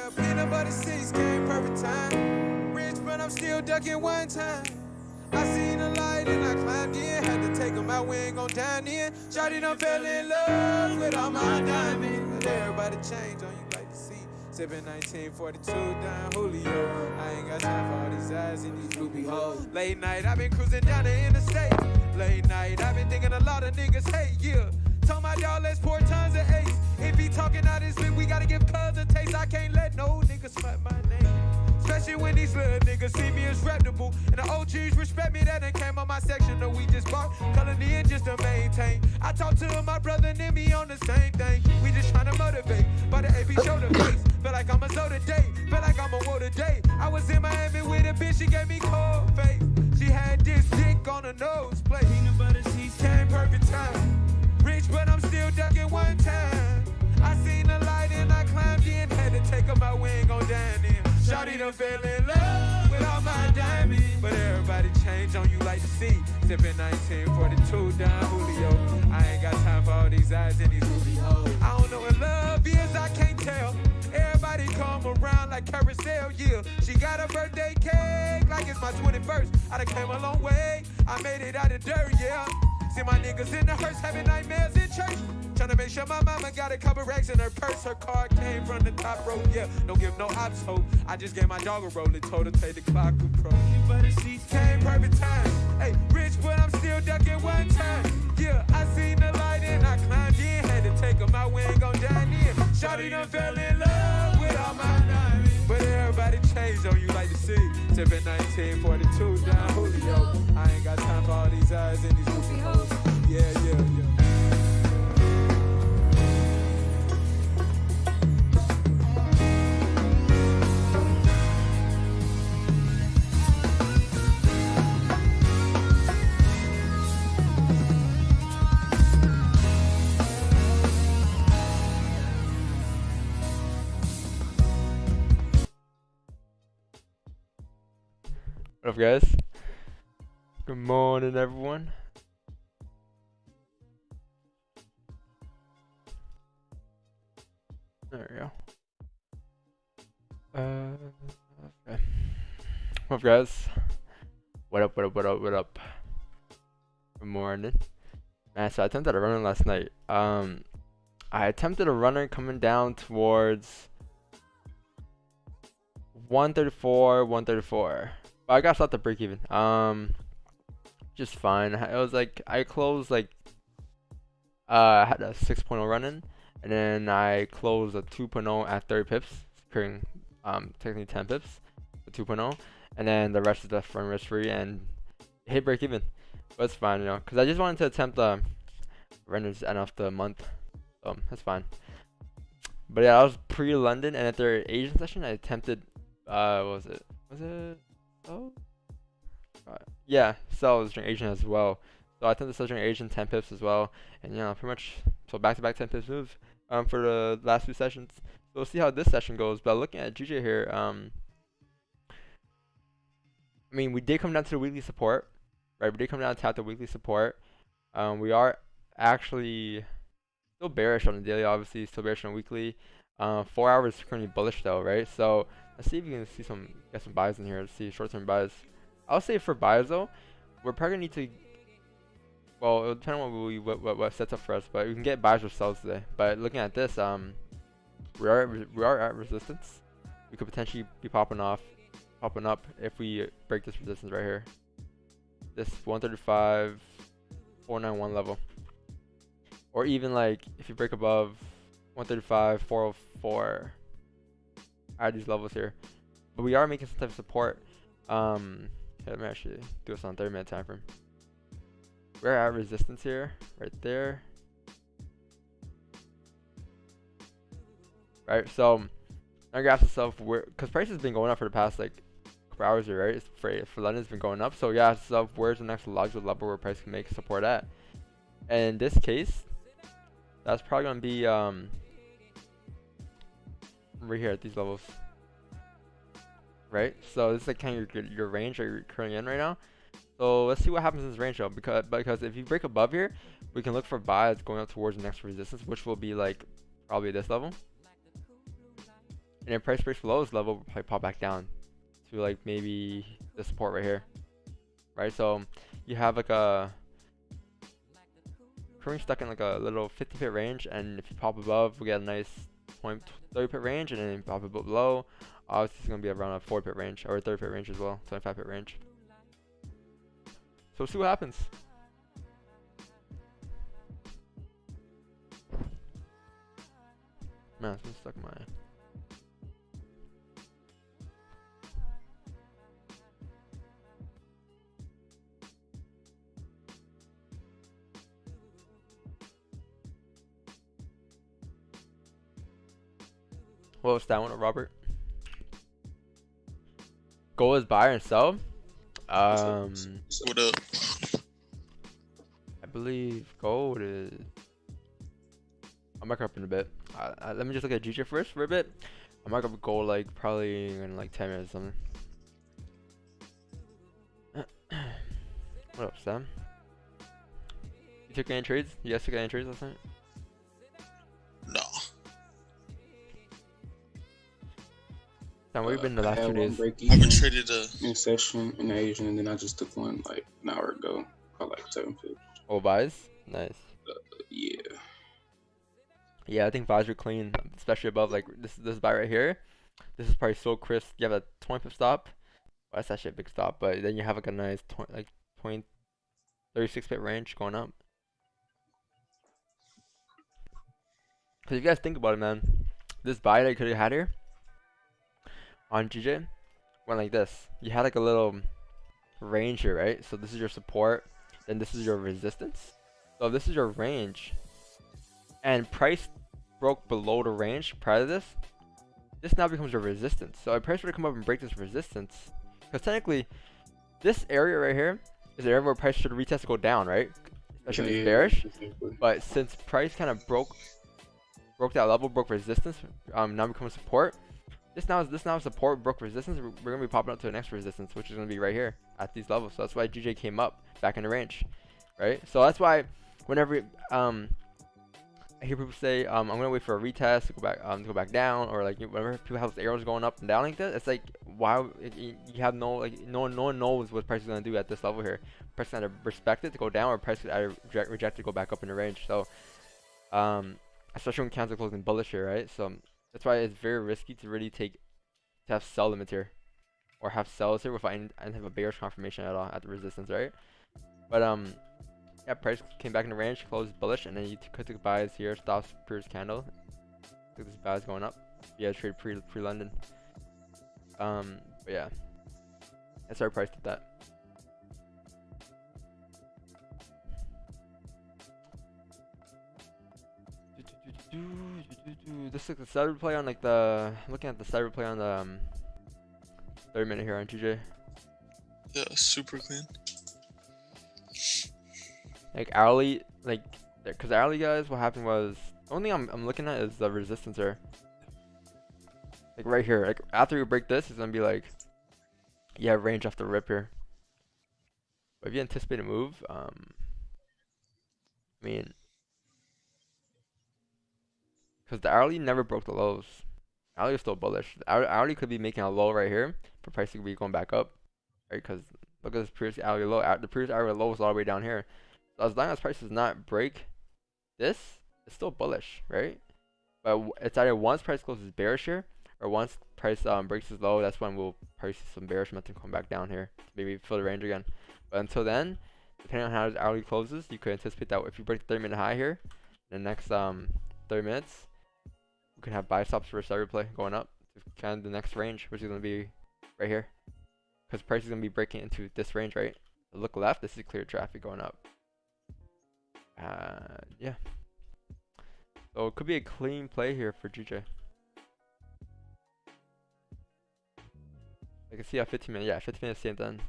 Yeah, peanut butter seats came perfect time. Rich, but I'm still ducking one time. I seen a light and I climbed in. Had to take 'em out, we ain't gon' dine in. Shawty done fell in love with all my diamonds. But everybody change on you like to see. Sippin' 1942 down Julio. I ain't got time for all these eyes and these loopy hoes. Late night, I been cruising down the interstate. Late night, I been thinking a lot of niggas hate, yeah. Told my dog, let's pour tons of ace. If he talking out his lip, we gotta give cuz a taste. I can't let no niggas slap my name. Especially when these little niggas see me as reputable. And the OGs respect me that they came on my section. No, we just bought color in just to maintain. I talked to my brother and me on the same thing. We just tryna motivate. But the AP show the face. Feel like I'm a Zoe today. Feel like I'm a woe today. I was in Miami with a bitch, she gave me cold face. She had this dick on her nose plate. Peanut butter seats came perfect time. Rich, but I'm still ducking one time. I seen the light and I climbed in. Had to take 'em out, we ain't gon' dine in. Shawty done fell in love with all my diamonds. But everybody change on you like to see. Sippin' 1942 down Julio. I ain't got time for all these eyes and these ruby hoes. I don't know what love is, I can't tell. Everybody come around like carousel, yeah. She got a birthday cake like it's my 21st. I done came a long way, I made it out of dirt, yeah. See my niggas in the hearse having nightmares in church. Tryna make sure my mama got a couple racks in her purse. Her card came from the top row, yeah. Don't give no ops hope. I just gave my dog a roll and told her take the clock approach. But the seats came perfect time. Hey, rich, but I'm still ducking one time. Yeah, I seen the light and I climbed in. Had to take 'em out, we ain't gon' dine in. Shawty done fell in love with all my diamonds. But everybody changed on you like to see. Sippin' 1942 down Julio. I ain't got time for all these eyes and these goofy hoes. Yeah, yeah, yeah. What up, guys? Good morning, everyone. There we go. Okay. What up, guys? What up, what up, what up, what up? Good morning. Man, so I attempted a runner last night. I attempted a runner coming down towards 134, 134. But I got stopped at break even. Just fine. It was like I closed like I had a 6.0 run in, and then I closed a 2.0 at 30 pips, securing technically 10 pips, the 2.0, and then the rest is the front risk free and hit break even. But it's fine, you know, because I just wanted to attempt runners end of the month, so that's fine. But yeah, I was pre-London, and at their Asian session, I attempted what was it? Oh, yeah, so I was during Asian as well. So I attempted to during Asian 10 pips as well, and you know, pretty much so back-to-back 10 pips moves for the last 2 sessions. So we'll see how this session goes. But looking at GJ here, I mean, we did come down to the weekly support, right? We did come down to tap the weekly support. We are actually still bearish on the daily, obviously, still bearish on the weekly. 4 hours currently bullish though, right? So let's see if we can see get some buys in here. Let's see short-term buys. I'll say for buys though, we're probably gonna need to. Well, it'll depend on what sets up for us, but we can get buys or sells today. But looking at this, we are at resistance. We could potentially be popping up if we break this resistance right here. This 135, 491 level, or even like if you break above 135, 404. At these levels here, but we are making some type of support. Okay, let me actually do this on 30-minute time frame. We're at resistance here, right there. Right, so our graph itself, because price has been going up for the past like couple hours here, right? For London's been going up, so yeah, so where's the next logical level where price can make support at? And in this case, that's probably gonna be right here at these levels, right? So this is like kind of your range that you're currently in right now. So let's see what happens in this range though, because if you break above here, we can look for buys going up towards the next resistance, which will be like probably this level. And if price breaks below this level, we'll probably pop back down to like maybe the support right here, right? So you have like a currently stuck in like a little 50 pip range, and if you pop above, we get a nice 30 pip range, and then you pop a bit below, obviously it's gonna be around a 4 pip range or a 30 pip range as well, 25 pip range. So we'll see what happens. Man, it's been stuck in my. What was that one, Robert? Gold is buy and sell. What up? I believe gold is. I'll mark up in a bit. Let me just look at GJ first for a bit. I'll mark up gold like probably in like 10 minutes or something. What up, Sam? You took any trades? You guys took any trades last night? No. Sam, where you been the last 2 days? I haven't traded a. in session in Asian, and then I just took one like an hour ago, probably like 7:50. Oh, buys? Nice. Yeah. Yeah, I think buys are clean, especially above like this buy right here. This is probably so crisp. You have a 20 pip stop. Well, that's actually a big stop, but then you have like a nice 36 pip range going up. Cause if you guys think about it, man, this buy that you could have had here on GJ went like this. You had like a little range here, right? So this is your support, then this is your resistance. So if this is your range, and price broke below the range prior to this, this now becomes your resistance. So if price were to come up and break this resistance, because technically this area right here is an area where price should retest to go down, right? Especially if it's bearish. Exactly. But since price kind of broke that level, broke resistance, now becomes support. This now support, broke resistance. We're gonna be popping up to the next resistance, which is gonna be right here at these levels. So that's why GJ came up back in the range, right? So that's why whenever I hear people say I'm gonna wait for a retest to go back down, or like whenever people have those arrows going up and down like that, it's like why you have no one knows what price is gonna do at this level here. Price is gonna respect it to go down, or price could either reject it to go back up in the range. So especially when candles are closing bullish here, right? So that's why it's very risky to really to have sell limits here, or have sells here without any have a bearish confirmation at all at the resistance, right? But yeah, price came back in the range, closed bullish, and then you could take buys here, stops previous candle. Look at this buys going up. Yeah, trade pre-London. But yeah, that's our price at that. This is the side replay on like the. Looking at the side replay on the 30-minute here on GJ. Yeah, super clean. Like hourly, like, cause hourly guys, what happened was the only thing I'm looking at is the resistance there. Like right here, like after you break this, it's gonna be like, yeah, range off the rip here. But if you anticipate a move, I mean, cause the hourly never broke the lows. Hourly is still bullish. The hourly could be making a low right here, but price could be going back up, right? Cause look at this previous hourly low. The previous hourly low was all the way down here. So as long as price does not break this, it's still bullish, right? But it's either once price closes bearish here, or once price breaks this low, that's when we'll probably see some bearish momentum come back down here to maybe fill the range again. But until then, depending on how the hourly closes, you could anticipate that if you break the 30-minute high here, in the next 30 minutes, we can have buy stops for a side replay going up to kind of the next range, which is going to be right here. Because price is going to be breaking into this range, right? Look left, this is clear traffic going up. Yeah. So it could be a clean play here for GJ. I can see a 15 minute, yeah, 15 minutes same then.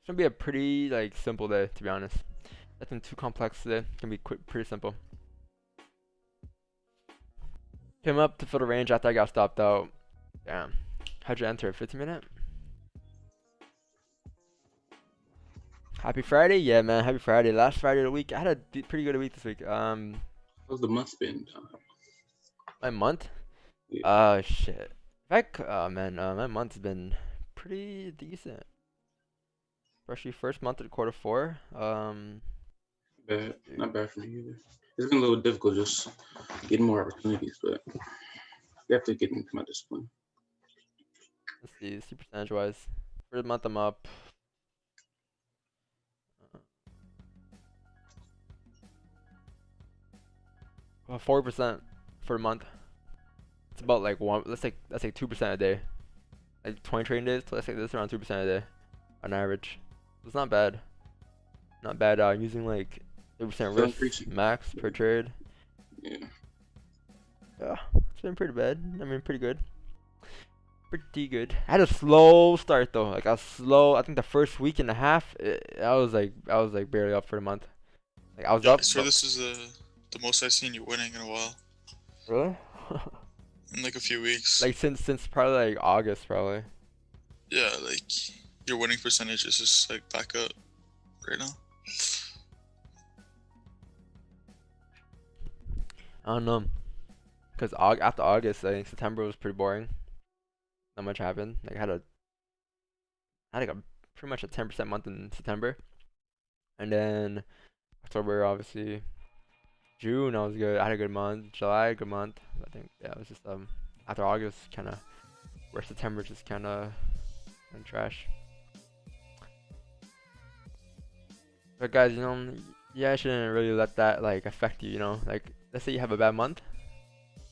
It's gonna be a pretty like simple day, to be honest. Nothing too complex today. It's gonna be pretty simple. Came up to fill the range after I got stopped out. Damn. How'd you enter? 15 minute? Happy Friday? Yeah, man. Happy Friday. Last Friday of the week. I had a pretty good week this week. How's the month been? My month? Yeah. Shit. Oh man, my month's been pretty decent. Especially first month of quarter 4. Bad. Not bad for me either. It's been a little difficult just getting more opportunities, but you have to get into my discipline. Let's see percentage wise. First month I'm up. 4% for a month. It's about like let's say 2% a day. Like 20 trading days, so let's say this around 2% a day on average. So it's not bad. Not bad. Using like 30% risk max per trade. Yeah. Yeah, it's been pretty bad. I mean, pretty good. Pretty good. I had a slow start though. Like I think the first week and a half, I was like barely up for the month. Like I was up. So this is the most I've seen you winning in a while. Really? In like a few weeks. Like since probably like August probably. Yeah, like your winning percentage is just like back up right now. I don't know. Cause after August, I think September was pretty boring. Not much happened. Like I had like a pretty much a 10% month in September, and then October obviously. June I was good. I had a good month. July good month. I think yeah, it was just after August kind of where September just kind of trash. But guys, you know, yeah, I shouldn't really let that like affect you. You know, like let's say you have a bad month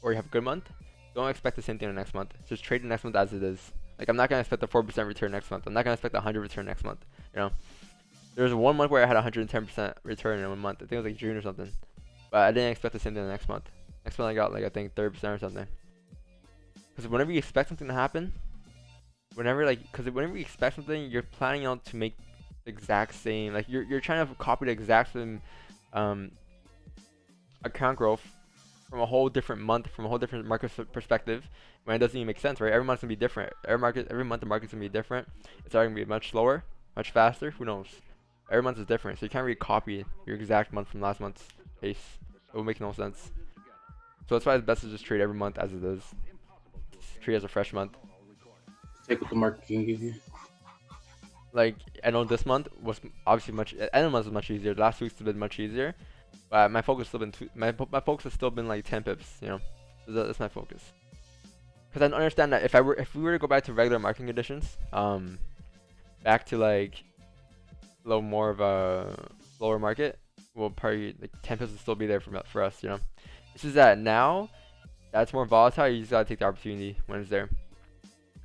or you have a good month. Don't expect the same thing the next month. Just trade the next month as it is. Like I'm not gonna expect a 4% return next month. I'm not gonna expect a 100 return next month. You know, there was one month where I had a 110% return in 1 month. I think it was like June or something. But I didn't expect the same thing the next month. Next month I got like I think 30% or something. Because whenever you expect something to happen, whenever you expect something, you're planning out to make the exact same. Like you're trying to copy the exact same account growth from a whole different month, from a whole different market perspective. When it doesn't even make sense, right? Every month's gonna be different. Every month the market's gonna be different. It's either gonna be much slower, much faster. Who knows? Every month is different, so you can't really copy your exact month from last month's pace. It will make no sense. So that's why it's best to just trade every month as it is. Just treat it as a fresh month. Take what the market can give you. Like I know this month was obviously end of the month was much easier. Last week's been much easier, but my focus still been my focus has still been like 10 pips. You know, so that's my focus. Because I understand that if we were to go back to regular marketing conditions, back to like a little more of a lower market, will probably like 10 pips will still be there for us, you know. It's just that now that's more volatile. You just gotta take the opportunity when it's there.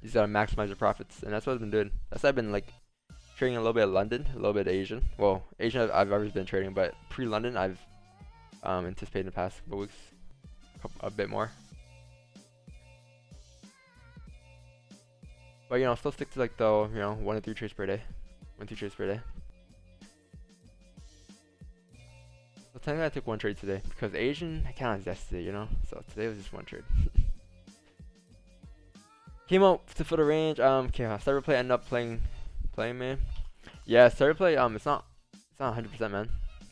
You just gotta maximize your profits, and that's what I've been doing. That's why I've been like trading a little bit of London, a little bit of Asian. Well, Asian I've always been trading, but pre-London I've anticipated in the past couple weeks a bit more. But you know, still stick to like the 1 to 3 trades per day, 1 to 2 trades per day. So technically I took 1 trade today because Asian I counted yesterday, you know. So today was just 1 trade. Came out to fill the range. Okay, starter play ended up playing man. Yeah, starter play. It's not 100%, man.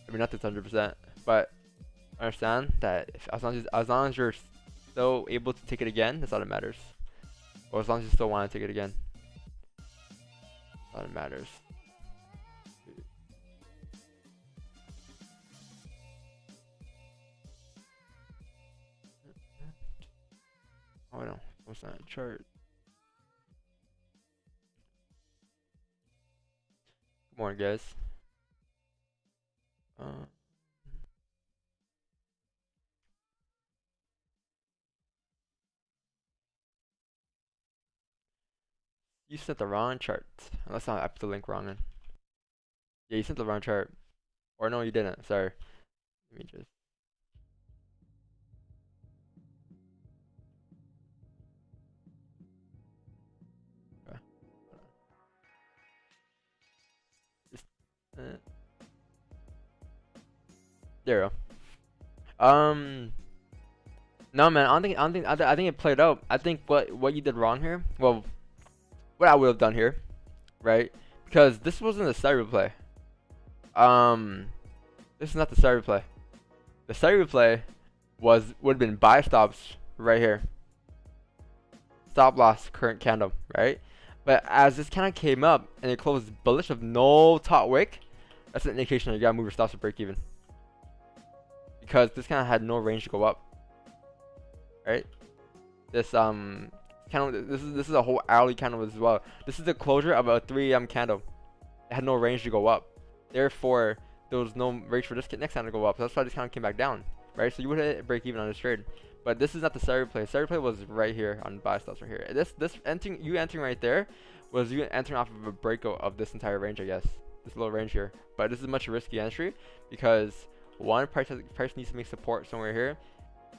I mean, nothing's 100%, but understand that as long as you're still able to take it again, that's all that matters. Or as long as you still want to take it again, that's all that matters. Oh no, what's that chart? Good morning, guys. You sent the wrong chart. Unless I put the link wrong in. Yeah, you sent the wrong chart. Or no, you didn't. Sorry. Let me just. Okay. There you go. No man, I think it played out. I think what you did wrong here. Well, what I would have done here, right? Because this wasn't a side replay. This is not the side replay. The side replay would have been buy stops right here. Stop loss current candle, right? But as this kind of came up and it closed bullish of no top wick, that's an indication that you gotta move your stops to break even. Because this kind of had no range to go up, right? This this is a whole hourly candle as well. This is the closure of a 3 AM candle. It had no range to go up. Therefore, there was no range for this next candle to go up. So that's why this kind of came back down, right? So you would hit break even on this trade. But this is not the side replay. Side replay was right here on buy stops right here. This entering right there was you entering off of a breakout of this entire range, I guess. This little range here. But this is a much risky entry because one, price needs to make support somewhere here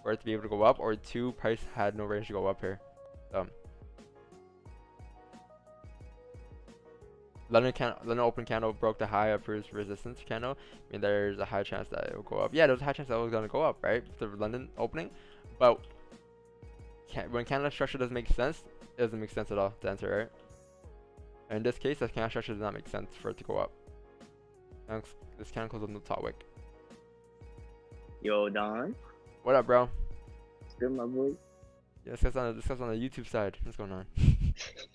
for it to be able to go up, or two, price had no range to go up here. London open candle broke the high of previous resistance candle. I mean, there's a high chance that it will go up. Yeah, there's a high chance that it was going to go up, right? The London opening. But when candle structure doesn't make sense, it doesn't make sense at all to enter, right? And in this case, this candle structure does not make sense for it to go up. And this candle closes on the top wick. Yo, Don. What up, bro? Good, my boy. Yeah, discuss on the YouTube side. What's going on?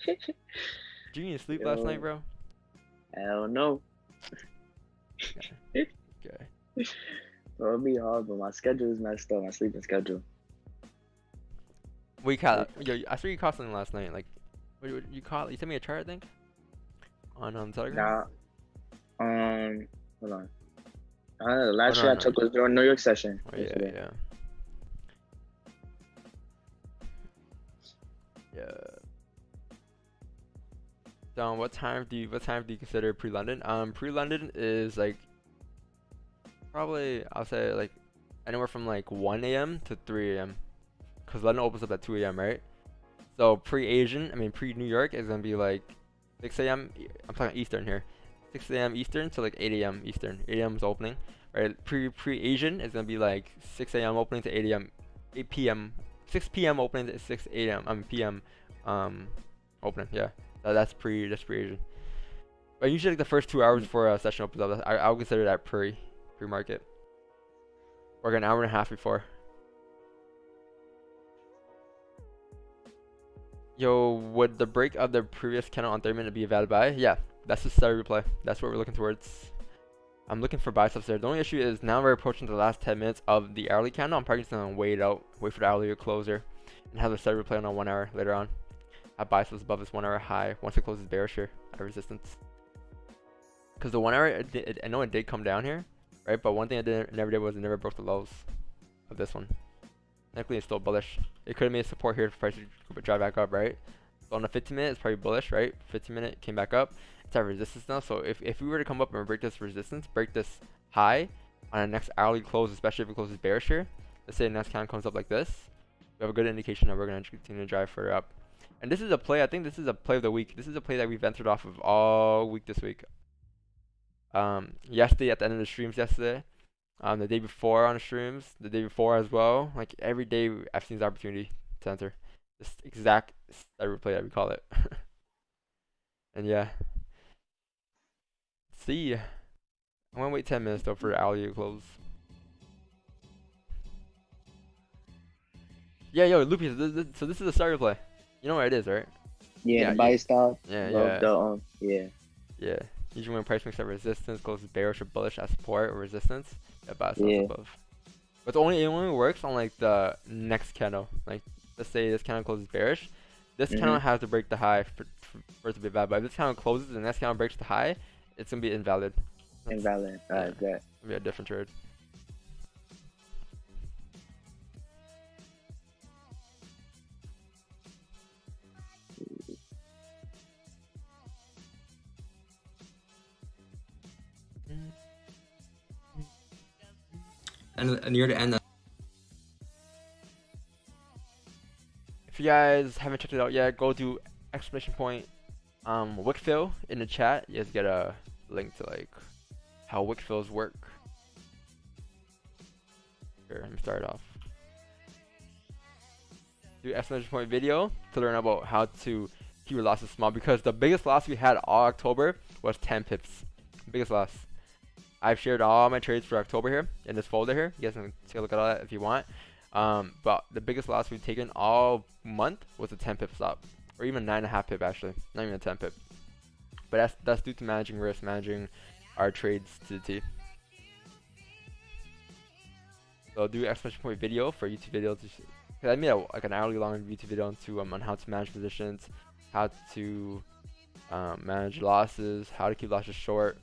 Did you need to sleep last night, bro? Hell no. Okay. Bro, it'll be hard, but my schedule is messed up. My sleeping schedule. We caught. Yo, I saw you caught something last night. Like, what you caught? You sent me a chart, I think. On Telegram. Nah. Hold on. Last year I took was during New York session. Oh, yeah. So what time do you consider pre-London? Pre-London is like probably, I'll say, like anywhere from like 1 AM to 3 AM, because London opens up at 2 AM, right? So pre-New York is gonna be like 6 AM. I'm talking Eastern here. 6 AM Eastern to like 8 AM Eastern. 8 AM is opening, right? Pre-Asian is gonna be like 6 AM opening to 8 AM, 8 PM, 6 PM opening to 6 AM. PM opening. Yeah, that's pre-Asian. But usually like the first 2 hours before a session opens up, I would consider that pre-market. Or like an hour and a half before. Yo, would the break of the previous candle on 30 minute be a valid buy? Yeah, that's the starter replay. That's what we're looking towards. I'm looking for buy stops there. The only issue is now we're approaching the last 10 minutes of the hourly candle. I'm probably just gonna wait for the hourly to closer, and have the starter replay on 1 hour later on. Have buy stops above this 1 hour high once it closes bearish here at resistance. Because the 1 hour, I know it did come down here, right? But one thing it never did was it never broke the lows of this one. Technically, it's still bullish. It could have made support here for price to drive back up, right? So on the 15 minute, it's probably bullish, right? 15 minute came back up. It's at resistance now. So if we were to come up and break this resistance, break this high on the next hourly close, especially if it closes bearish here, let's say the next candle comes up like this, we have a good indication that we're going to continue to drive further up. And this is a play. I think this is a play of the week. This is a play that we've entered off of all week this week. Yesterday at the end of the streams yesterday. The day before on the streams, the day before as well. Like every day I've seen this opportunity to enter. This exact replay that we call it. And yeah. See. I'm gonna wait 10 minutes though for the alley to close. Yeah, yo, Loopy, so this is a starter play. You know what it is, right? Yeah, the buy stop. Yeah. Yeah. Usually when price makes that resistance, closes bearish or bullish at support or resistance, that buy stops above. But it only works on like the next candle. Like let's say this candle closes bearish, this candle has to break the high for it to be bad. But if this candle closes and the next candle breaks the high, it's gonna be invalid. Alright, that. It's gonna be a different trade. And near the end. If you guys haven't checked it out yet, go to exclamation point wickfill in the chat. You guys get a link to like how wickfills work. Here, let me start off. Do exclamation point video to learn about how to keep your losses small, because the biggest loss we had all October was 10 pips. Biggest loss. I've shared all my trades for October here in this folder here. You guys can take a look at all that if you want. But the biggest loss we've taken all month was a 10 pip stop, or even 9.5 pip actually, not even a 10 pip. But that's due to managing risk, managing our trades to the T. So I'll do exclamation point video for YouTube video to, cause I made like an hourly long YouTube video on how to manage positions, how to manage losses, how to keep losses short.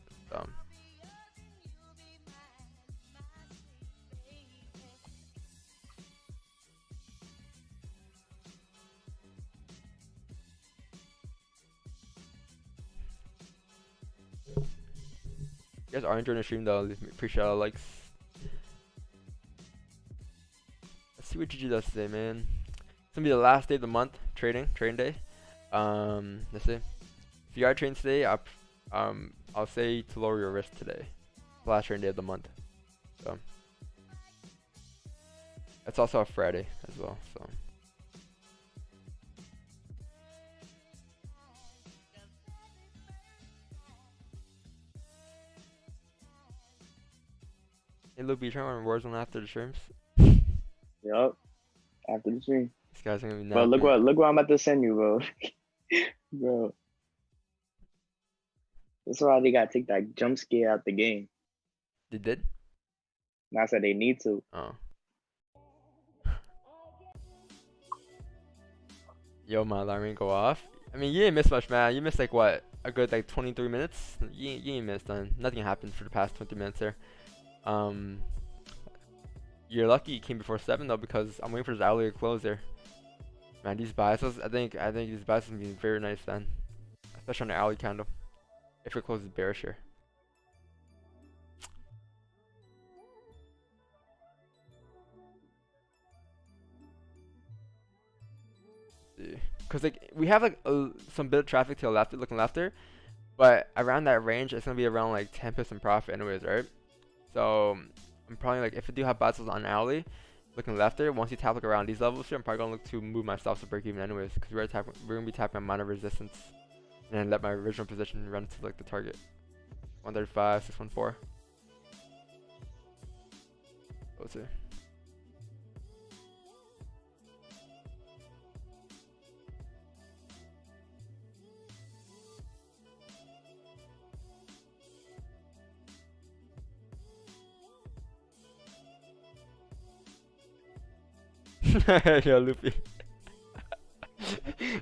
You guys are enjoying the stream though, appreciate all the likes. Let's see what GG does today, man. It's gonna be the last day of the month, trading day. Let's see. If you are trading today, I'll say to lower your risk today. Last trading day of the month. So it's also a Friday as well, so. Hey Luke, you trying to run Warzone after the streams? Yup. After the stream. These guys are gonna be Bro, look what I'm about to send you, bro. Bro. That's why they gotta take that jump scare out the game. They did? And I said they need to. Oh. Yo, my alarm ain't go off. I mean, you didn't miss much, man. You missed like what? A good like 23 minutes? You ain't missed none. Nothing happened for the past 20 minutes there. You're lucky you came before 7 though, because I'm waiting for this hourly to close there. Man, these biases, I think these biases gonna be very nice then, especially on the hourly candle. If it closes bearish here. Because like we have like some bit of traffic to the left, looking left there, but around that range it's gonna be around like 10% profit anyways, right? So I'm probably like, if I do have biases on hourly, looking left there, once you tap like around these levels here, I'm probably gonna look to move my stops to break even anyways, because we're gonna be tapping on minor resistance, and then let my original position run to like the target. 135, 614. Let's see. Yo, Luffy.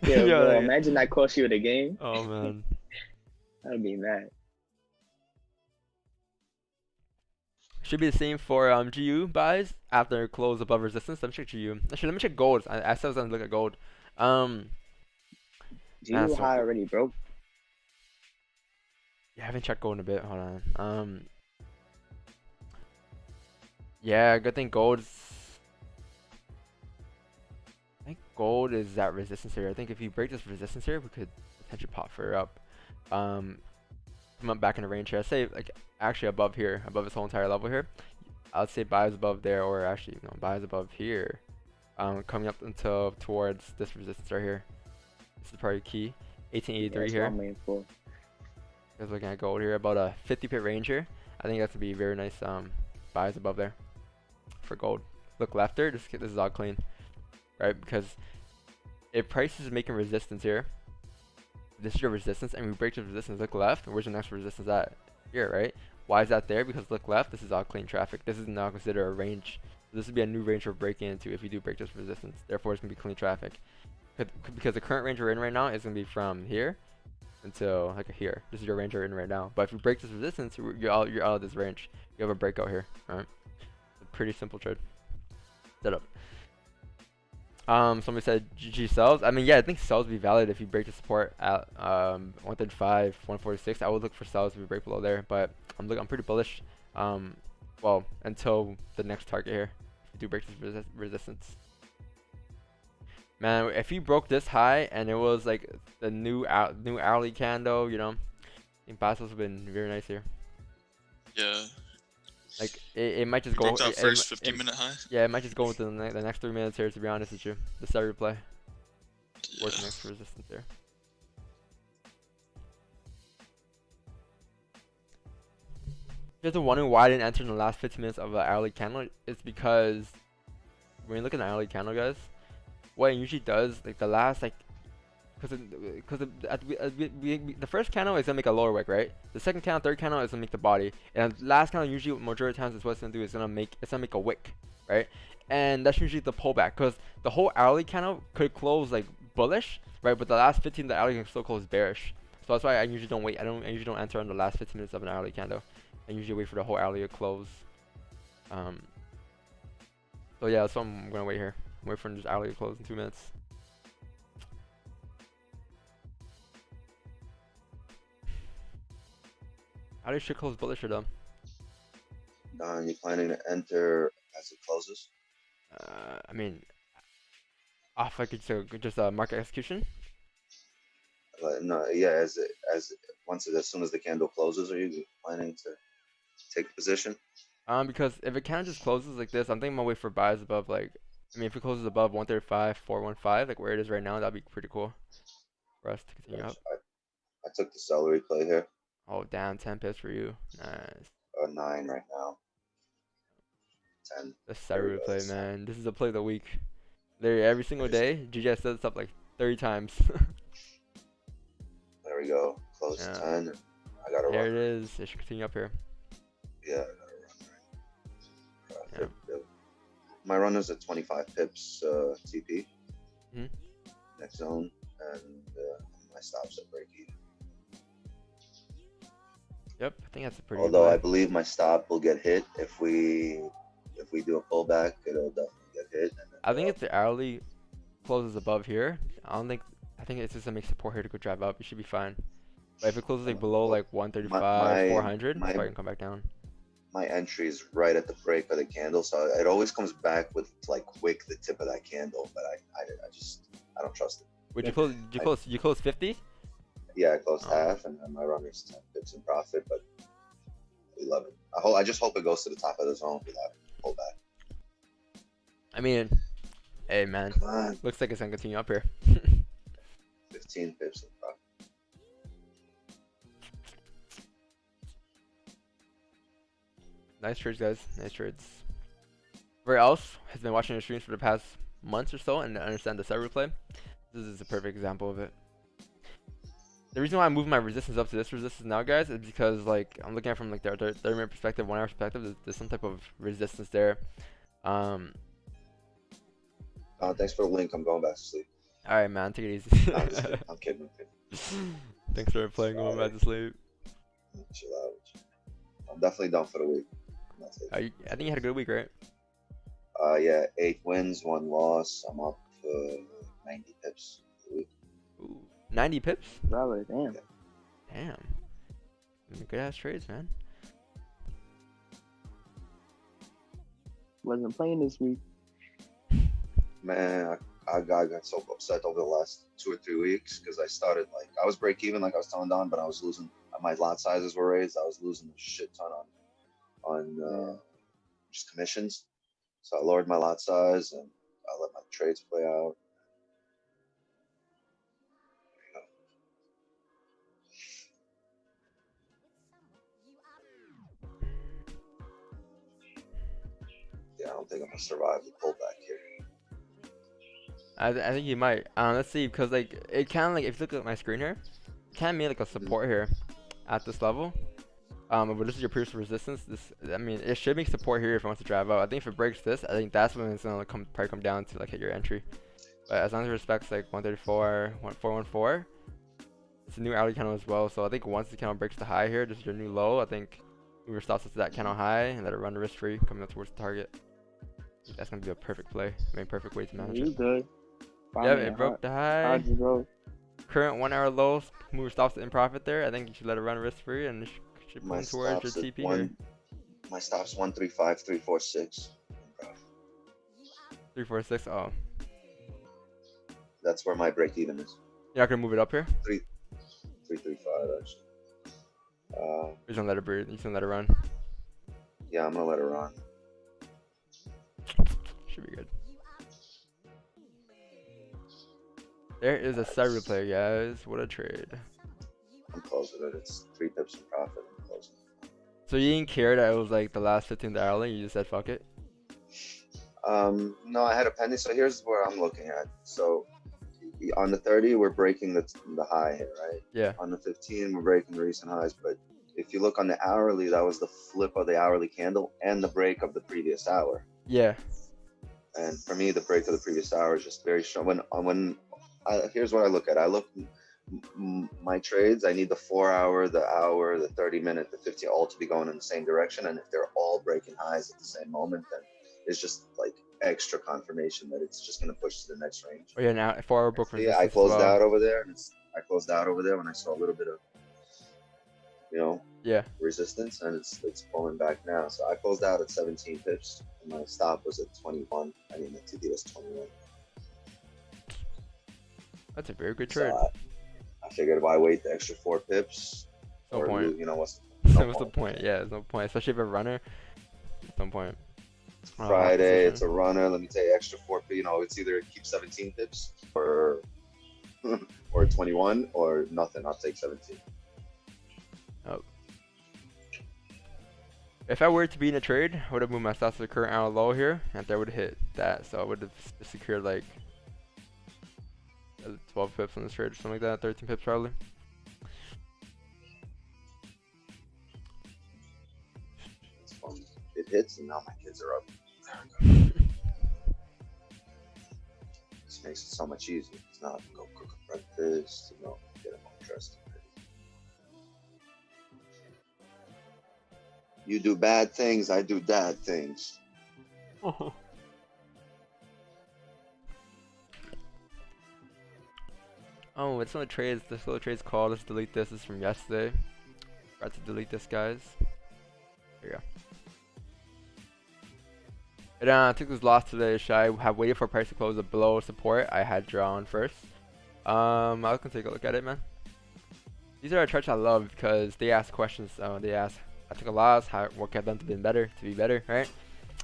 Yeah, Yo, bro, like, imagine that cost you the game. oh man. I'd be mad. Should be the same for GU buys after close above resistance. Let me check GU. Actually, let me check gold. I said I was gonna look at gold. GU high already broke. Yeah, I haven't checked gold in a bit. Hold on. Yeah, good thing gold's. I think gold is that resistance here. I think if you break this resistance here, we could potentially pop further up. Come up back in the range here. I'd say like actually above here, above this whole entire level here. I'd say buys above there, or actually no, buys above here. Coming up until towards this resistance right here. This is probably key. 1883 here. That's what I'm waiting for. Guys looking at gold here, about a 50 pip range here. I think that's gonna be very nice buys above there for gold. Look left there, this is all clean, right? Because if price is making resistance here, this is your resistance, and we break the resistance, look left, where's the next resistance at? Here, right? Why is that there? Because look left, this is all clean traffic. This is not considered a range. This would be a new range we're breaking into if you do break this resistance. Therefore, it's gonna be clean traffic. Because the current range we're in right now is gonna be from here until like here. This is your range we're in right now. But if you break this resistance, you're out of this range. You have a breakout here. All right. It's a pretty simple trade setup. Somebody said GG sells. I mean, yeah, I think sells would be valid if you break the support at 135, 146. I would look for sells if you break below there, but I'm pretty bullish. Well, until the next target here, if you do break this resistance. Man, if you broke this high and it was like the new hourly candle, you know, I think Basels have been very nice here. Yeah. Like it might just You go. broke that first 15-minute high. Yeah, it might just go within the next 3 minutes here. To be honest with you, the set replay. What's the next resistance here? Just wondering why I didn't enter in the last 15 minutes of an hourly candle. It's because when you look at an hourly candle, guys, what it usually does, like the last because the first candle is gonna make a lower wick, right? The second candle, third candle is gonna make the body, and the last candle usually majority of times is what it's gonna do is gonna make a wick, right? And that's usually the pullback, because the whole hourly candle could close like bullish, right? But the last 15, the hourly can still close bearish. So that's why I usually don't wait. I usually don't enter on the last 15 minutes of an hourly candle. I usually wait for the whole hourly to close. So yeah, that's why I'm gonna wait here. Wait for this hourly to close in 2 minutes. How do you should close bullish or dumb? Don, you planning to enter as it closes? I mean, off like it's just a market execution. No, yeah, as soon as the candle closes, are you planning to take a position? Because if it kind of just closes like this, I'm thinking my way for buys above like, I mean, if it closes above 135, 415, like where it is right now, that'd be pretty cool for us to continue up. I took the celery play here. Oh, down 10 pips for you. Nice. 9 right now. 10. The celery play, man. This is a play of the week. Literally every single day, GJ sets up like 30 times. There we go. Close to 10. I gotta There run. it is. It should continue up here. Yeah, I gotta run. Right. My run is at 25 pips TP. Next zone, and my stops at break even. Yep, I think that's a pretty. Although I believe my stop will get hit if we do a pullback, it'll definitely get hit. I think if the hourly closes above here, I think it's just gonna make support here to go drive up. You should be fine. But if it closes like below like 135, 400, so I can come back down. My entry is right at the break of the candle, so it always comes back with like quick the tip of that candle. But I don't trust it. Would you close? Did you close 50? Yeah, I closed half, and my runner's 10 pips in profit, but 11. I just hope it goes to the top of the zone without a pullback. I mean, hey man, Come on. Looks like it's gonna continue up here. 15 pips in profit. Nice trades, guys. Nice trades. Where else has been watching the streams for the past months or so and understand the set replay? This is a perfect example of it. The reason why I'm moving my resistance up to this resistance now, guys, is because like I'm looking at it from like the 30-minute perspective, 1 hour perspective. There's some type of resistance there. Thanks for the link. I'm going back to sleep. All right, man. Take it easy. No, I'm kidding. Thanks for playing. Going back to sleep. Chill out. I'm definitely done for the week. I think you had a good week, right? Yeah, 8 wins, 1 loss. I'm up 90 pips for the week. Ooh, 90 pips? Brother, damn. Yeah. Damn. Good ass trades, man. Wasn't playing this week. Man, I got so upset over the last 2 or 3 weeks because I started I was break even, like I was telling Don, but I was losing. My lot sizes were raised. I was losing a shit ton on just commissions. So I lowered my lot size and I let my trades play out. Yeah, I don't think I'm gonna survive the pullback here. I think you might. Let's see, because like it kind of like if you look at my screen here, it kind of made like a support here at this level. But this is your previous resistance. I mean, it should make support here if it wants to drive out. I think if it breaks this, I think that's when it's gonna probably come down to like hit your entry. But as long as it respects like 134, 414, it's a new hourly candle as well. So I think once the candle breaks the high here, this is your new low. I think we will stop to that candle high and let it run risk free, coming up towards the target. I think that's gonna be a perfect play. I mean, perfect way to manage You it. good. Yeah, it broke the high. How'd you go? Current 1 hour low, move stops in profit there. I think you should let it run risk free and it should My point towards your stop's at TP here. My stop's 135, 346. 346. Oh, That's where my break even is. you're not gonna move it up here? 335 actually. You're just gonna let it breathe. You're just gonna let it run. Yeah, I'm gonna let it run. Should be good. There is a side replay, guys. What a trade. I'm closing it. It's 3 pips in profit. I'm closing it. So you didn't care that it was like the last 15th hour, you just said fuck it? No, I had a pending. So here's where I'm looking at. So on the 30, we're breaking the high here, right? Yeah. On the 15, we're breaking the recent highs. But if you look on the hourly, that was the flip of the hourly candle and the break of the previous hour. Yeah. And for me, the break of the previous hour is just very strong. Here's what I look at. I look my trades. I need the 4 hour, the hour, the 30-minute, the 50 all to be going in the same direction. And if they're all breaking highs at the same moment, then it's just like extra confirmation that it's just going to push to the next range. Oh yeah, now 4 hour book Yeah, I closed out over there, and I closed out over there when I saw a little bit of, yeah, resistance, and it's pulling back now. So I closed out at 17 pips, and my stop was at 21. I mean, the TD was 21. That's a very good trade. So I figured why wait the extra 4 pips? No point. What's What's the point? Yeah, there's no point, especially if a runner. There's no point. Friday, it's a runner. Let me tell you, extra 4 pips. It's either keep 17 pips or 21 or nothing. I'll take 17. Oh. If I were to be in a trade, I would have moved my stops to the current hour low here, and I would have hit that. So I would have secured like 12 pips on this trade or something like that, 13 pips probably. It's fun. It hits, and now my kids are up. This makes it so much easier. It's not go cook a breakfast, get them all dressed. You do bad things, I do dad things. Oh, it's one of the trades. This little trade's called. Let's delete this. This is from yesterday. Forgot to delete this, guys. There you go. And I took this loss today. Should I have waited for price to close below support? I had drawn first. I can take a look at it, man. These are a charts I love because they ask questions. They ask, I took a loss. What can I have done to be better, right?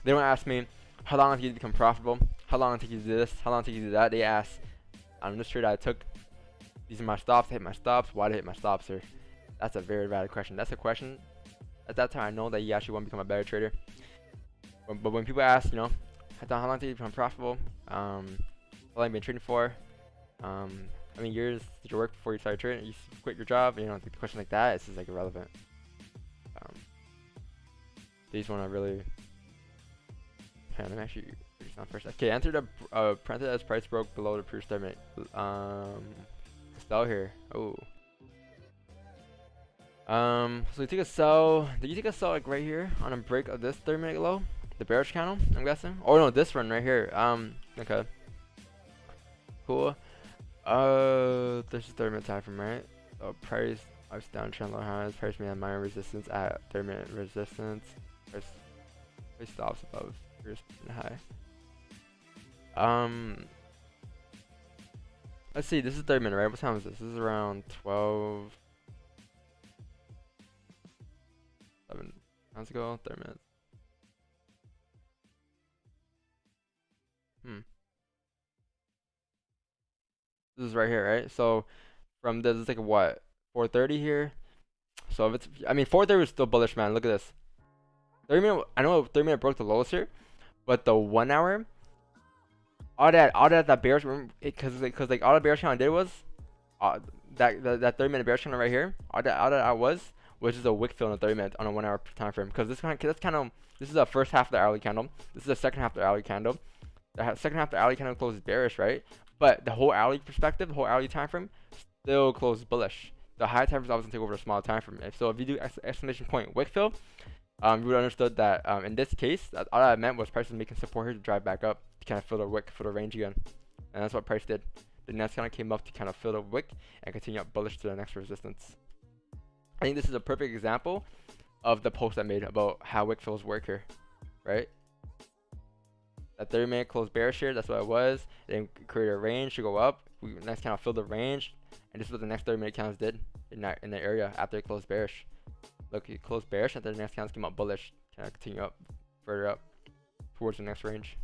They don't ask me how long did you become profitable, how long did you do this, how long did you do that. They ask, on this trade I took, these are my stops. I hit my stops. Why did I hit my stops, sir? That's a very valid question. That's a question. At that time, I know that you actually want to become a better trader. But when people ask, how long did you become profitable? How long have you been trading for? How many years did you work before you started trading? You quit your job? The question like that is just like irrelevant. These one I really. Let me actually figure this out first. Okay, entered a printed as price broke below the previous statement. Sell here. Oh. So you take a sell. Did you take a sell like right here on a break of this 30-minute low? The bearish candle, I'm guessing. Oh no, this one right here. Okay. Cool. This is 30-minute time frame, right? So price ups downtrend low highs. Price made a minor resistance at 30-minute resistance. Price stops above first high. Let's see. This is 30-minute, right? What time is this? This is around 12. 7 minutes ago. 30 minutes. This is right here, right? So from this, it's like what? 4:30 here. So if it's, 4:30 is still bullish, man. Look at this. 30-minute. I know 30-minute broke the lowest here, but the 1 hour, all that bearish, because like all the bearish candle did was, that 30-minute bearish candle right here. All that I was just a wickfill in the 30 minutes on a 1 hour time frame. Because this is the first half of the hourly candle. This is the second half of the hourly candle. The second half of the hourly candle closes bearish, right? But the whole hourly perspective, the whole hourly time frame, still closes bullish. The high time frame is always gonna take over the small time frame. So if you do exclamation point wickfill, you would understood that in this case, all that meant was price was making support here to drive back up to kind of fill the wick for the range again, and that's what price did. The next kind of came up to kind of fill the wick and continue up bullish to the next resistance. I think this is a perfect example of the post I made about how wickfills work here, right? That 30-minute closed bearish here, that's what it was. Then create a range to go up. We next kind of filled the range, and this is what the next 30-minute candles did in the area after it closed bearish. Look, it closed bearish, and then the next candles came up bullish kind of continue up, further up towards the next range.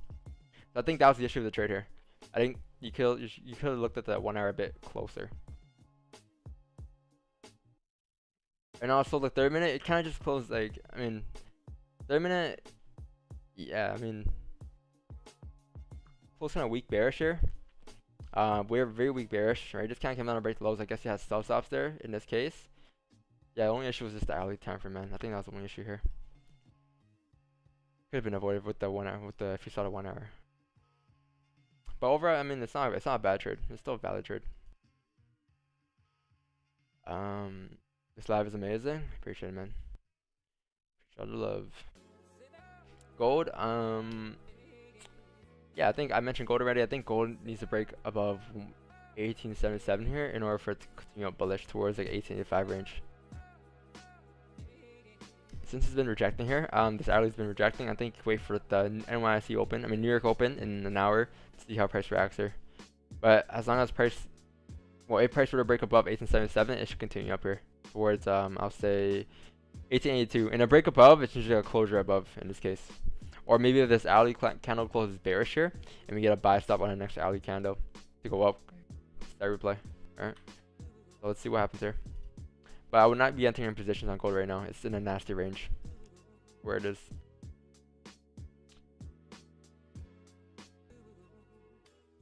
So I think that was the issue with the trade here. I think you could have looked at that 1 hour a bit closer. And also the 3rd minute, it kind of just closed like, I mean, 3rd minute, yeah, I mean, close kind of weak bearish here. We're very weak bearish, right? Just kind of came down to break the lows. I guess he has sell stops there in this case. Yeah, the only issue was just the hourly time frame, man. I think that was the only issue here. Could have been avoided with the 1 hour, if you saw the 1 hour. But overall, I mean, it's not a bad trade. It's still a valid trade. This live is amazing. Appreciate it, man. Appreciate the love. Gold, yeah, I think I mentioned gold already. I think gold needs to break above 1877 here in order for it to continue up bullish towards like 1885 range. Since it's been rejecting here, this hourly's been rejecting. I think wait for the NYSE open. I mean New York open in an hour to see how price reacts here. But as long as price, well, if price were to break above 1877, it should continue up here towards I'll say 1882. And a break above, it's usually a closure above in this case. Or maybe if this hourly candle closes bearish here, and we get a buy stop on the next hourly candle to go up. Start replay. Alright. So let's see what happens here. But I would not be entering positions on gold right now. It's in a nasty range where it is.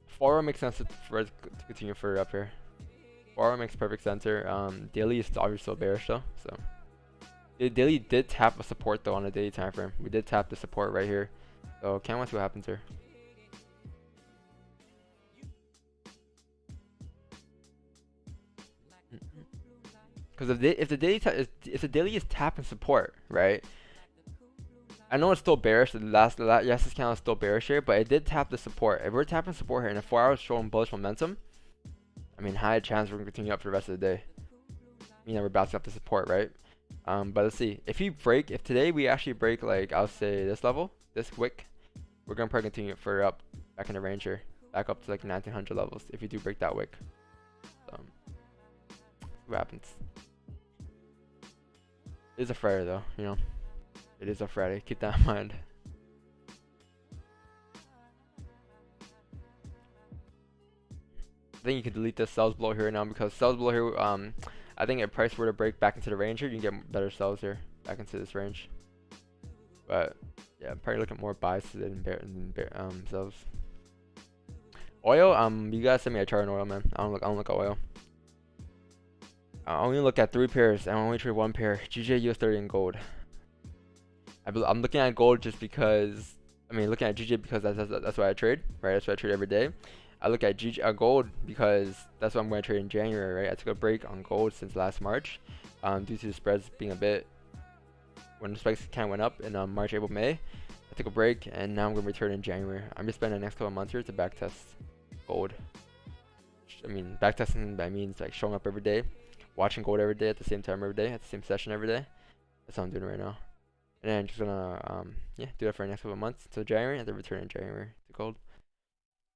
Forward makes sense for us to continue further up here. Forward makes perfect sense here. Daily is obviously still bearish though. So the daily did tap a support though on the daily time frame. We did tap the support right here. So can't wait to see what happens here. Because if the daily is tapping support, right? I know it's still bearish. Yes, this candle is still bearish here, but it did tap the support. If we're tapping support here and the 4 hours showing bullish momentum, I mean, high chance we're gonna continue up for the rest of the day. I mean, we're bouncing up the support, right? But let's see. If today we actually break, like I'll say this level, this wick, we're gonna probably continue further up, back in the range here, back up to like 1900 levels. If you do break that wick, so see what happens. It is a Friday though, you know. It is a Friday. Keep that in mind. I think you can delete this sells below here now because sells below here. I think if price were to break back into the range here, you can get better sells here back into this range. But yeah, I'm probably looking at more buys than sells. Oil. You guys send me a chart on oil, man. I don't look at oil. I only look at 3 pairs. I only trade 1 pair. GJ, US30, and gold. I'm looking at gold just because. I mean, looking at GJ because that's what I trade, right? That's what I trade every day. I look at gold because that's what I'm going to trade in January, right? I took a break on gold since last March, due to the spreads being a bit. When the spikes kind of went up in March, April, May, I took a break, and now I'm going to return in January. I'm just spending the next couple of months here to backtest gold. I mean, backtesting that means like showing up every day, watching gold every day at the same time every day, at the same session every day. That's what I'm doing right now. And then I'm just gonna do that for the next couple of months until January, and then return in January to gold.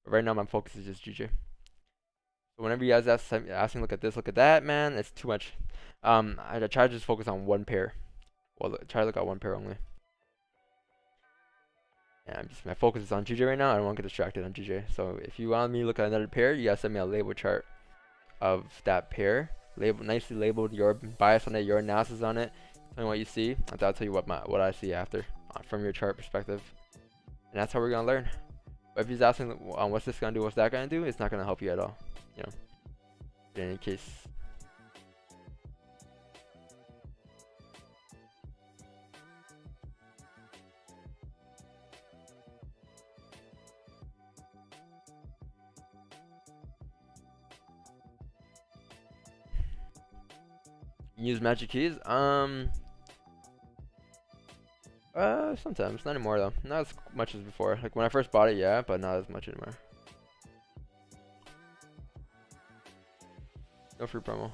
But right now my focus is just GJ. So whenever you guys ask me look at this, look at that, man, it's too much. I try to just focus on 1 pair. Well, try to look at 1 pair only. Yeah, my focus is on GJ right now. I don't want to get distracted on GJ. So if you want me to look at another pair, you guys send me a label chart of that pair. Nicely labeled, your bias on it, your analysis on it. Tell me what you see, and I'll tell you what I see after from your chart perspective. And that's how we're gonna learn. But if he's asking what's this gonna do, what's that gonna do, it's not gonna help you at all, you know. In any case. Use magic keys? Sometimes, not anymore though. Not as much as before. Like when I first bought it, yeah, but not as much anymore. No free promo.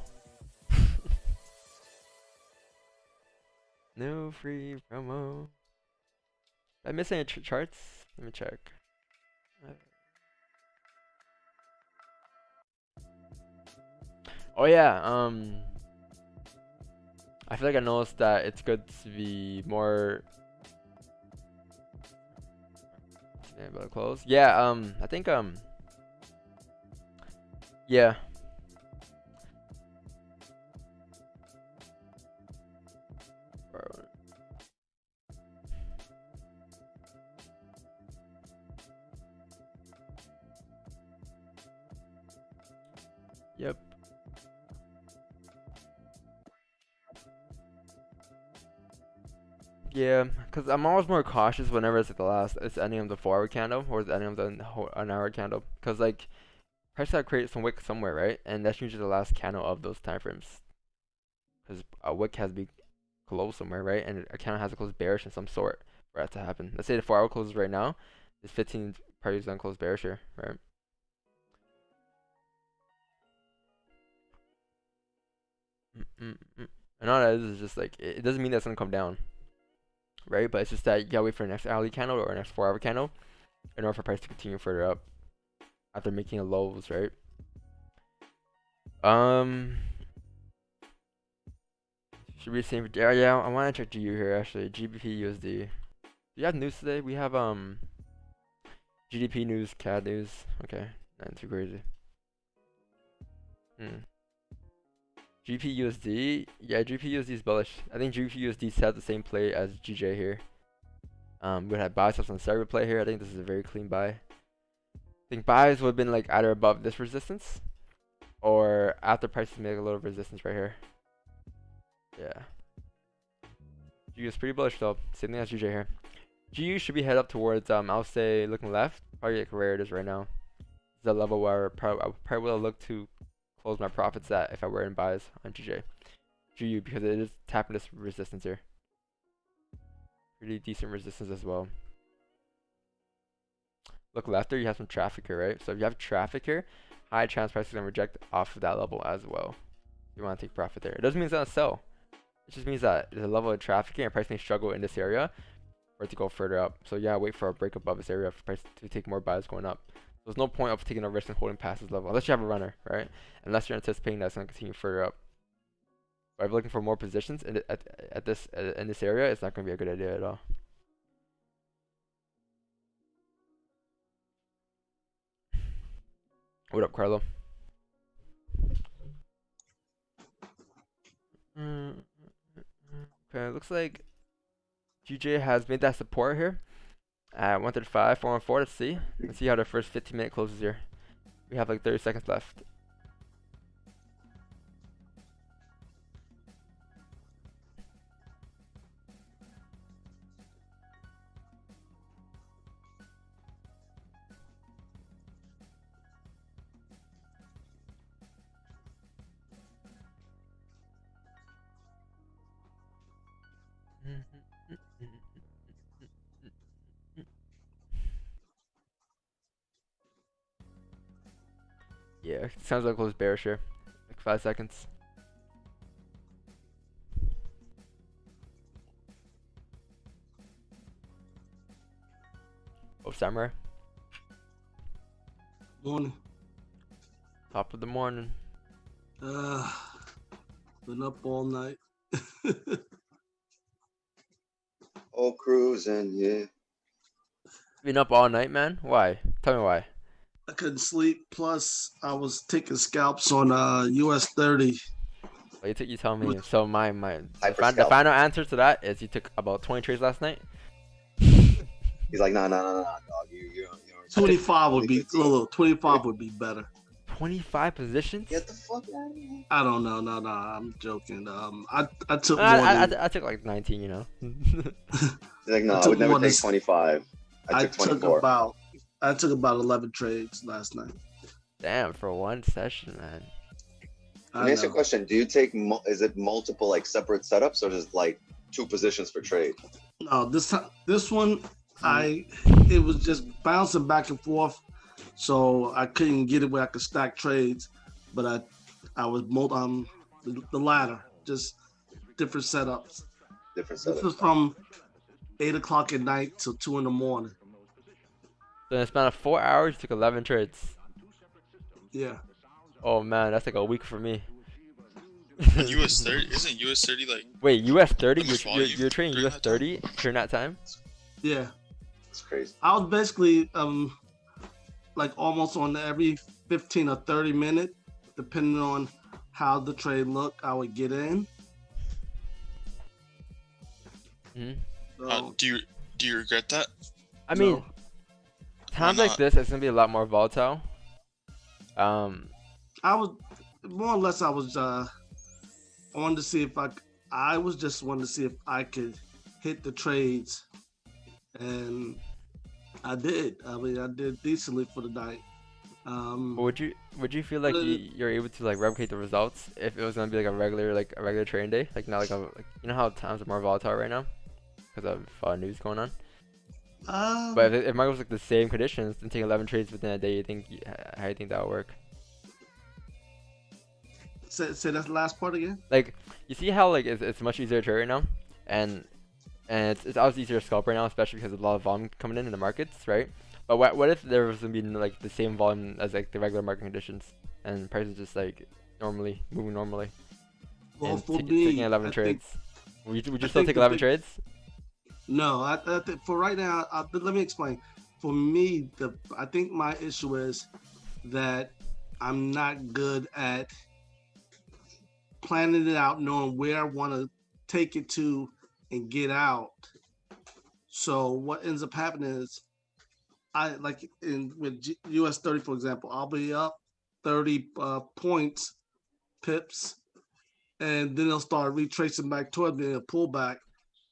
No free promo. Did I miss any charts? Let me check. Oh yeah, I feel like I noticed that it's good to be more Yeah, about to close. Yeah, I think yeah. Yep. Yeah, because I'm always more cautious whenever it's like it's ending of the 4-hour candle or the ending of the an hour candle. Because like, price gotta create some wick somewhere, right? And that's usually the last candle of those time frames. Because a wick has to be closed somewhere, right? And a candle has to close bearish in some sort for that to happen. Let's say the 4-hour closes right now. This 15 probably is gonna close bearish here, right? And all that is just like, it doesn't mean that's gonna come down, right? But it's just that you gotta wait for the next hourly candle or next 4-hour candle in order for price to continue further up after making a lows, right? Should be the same. Yeah, I want to check GU here actually. GBP USD. Do you have news today? We have GDP news, CAD news. Okay, not too crazy. GBP USD. Yeah, GBP USD is bullish. I think GBP USD has the same play as GJ here. We're gonna have buy stuff on the cyber play here. I think this is a very clean buy. I think buys would have been like either above this resistance or after prices make a little resistance right here. Yeah. GU is pretty bullish though. Same thing as GJ here. GU should be head up towards I'll say looking left. Probably like where it is right now. This is a level where I probably will look to close my profits at if I were in buys on GJ. GU because it is tapping this resistance here. Pretty decent resistance as well. Look left there, you have some traffic here, right? So if you have traffic here, high chance price is gonna reject off of that level as well. You want to take profit there. It doesn't mean it's gonna sell. It just means that there's a level of trafficking and price may struggle in this area for it to go further up. So yeah, wait for a break above this area for price to take more buys going up. So there's no point of taking a risk and holding past this level unless you have a runner, right? Unless you're anticipating that's gonna continue further up. But if you're looking for more positions in this area, it's not gonna be a good idea at all. What up, Carlo? Okay, looks like GJ has made that support here at 135, 414. Let's see. Let's see how the first 15-minute closes here. We have like 30 seconds left. Yeah, it sounds like close bearish here. Like 5 seconds. Oh, Samurai. Morning. Top of the morning. Been up all night. Oh, cruising, yeah. Been up all night, man? Why? Tell me why. I couldn't sleep. Plus, I was taking scalps on US 30. Well, you tell me. So Hyper the scalp. final answer to that is you took about 20 trades last night. He's like, no, dog. You 25 would be 25 would be better. 25 positions? Get the fuck out of here. I don't know. No, I'm joking. I took more I took like 19, you know. He's like, no, I would never take 25. I took 24. I took about 11 trades last night. Damn, for one session, man. Let me ask you a question. Do you take, is it multiple like separate setups or just like 2 positions per trade? No, this one, it was just bouncing back and forth. So I couldn't get it where I could stack trades, but I was the latter, just different setups. Different setups. This was from 8 o'clock at night till 2 in the morning. So in a span of 4 hours, you took 11 trades. Yeah. Oh man, that's like a week for me. US 30 isn't US 30 like? Wait, US 30? How much You're trading during US that 30 during that time? Yeah. It's crazy. I was basically like almost on every 15 or 30 minute, depending on how the trade looked, I would get in. So, Do you regret that? I mean, no. times Why like not? this, it's gonna be a lot more volatile. I was more or less. I wanted to see if I was just wanting to see if I could hit the trades, and I did. I mean, I did decently for the night. But would you feel like you're able to like replicate the results if it was gonna be like a regular trading day, like not like you know how times are more volatile right now because of news going on. But if market was like the same conditions and take 11 trades within a day, how do you think that would work? Say that last part again. Like, you see how like it's much easier to trade right now, and it's obviously easier to scalp right now, especially because there's a lot of volume coming in the markets, right? But what if there was gonna be like the same volume as like the regular market conditions and prices just like moving normally? Well, and for taking me, 11 I trades. think- Would you I still think take the 11 big- trades? No, I think for right now, let me explain. For me, I think my issue is that I'm not good at planning it out, knowing where I want to take it to and get out. So what ends up happening is, I like with US 30, for example, I'll be up 30 points, pips, and then they'll start retracing back toward me, a pullback,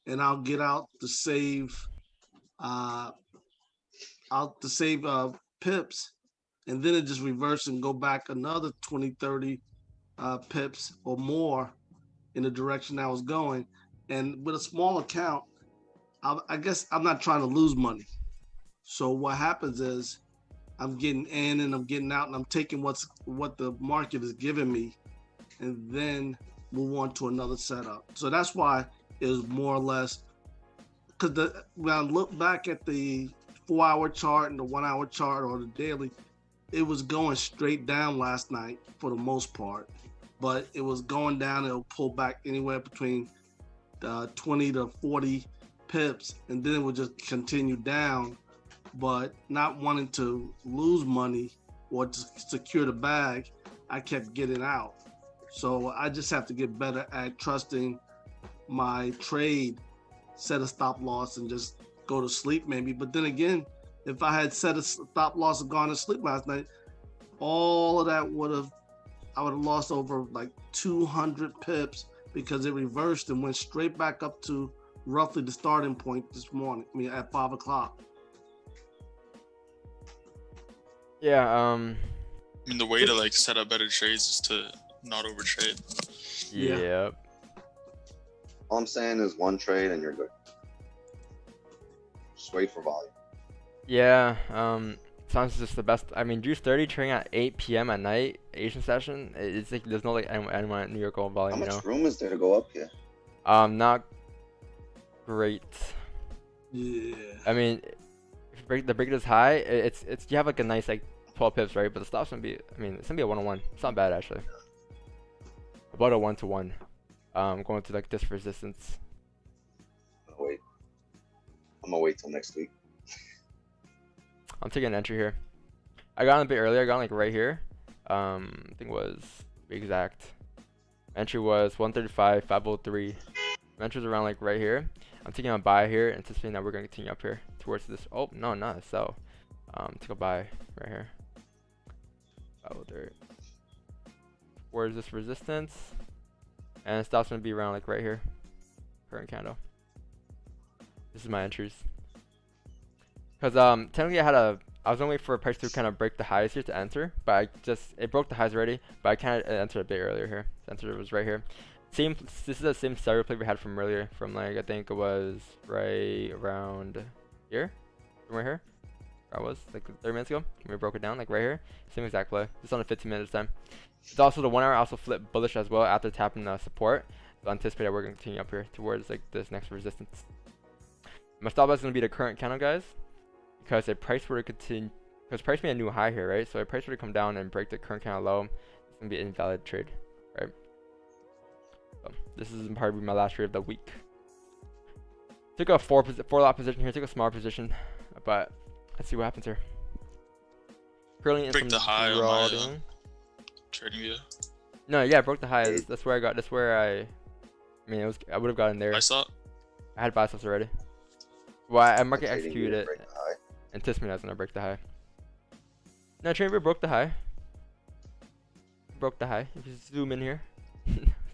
and I'll get out to save pips, and then it just reverse and go back another 20, 30 pips or more in the direction I was going. And with a small account, I guess I'm not trying to lose money. So what happens is I'm getting in and I'm getting out, and I'm taking what the market is giving me, and then move on to another setup. So that's why it was more or less, because when I look back at the 4-hour chart and the 1-hour chart or the daily, it was going straight down last night for the most part, but it was going down. It'll pull back anywhere between 20 to 40 pips, and then it would just continue down. But not wanting to lose money or to secure the bag, I kept getting out. So I just have to get better at trusting my trade, set a stop loss, and just go to sleep maybe. But then again, if I had set a stop loss and gone to sleep last night, all of that I would have lost over like 200 pips, because it reversed and went straight back up to roughly the starting point this morning. I mean, at 5 o'clock. Yeah. I mean, the way to like set up better trades is to not overtrade. Yeah. Yep. All I'm saying is one trade and you're good. Just wait for volume. Yeah. Sounds just the best. I mean, Juice 30 trading at 8 p.m. at night, Asian session. It's like there's no like anyone at New York How volume, you much know. room is there to go up here? Not great. Yeah. I mean, if the break is high, it's you have like a nice like 12 pips, right? But the stop's gonna be, I mean, it's gonna be a 1-on-1. It's not bad actually. About a 1-to-1. Going to like this resistance. I'm gonna wait till next week. I'm taking an entry here. I got on a bit earlier. I got on like right here. I think it was, to be exact. Entry was 135, 503. Entry was around like right here. I'm taking a buy here, anticipating that we're gonna continue up here towards this. Oh no, not a sell. Take a buy right here. 503. Where's this resistance? And stop's gonna be around like right here. Current candle. This is my entries. Cause technically I was gonna wait for a price to kind of break the highs here to enter, but it broke the highs already, but I kind of entered a bit earlier here. Enter was right here. This is the same stereo play we had from earlier, from like I think it was right around here, from right here. I was like 30 minutes ago when we broke it down, like right here. Same exact play, just on a 15 minutes time. It's also the 1 hour also flipped bullish as well after tapping the support. So I anticipate that we're gonna continue up here towards like this next resistance. My stop loss is gonna be the current candle, guys, because if price were to continue, because price made a new high here, right? So if price were to come down and break the current candle low, it's gonna be an invalid trade, right? So this is probably my last trade of the week. Took a four lot position here. Took a small position. but let's see what happens here. Currently in Break some the high on my drawing. trading view. No, yeah, I broke the high. Hey. That's where I got. That's where I mean, I would have gotten there. I saw it. I had buy stops already. Well, I market Trading executed view it, break the high. anticipating I was gonna break the high. No, trading view broke the high. Broke the high. If you zoom in here,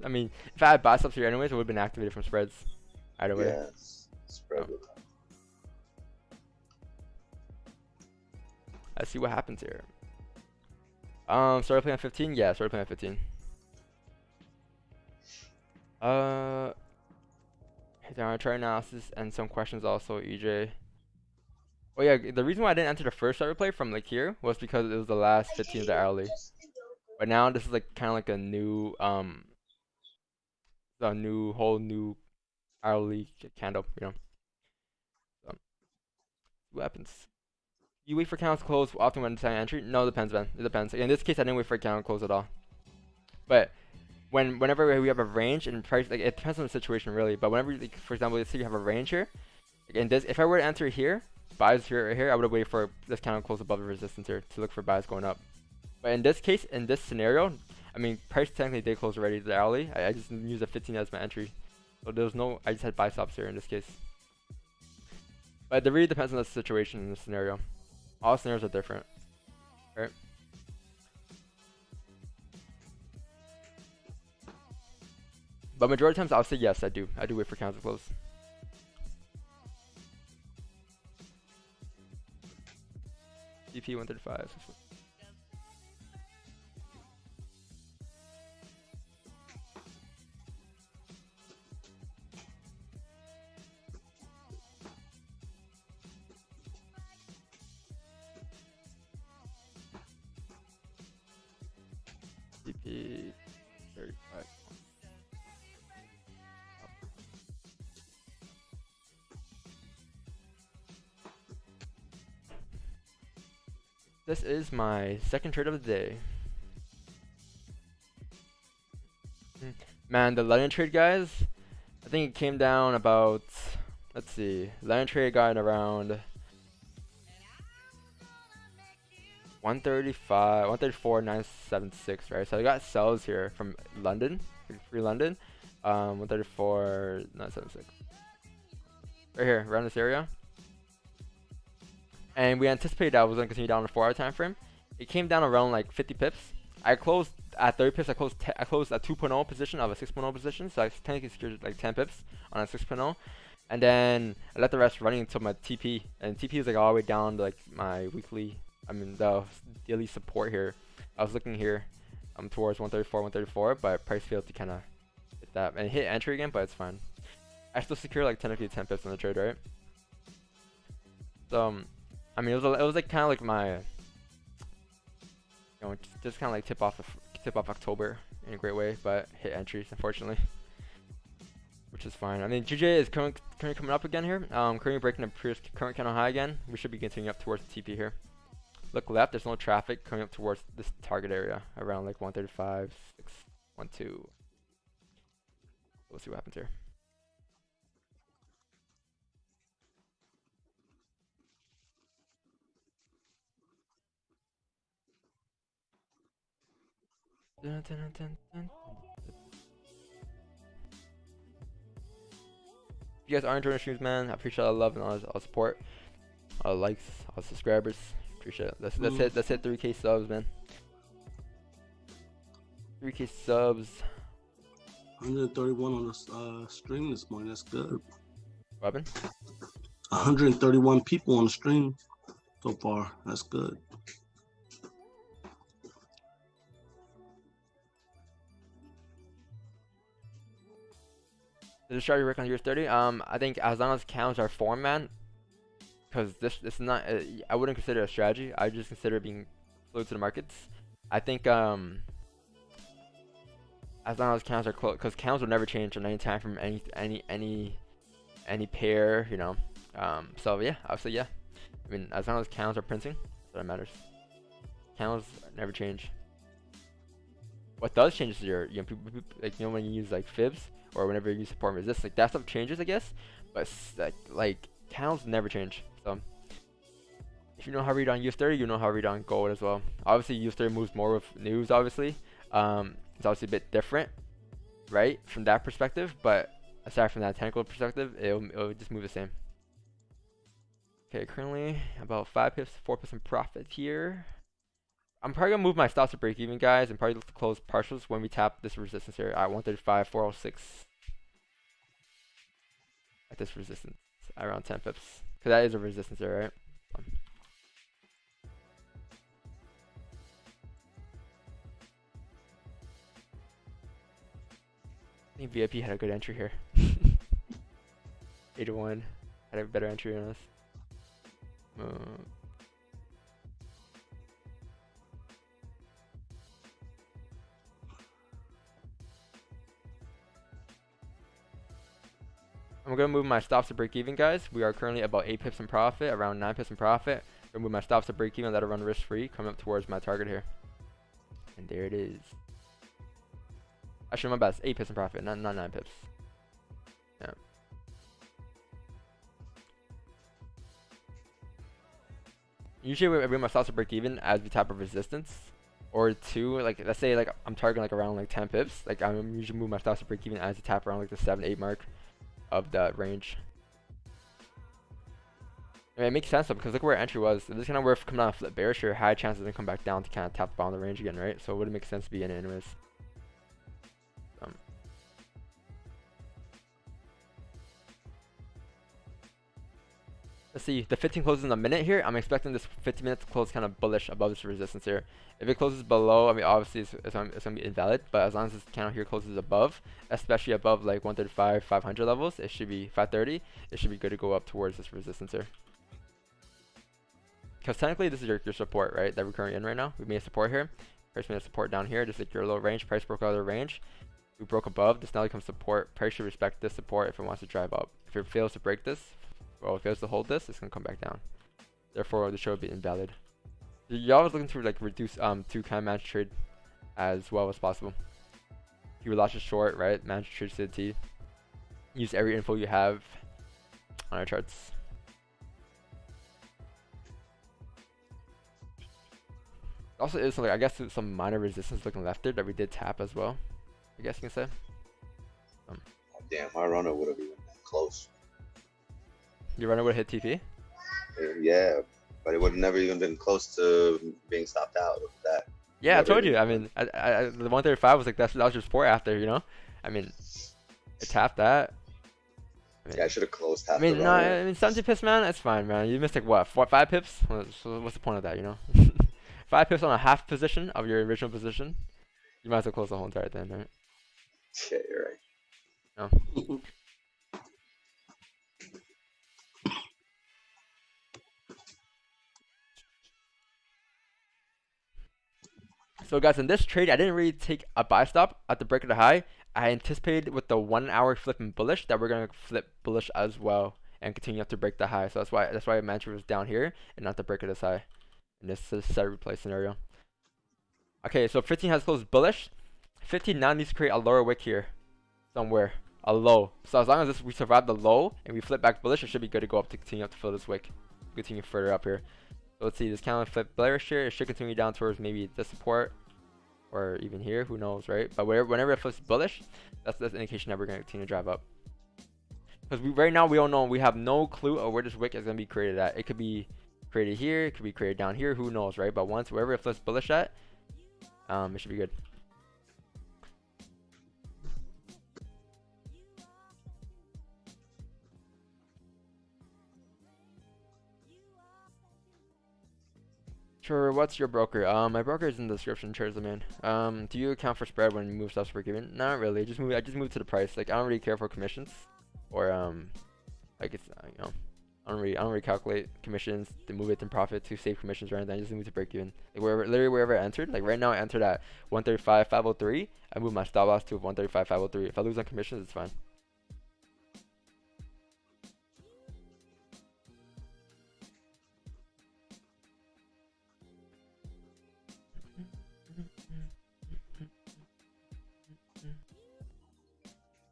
I mean, if I had buy stops here anyways, it would have been activated from spreads. Either way. Yeah, it's spread with Let's see what happens here. Started playing on 15. Yeah, started playing on 15. Down chart analysis and some questions also, EJ. Oh yeah, the reason why I didn't enter the first start replay from like here was because it was the last 15 of the hourly. But now this is like kind of like a new whole new hourly candle, you know. So, what happens? You wait for candles to close often when deciding entry? No, it depends, man. It depends. In this case, I didn't wait for a candle to close at all. But whenever we have a range and price, like it depends on the situation really. But whenever, like, for example, let's say you have a range here. Like in this, if I were to enter here, buys here right here, I would have waited for this candle to close above the resistance here to look for buys going up. But in this case, in this scenario, I mean, price technically did close already the hourly. I just used a 15 as my entry, so there was no. I just had buy stops here in this case. But it really depends on the situation in the scenario. All scenarios are different, right? But majority of times I'll say yes, I do. I do wait for candles to close. DP 135. DP 35. This is my second trade of the day. Man, the London trade, guys, I think it came down about, let's see, London trade got around 135, 134,976, right? So I got sells here from London, free London, 134,976. Right here, around this area. And we anticipated that was going to continue down the 4-hour time frame. It came down around like 50 pips. I closed at 30 pips. I closed a 2.0 position of a 6.0 position, so I technically secured like 10 pips on a 6.0. And then I let the rest running until my TP, and TP was like all the way down to like my weekly, I mean the daily support here. I was looking here towards 134, but price failed to kind of hit that and hit entry again, but it's fine. I still secure like technically 10 pips on the trade, right? So I mean, it was like kind of like my, you know, just kind of like tip off October in a great way, but hit entries unfortunately, which is fine. I mean, GJ is currently coming up again here. Currently breaking the previous current candle high again. We should be continuing up towards the TP here. Look left. There's no traffic coming up towards this target area around like 135, 612. We'll see what happens here. Dun, dun, dun, dun. If you guys are enjoying the streams, man, I appreciate all the love and all the support, all the likes, all the subscribers. Appreciate it. That's it. That's it. 3K subs, man. 3K subs. 131 on the stream this morning. That's good. Robin? 131 people on the stream so far. That's good. Did the strategy work on year 30? I think as long as counts are form, man, because this is not. I wouldn't consider it a strategy. I just consider it being fluid to the markets. I think as long as counts are close, because counts will never change on any time from any pair, you know. So yeah, I would say yeah. I mean, as long as counts are printing, that's what matters. Counts never change. What does change is your, you know, like, you know, when you use like fibs or whenever you use support and resist, like that stuff changes, I guess. But like candles never change. So If you know how to read on US30, you know how to read on gold as well. Obviously, US30 moves more with news, obviously. It's obviously a bit different, right, from that perspective. But aside from that technical perspective, it'll just move the same. Okay, currently about 5 pips, 4% profit here. I'm probably gonna move my stops to break even, guys, and probably look to close partials when we tap this resistance here at 135, 406. At this resistance, around 10 pips, because that is a resistance there, right? I think VIP had a good entry here. 8-1 had a better entry on us. I'm gonna move my stops to break even, guys. We are currently about 8 pips in profit, around 9 pips in profit. I'm gonna move my stops to break even, let it run risk free, coming up towards my target here. And there it is. Actually, my bad, it's 8 pips in profit, not 9 pips. Yeah. Usually we bring my stops to break even as we tap a resistance or two. Like let's say like I'm targeting like around like 10 pips. Like I'm usually move my stops to break even as we tap around like the 7-8 mark of that range. I mean, it makes sense though, because look where entry was. If this kind of were coming out of flip bearish here, high chances to come back down to kind of tap the bottom of the range again, right? So it wouldn't make sense to be in it anyways. Let's see, the 15 closes in a minute here. I'm expecting this 15 minutes to close kind of bullish above this resistance here. If it closes below, I mean, obviously it's going to be invalid, but as long as this candle here closes above, especially above like 135, 500 levels, it should be 530. It should be good to go up towards this resistance here. Because technically this is your support, right, that we're currently in right now. We made a support here. Price made a support down here, just like your low range. Price broke out of the range. We broke above. This now becomes support. Price should respect this support if it wants to drive up. If it fails to break this, well, if it fails to hold this, it's going to come back down. Therefore, the show will be invalid. You're always looking to like reduce to kind of manage trade as well as possible. If you lost a short, right, manage trade to the T. Use every info you have on our charts. Also is something, I guess, some minor resistance looking left there that we did tap as well, I guess you can say. Damn, my runner would have even been close. Your runner would have hit TP? Yeah, but it would have never even been close to being stopped out of that. Yeah, I told you. I mean, the 135 was like, that was your support after, you know? I mean, it tapped that. I mean, Yeah, I should have closed half I mean, the no, runner. I mean, 70 pips, man, that's fine, man. You missed like, what, 5 pips? So what's the point of that, you know? 5 pips on a half position of your original position. You might as well close the whole entire thing, right? Yeah, you're right. No. So guys, in this trade, I didn't really take a buy stop at the break of the high. I anticipated with the 1 hour flipping bullish that we're gonna flip bullish as well and continue up to break the high. So that's why my entry was down here and not the break of this high in this set replay scenario. Okay, so 15 has closed bullish. 15 now needs to create a lower wick here somewhere, a low. So as long as we survive the low and we flip back bullish, it should be good to go up to continue up to fill this wick, continue further up here. So let's see, this candle flip bearish here. It should continue down towards maybe the support or even here, who knows, right? But whenever it flips bullish, that's the indication that we're going to continue to drive up. Because right now we don't know, we have no clue of where this wick is going to be created at. It could be created here, it could be created down here, who knows, right? But once wherever it flips bullish at, it should be good. Sure, what's your broker? My broker is in the description, Charizard man. Do you account for spread when you move stuff break even? Not really. I just move to the price. Like I don't really care for commissions, or like it's you know, I don't really calculate commissions to move it to profit to save commissions or anything. I just move to break even. Like wherever I entered. Like right now I entered at 135.503. I move my stop loss to 135.503. If I lose on commissions, it's fine.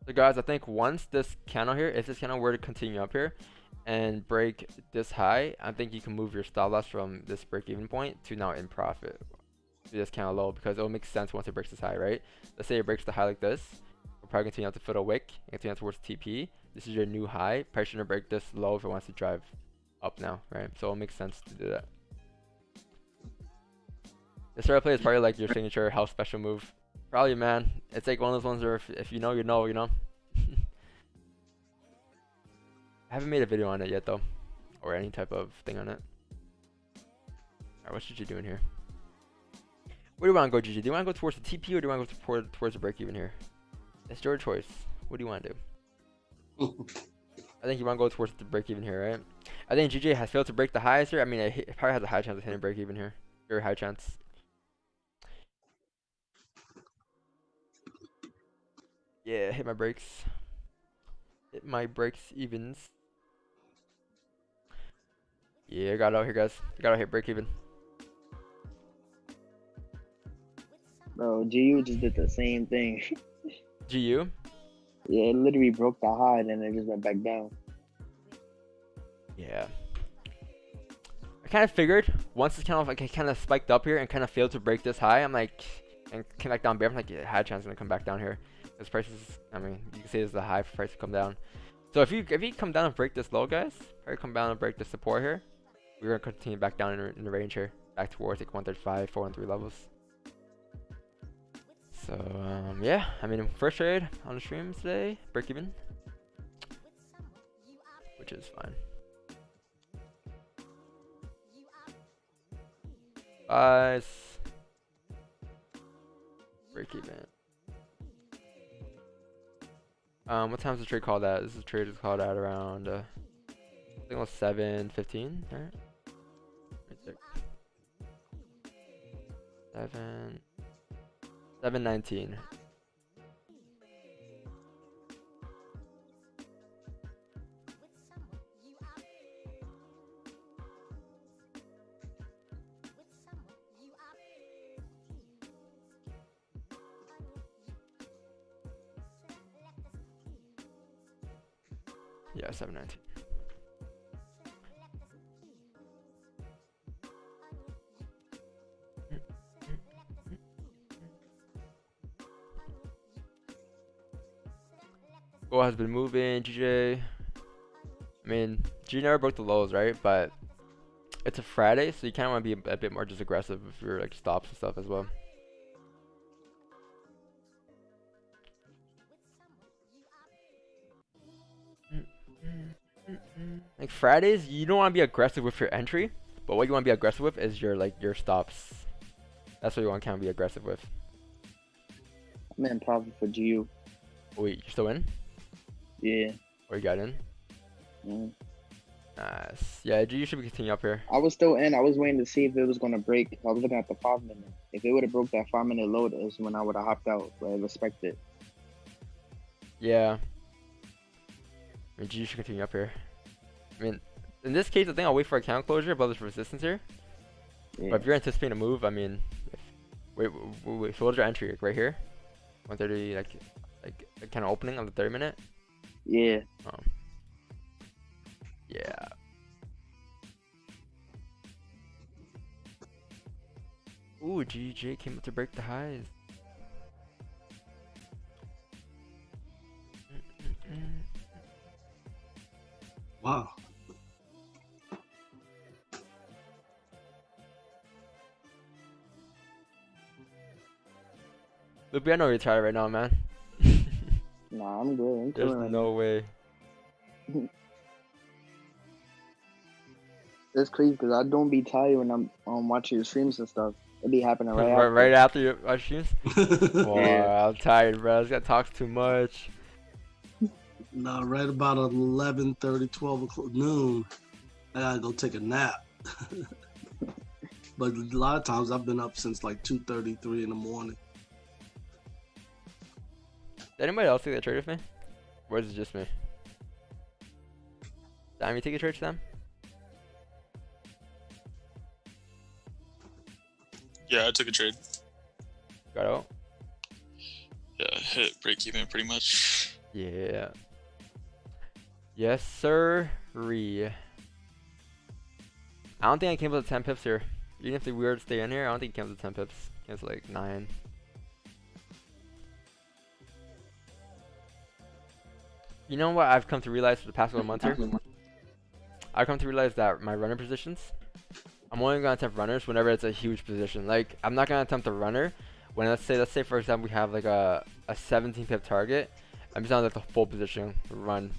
So guys, I think once this candle here, if this candle were to continue up here, and break this high, I think you can move your stop loss from this break-even point to now in profit. So that's kind of low because it'll make sense once it breaks this high, right? Let's say it breaks the high like this. We'll probably continue out to fill a wick and continue towards TP. This is your new high. Price shouldn't break this low if it wants to drive up now, right? So it'll make sense to do that. This sort of play is probably like your signature house special move. Probably, man. It's like one of those ones where if you know, you know, you know. I haven't made a video on it yet though, or any type of thing on it. Alright, what's GG doing here? Where do you want to go, GG? Do you want to go towards the TP or do you want to go towards the break even here? It's your choice. What do you want to do? I think you want to go towards the break even here, right? I think GG has failed to break the highs here. I mean, it probably has a high chance of hitting break even here. Very high chance. Yeah, hit my brakes. Hit my brakes evens. Yeah, I got out here, guys. I got out here, break even. Bro, GU just did the same thing. GU? Yeah, it literally broke the high and then it just went back down. Yeah. I kind of figured once it's kind of like it kind of spiked up here and kind of failed to break this high, I'm like, and came back down bear. I'm like, yeah, high chance gonna come back down here. This price is, I mean, you can say it's the high for price to come down. So if you come down and break this low, guys, probably come down and break the support here. We're gonna continue back down in the range here, back towards like 135, 413 levels. So yeah, I mean, first trade on the streams today, break even, which is fine. Buys, break even. What time's the trade called at? This is trade is called at around I think it was 7:15, right? Right there. 7:19. Yeah, 7:19. Gold has been moving, GJ. I mean, G never broke the lows, right? But it's a Friday, so you kind of want to be a bit more just aggressive if you're like stops and stuff as well. Like Fridays, you don't want to be aggressive with your entry, but what you want to be aggressive with is your stops. That's what you want to kind of be aggressive with. I'm in profit for GU. Wait, you're still in? Yeah. Or you got in? Mm. Nice. Yeah, GU should be continue up here. I was still in. I was waiting to see if it was gonna break. I was looking at the 5 minute. If it would have broke that 5 minute low, is when I would have hopped out. But I respect it. Yeah. I mean, GU should continue up here. I mean, in this case, I think I'll wait for account closure above this resistance here. Yeah. But if you're anticipating a move, I mean, wait. So what's your entry like right here? 130, like kind of opening on the 30 minute. Yeah. Yeah. Ooh, GG came up to break the highs. Wow. Loopy, I know you're tired right now, man. Nah, I'm good. I'm There's chilling. no way. It's crazy because I don't be tired when I'm watching your streams and stuff. It be happening right after. Right after you watch streams? Oh, Yeah. I'm tired, bro. This guy talks too much. No, right about 11:30, 12 o'clock, noon, I gotta go take a nap. But a lot of times I've been up since like 2:33 in the morning. Did anybody else take that trade with me? Or is it just me? Sam, you take a trade, Sam? Yeah, I took a trade. Got out? Yeah, hit break even pretty much. Yeah. Yes, sir. 3. I don't think I came up with 10 pips here. Even if we were to stay in here, I don't think it came up with 10 pips. It came up with like 9. You know what I've come to realize for the past couple months here? I've come to realize that my runner positions, I'm only gonna attempt runners whenever it's a huge position. Like, I'm not gonna attempt a runner when let's say for example we have like a 17 pip target. I'm just on like the full position run.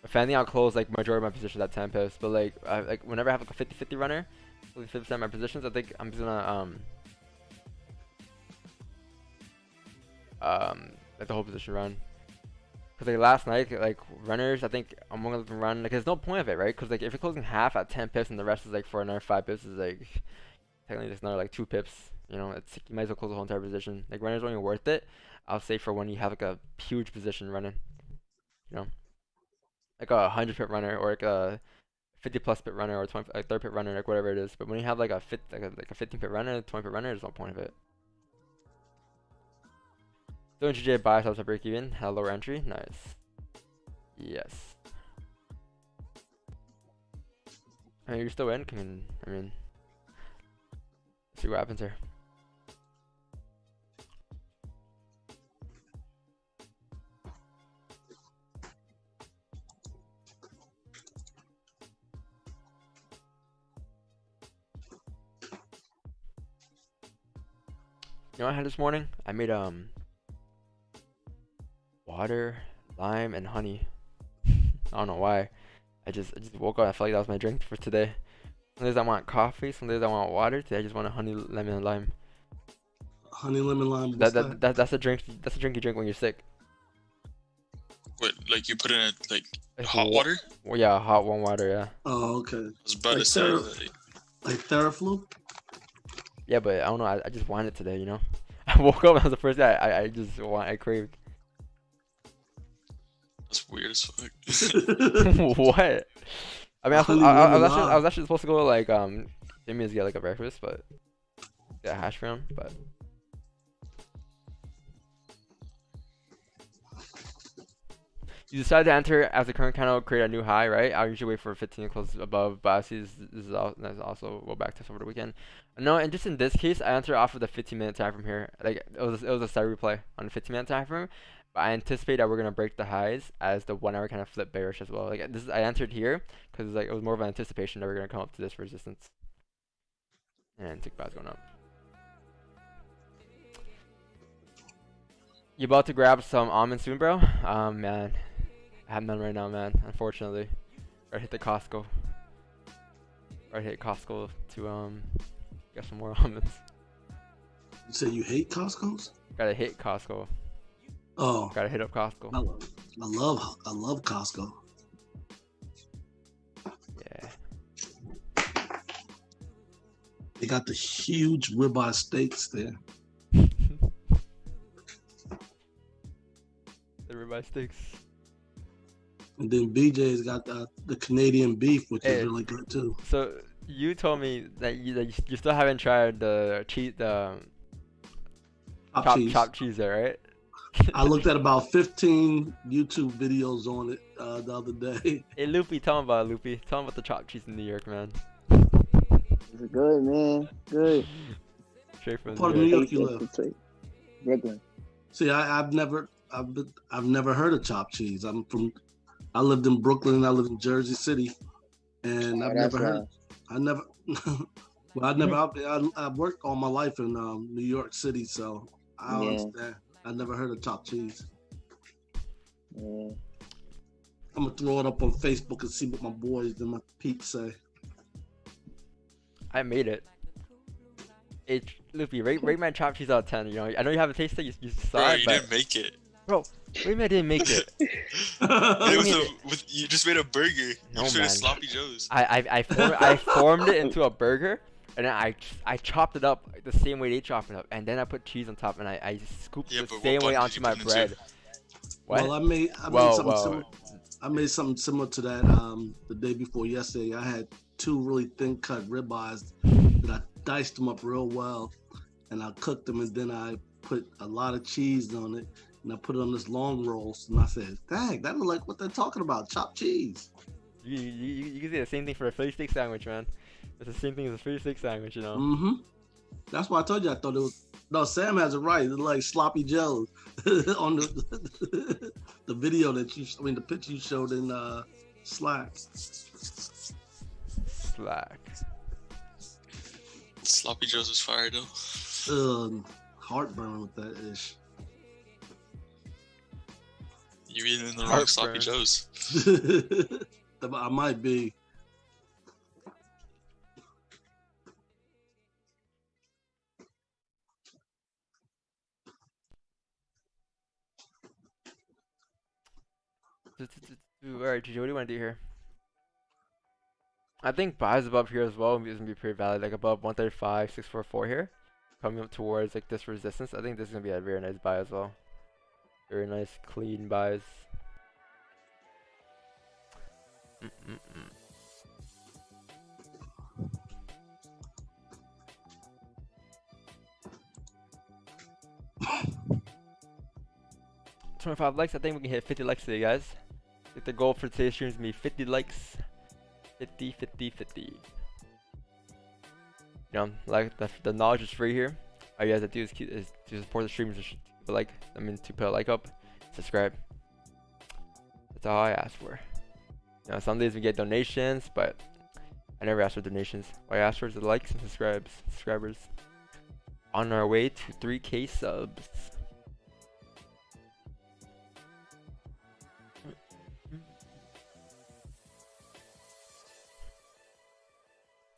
If anything, I'll close like majority of my positions at 10 pips. But like whenever I have like a 50-50 runner, 50% of my positions, I think I'm just gonna like the whole position run. Cause like last night, like runners, I think I'm gonna run. Like, there's no point of it, right? Cause like if you're closing half at 10 pips and the rest is like for another 5 pips, is like technically just another like 2 pips. You know, it's you might as well close the whole entire position. Like runners only worth it, I'll say, for when you have like a huge position running. You know, like a 100 pip runner or like a 50+ pip runner or 20 like 30 pip runner, like whatever it is. But when you have like a 15 pip runner, 20 pip runner, there's no point of it. So GJ buy stops at break even, had a lower entry, nice. Yes. I mean, you're still in. I mean, see what happens here. You know what I had this morning? I made water, lime, and honey. I don't know why. I just woke up. I felt like that was my drink for today. Some days I want coffee. Some days I want water. Today I just want a honey, lemon, and lime. Honey, lemon, lime. That's a drink. That's a drink you drink when you're sick. What, like you put in it like hot water? Well, yeah, hot warm water. Yeah. Oh, okay. I was about Like to say like Theraflu? Yeah, but I don't know. I just wanted it today. You know. I woke up. That was the first day I craved. That's weird as fuck. What? I mean, I was actually supposed to go like Jimmy's get like a breakfast, but get a hash brown, but. You decide to enter as the current candle, create a new high, right? I usually wait for 15 to close above, but I see this is also go back to over the weekend. No, and just in this case, I enter off of the 15-minute time from here. Like it was a side replay on the 15-minute time frame, but I anticipate that we're gonna break the highs as the 1 hour kind of flip bearish as well. Like this, I entered here because like it was more of an anticipation that we're gonna come up to this resistance, and tick back's going up. You about to grab some almonds soon, bro? Man. I have none right now, man. Unfortunately, gotta hit the Costco. Gotta hit Costco to get some more almonds. You say you hate Costco's? Gotta hit Costco. Oh, gotta hit up Costco. I love Costco. Yeah. They got the huge ribeye steaks there. The ribeye steaks. And then BJ's got the Canadian beef, which is really good too. So you told me that you still haven't tried the chopped cheese there, right? I looked at about 15 YouTube videos on it the other day. Hey Loopy, tell him about it, Loopy. Tell him about the chopped cheese in New York, man. It's good, man. Good. Straight from Part of New York you live? Brooklyn. See, I've never heard of chopped cheese. I lived in Brooklyn and I lived in Jersey City, and I've never heard. I've worked all my life in New York City, so I understand. I never heard of chopped cheese. Yeah. I'm gonna throw it up on Facebook and see what my boys and my peeps say. I made it. Hey, Loopy, rate my chopped cheese out of 10. You know, I know you haven't tasted it. You saw bro, it, you but... didn't make it. Bro, what do you mean I didn't make it? You just made a burger. No, you just made man. a sloppy joes. I formed it into a burger, and then I chopped it up the same way they chop it up, and then I put cheese on top, and I scooped the same way onto my bread. What? Well, I made something similar to that the day before yesterday. I had 2 really thin cut ribeyes that I diced them up real well, and I cooked them, and then I put a lot of cheese on it, and I put it on this long roast, and I said, dang, that look like what they're talking about, chopped cheese. You can say the same thing for a Philly steak sandwich, man. It's the same thing as a Philly steak sandwich, you know. Mm-hmm. That's why I told you I thought it was. No, Sam has it right. It's like sloppy Joe on the the video that the picture you showed in Slack. Slack. Sloppy Joe's was fire though. Heartburn with that ish. You eating in the wrong Sloppy Heartburn. Joe's. I might be. Alright, GG, what do you want to do here? I think buys above here as well is gonna be pretty valid, like above 135, 644 here, coming up towards like this resistance. I think this is gonna be a very nice buy as well. Very nice, clean buys. $25 likes. I think we can hit 50 likes today, guys. I think the goal for today's stream is gonna be 50 likes. 50, 50, 50. You know, like the knowledge is free here. All you guys have to do is to support the streams. Just keep a like. I mean, to put a like up, subscribe. That's all I ask for. You know, some days we get donations, but I never ask for donations. What I ask for is the likes and subscribers. On our way to 3K subs.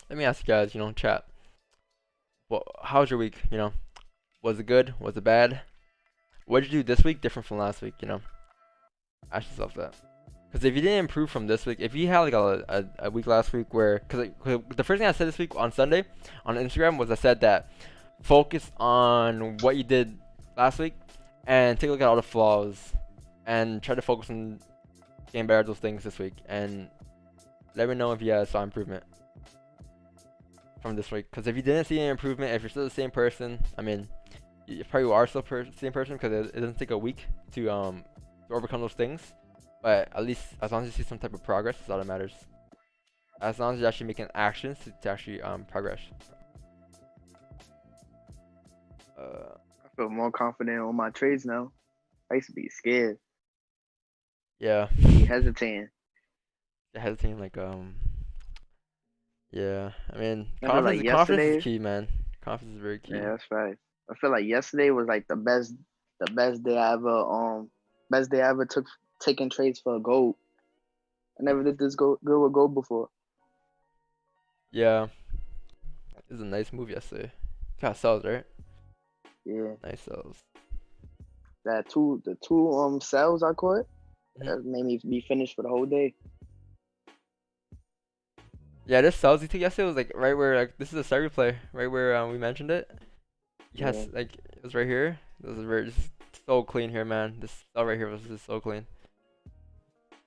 Let me ask you guys, you know, chat. Well, how's your week? You know, was it good? Was it bad? What did you do this week different from last week? You know, ask yourself that. Because if you didn't improve from this week, if you had like a week last week where, because the first thing I said this week on Sunday on Instagram was I said that focus on what you did last week and take a look at all the flaws and try to focus on getting better at those things this week, and let me know if you saw improvement from this week. Because if you didn't see any improvement, if you're still the same person, I mean, you probably are still the same person, because it doesn't take a week to overcome those things. But at least as long as you see some type of progress, that's all that matters. As long as you're actually making actions to actually progress. I feel more confident on my trades now. I used to be scared, Yeah. be hesitating. Hesitating, like yeah. I mean, I feel like confidence yesterday- is key, man. Confidence is very key. Yeah, that's right. I feel like yesterday was like the best day I ever took taking trades for a gold. I never did this good with gold before. Yeah. It was a nice move yesterday. Got sells, right? Yeah, Nice sells. the two cells I caught Mhm. that made me be finished for the whole day. Yeah, this sells you took yesterday was like right where, like, this is a start replay, right where we mentioned it. Yes, Yeah. like it was right here. This is very just so clean here, man. This cell right here was just so clean.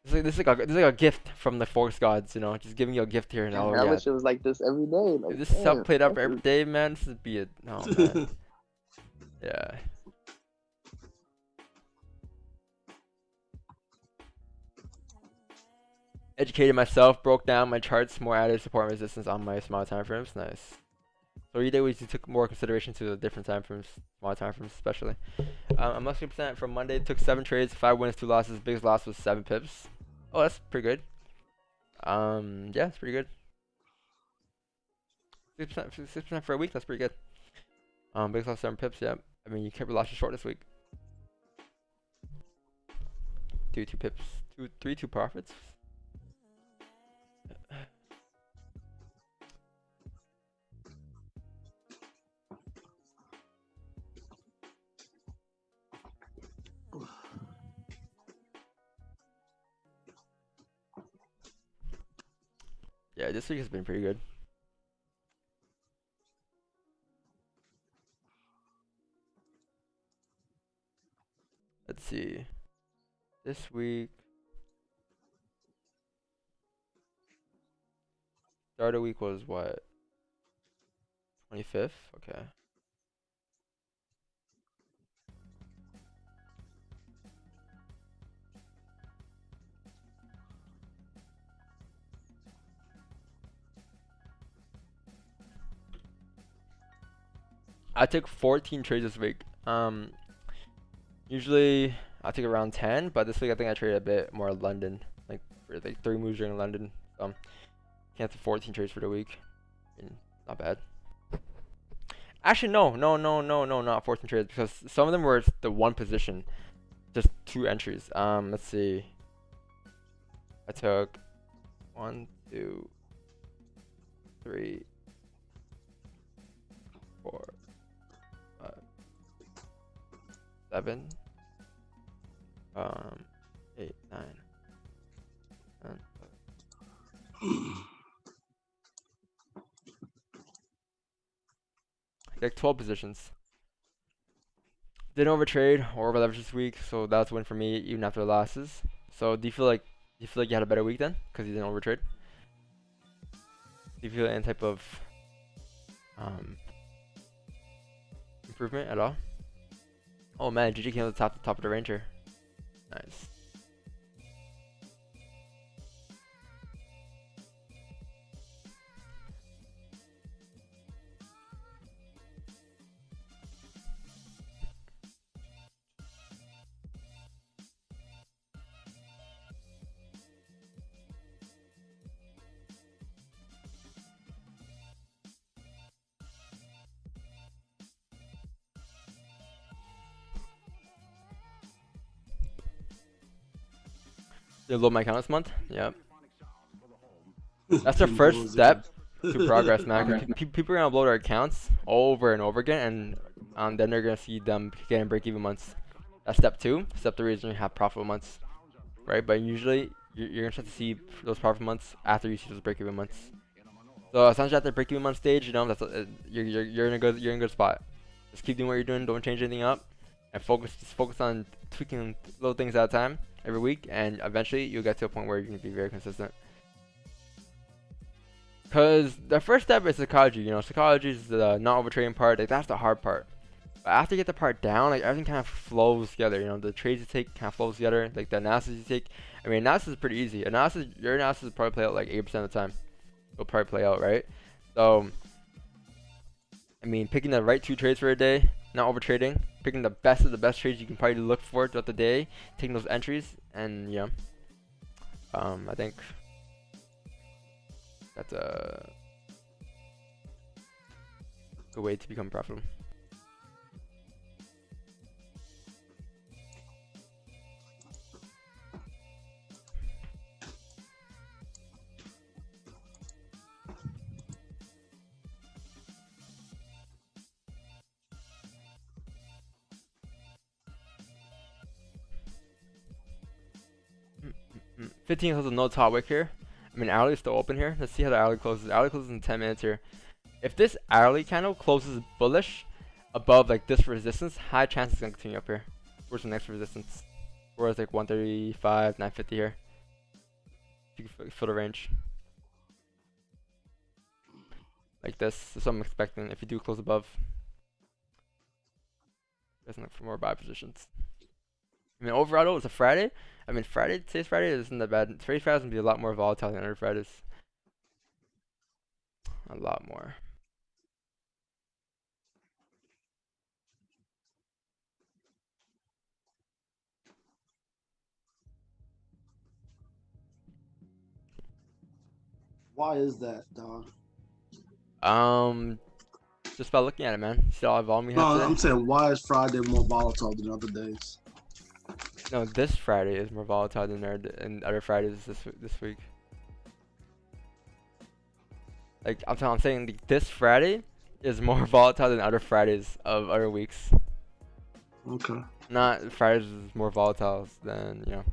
This is like a gift from the Forex gods, you know, just giving you a gift here. And Damn, oh I yeah, wish it was like this every day. Like, if this damn, sub played up this every is- day, man, this would be a man. Yeah. Educated myself, broke down my charts, more added support and resistance on my small time frames. Nice. So you did was you took more consideration to the different time frames, small time frames especially. I'm up 50% from Monday. Took 7 trades, 5 wins, 2 losses. Biggest loss was 7 pips. Oh, that's pretty good. Yeah, it's pretty good. 6% for a week. That's pretty good. Biggest loss 7 pips. Yeah. I mean, you kept your losses short this week. 2 pips. 2 profits. Yeah, this week has been pretty good. Let's see. This week. Start of week was what? 25th? Okay. I took 14 trades this week. Usually I take around 10, but this week I think I traded a bit more London, like for like 3 moves during London. Can't do 14 trades for the week. Not bad. Actually, no, not 14 trades because some of them were the one position, just 2 entries. Let's see. I took 1, 2, 3, 4, 5, 7, 8, 9, 10, 11. Like 12 positions. Didn't overtrade or over leverage this week, so that's a win for me even after the losses. So do you feel like you had a better week then because you didn't overtrade? Do you feel any type of improvement at all? Oh man, GG came to the top of the range here. Nice. You load my account this month? Yep. That's the first step to progress, man. 'Cause people are gonna upload their accounts over and over again, and then they're gonna see them getting break-even months. That's step 2. Step 3 is when you have profitable months, right? But usually you're gonna start to see those profit months after you see those break-even months. So essentially at the break-even month stage, you know, that's you're in a good spot. Just keep doing what you're doing. Don't change anything up, and focus on tweaking little things at a time every week, and eventually you'll get to a point where you can be very consistent. Because the first step is psychology. You know, psychology is the not overtrading part. Like that's the hard part. But after you get the part down, like everything kind of flows together. You know, the trades you take kind of flows together. Like the analysis you take. I mean, analysis is pretty easy. Your analysis will probably play out like 80% of the time. It'll probably play out, right? So, I mean, picking the right 2 trades for a day, not overtrading, picking the best of the best trades you can probably look for throughout the day, taking those entries, and yeah, I think that's a good way to become profitable. Mm, 15 closes no top wick here. I mean, hourly is still open here. Let's see how the hourly closes. Hourly closes in 10 minutes here. If this hourly candle closes bullish above like this resistance, high chance it's gonna continue up here. Where's the next resistance? Where's like 135, 950 here. You can feel the range. Like this. That's what I'm expecting. If you do close above, guys look for more buy positions. I mean, overall though, it's a Friday. I mean, today's Friday isn't that bad. Today's Friday is gonna be a lot more volatile than other Fridays. A lot more. Why is that, dog? Just by looking at it, man. See all the volume we have No, today? I'm saying why is Friday more volatile than other days? No, this Friday is more volatile than other Fridays this week. Like I'm saying, like, this Friday is more volatile than other Fridays of other weeks. Okay. Not Fridays is more volatile than than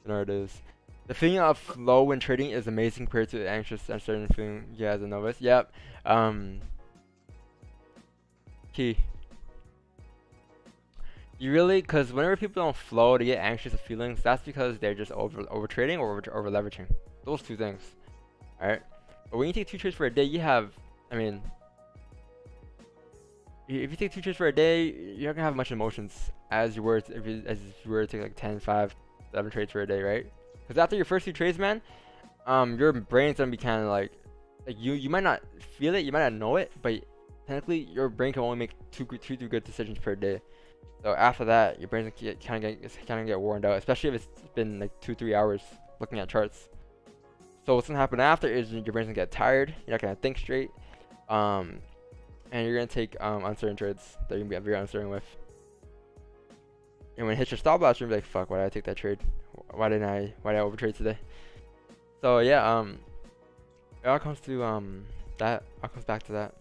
other days. The feeling of flow when trading is amazing compared to anxious and certain feeling. Yeah, as a novice. Yep. Key. You really, because whenever people don't flow, they get anxious of feelings. That's because they're just over trading or over leveraging. Those 2 things. All right. But when you take 2 trades for a day, you have, I mean, if you take 2 trades for a day, you're not gonna have much emotions as you were if you were to take like 10, 5, 11 trades for a day, right? Because after your first 2 trades, man, your brain's gonna be kind of like you might not feel it, you might not know it, but technically your brain can only make two to good decisions per day. So after that, your brain kind of get worn out, especially if it's been like 2-3 hours looking at charts. So what's gonna happen after is your brain's gonna get tired. You're not gonna think straight, and you're gonna take uncertain trades that you're gonna be very uncertain with. And when it hits your stop loss, you're gonna be like, "Fuck, why did I take that trade? Why did I overtrade today?" So yeah, it all comes to that. All comes back to that.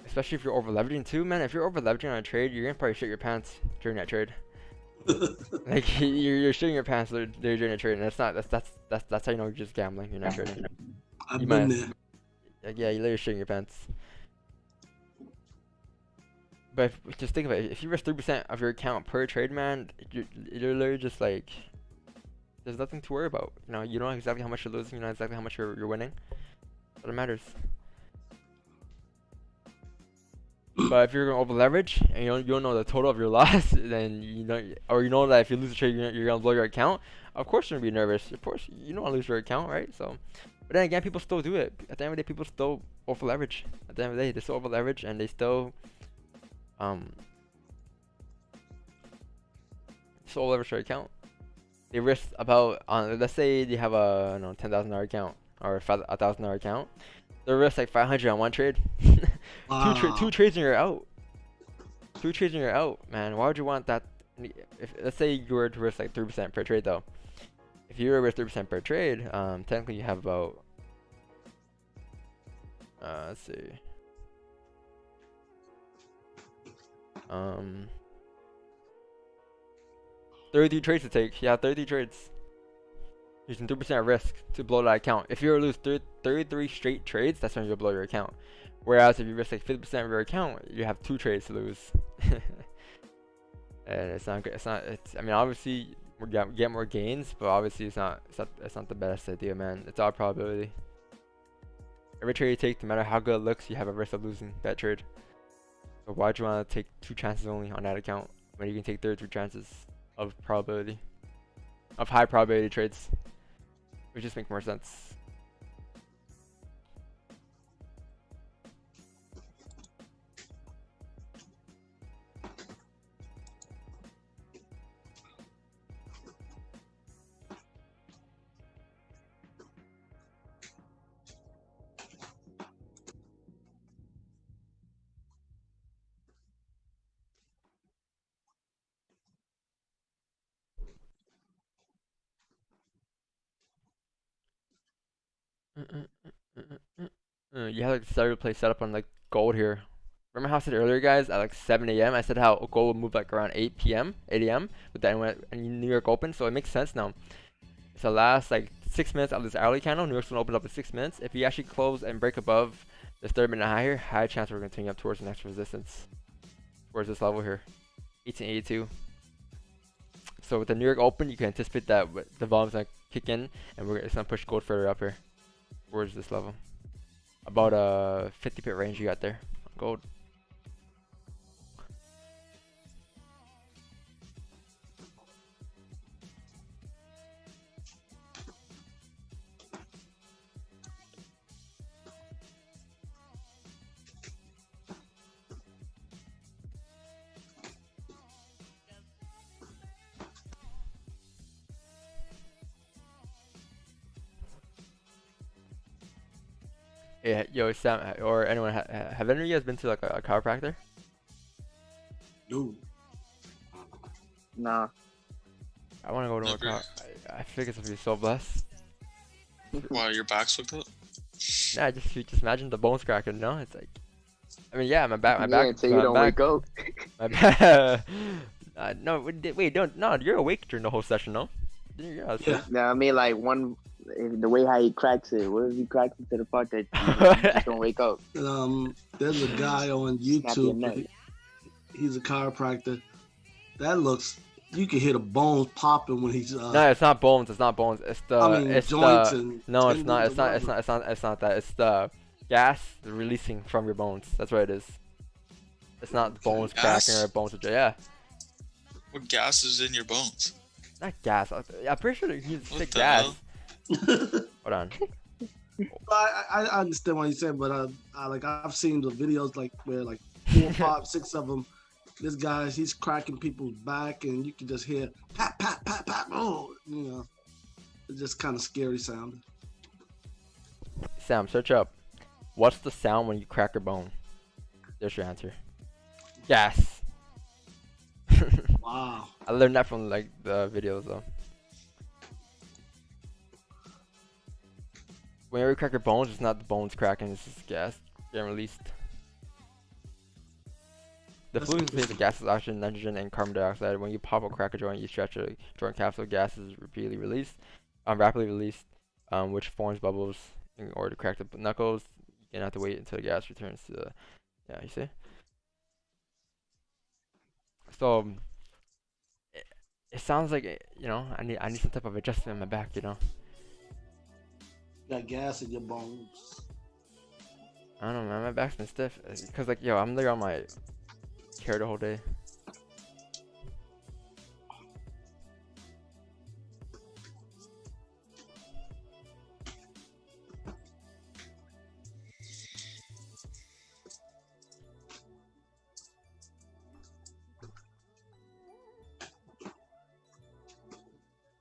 Especially if you're over leveraging too, man. If you're over leveraging on a trade, you're gonna probably shit your pants during that trade. Like you're shitting your pants during a trade, and that's how you know you're just gambling. You're not trading. I've been there. Like, yeah, you're literally shitting your pants. But just think of it. If you risk 3% of your account per trade, man, you're literally just like, there's nothing to worry about. You know, you know exactly how much you're losing. You know exactly how much you're winning. That's what it matters. But if you're gonna over leverage and you don't know the total of your loss, then you know that if you lose a trade, you're gonna blow your account. Of course you're gonna be nervous. Of course you don't want to lose your account, right? So, but then again, people still do it. At the end of the day, people still over leverage. At the end of the day, they still over leverage and they still leverage their account. They risk about let's say they have a $10,000 account or a $1,000 account. They risk like 500 on one trade. Wow. Two trades and you're out. 2 trades and you're out, man. Why would you want that? If let's say you were to risk like 3% per trade, though. If you were to risk 3% per trade, technically you have about let's see, 33 trades to take. Yeah, 33 trades. Using 3% risk to blow that account. If you were to lose 33 straight trades, that's when you'll blow your account. Whereas if you risk like 50% of your account, you have 2 trades to lose. And it's not good. I mean, obviously we get more gains, but obviously it's not the best idea, man. It's all probability. Every trade you take, no matter how good it looks, you have a risk of losing that trade. So why'd you want to take 2 chances only on that account when you can take 33 chances of probability, of high probability trades? It would just make more sense. You have like the cellular play set up on like gold here. Remember how I said earlier, guys, at like 7 a.m. I said how gold would move like around 8 a.m. But then went New York open, so it makes sense now. It's the last like 6 minutes of this hourly candle. New York's gonna open up in 6 minutes. If you actually close and break above this 30-minute high here, high chance we're gonna continue up towards the next resistance, towards this level here, 1882. So with the New York open, you can anticipate that the volume's gonna kick in, and it's gonna push gold further up here towards this level. About a 50 pip range you got there on gold. Yeah, yo, Sam, or anyone, have any of you guys been to like a chiropractor? No. Nah. I want to go to a Never. car. I feel like it's gonna be so blessed. Wow, your back's hooked up? Nah, just imagine the bones cracking. No, it's like, I mean, yeah, my back, Yeah, until you don't wake up. My back. No, wait, don't. No, you're awake during the whole session, no? Yeah. Nah, I mean, like the way how he cracks it. What if he cracks it to the part that you just don't wake up? There's a guy on Snap your YouTube. neck. He's a chiropractor. That looks. You can hear the bones popping when he's. No, it's not bones. It's not bones. It's the. I mean, it's joints the. and No, it's not. tendons It's not. and It's not. It's not. It's not that. It's the gas releasing from your bones. That's what it is. It's not bones Gas? cracking or bones. Yeah, What gas is in your bones? not gas. I'm pretty sure you What said the gas. hell? Hold on. I understand what you said, but I've seen the videos like where like 4, 5, 6 of them. This guy, he's cracking people's back, and you can just hear pat, pat, pat, pat. Oh, you know, it's just kind of scary sounding. Sam, search up. What's the sound when you crack a bone? There's your answer. Gas. Wow. I learned that from like the videos though. When you crack your bones, it's not the bones cracking, it's just gas getting released. The That's fluid contains the gases, oxygen, nitrogen, and carbon dioxide. When you pop or crack a joint, you stretch a joint capsule. Gas is rapidly released, which forms bubbles. In order to crack the knuckles, you're gonna have to wait until the gas returns to the. Yeah, you see. So it sounds like you know I need some type of adjustment in my back, you know. Got gas in your bones. I don't know, man. My back's been stiff because like yo, I'm there on my chair the whole day.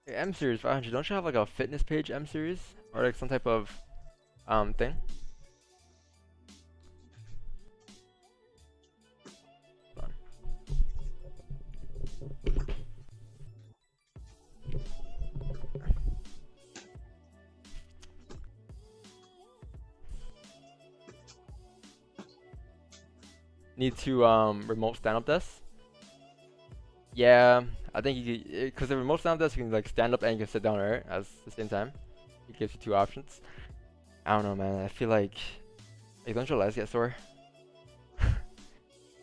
Hey, M Series 500, don't you have like a fitness page, M Series, or like some type of thing? Need to remote stand-up desk. Yeah, I think you could, because the remote stand-up desk you can like stand up and you can sit down, right, at the same time. It gives you 2 options. I don't know, man. I feel like don't your legs get sore?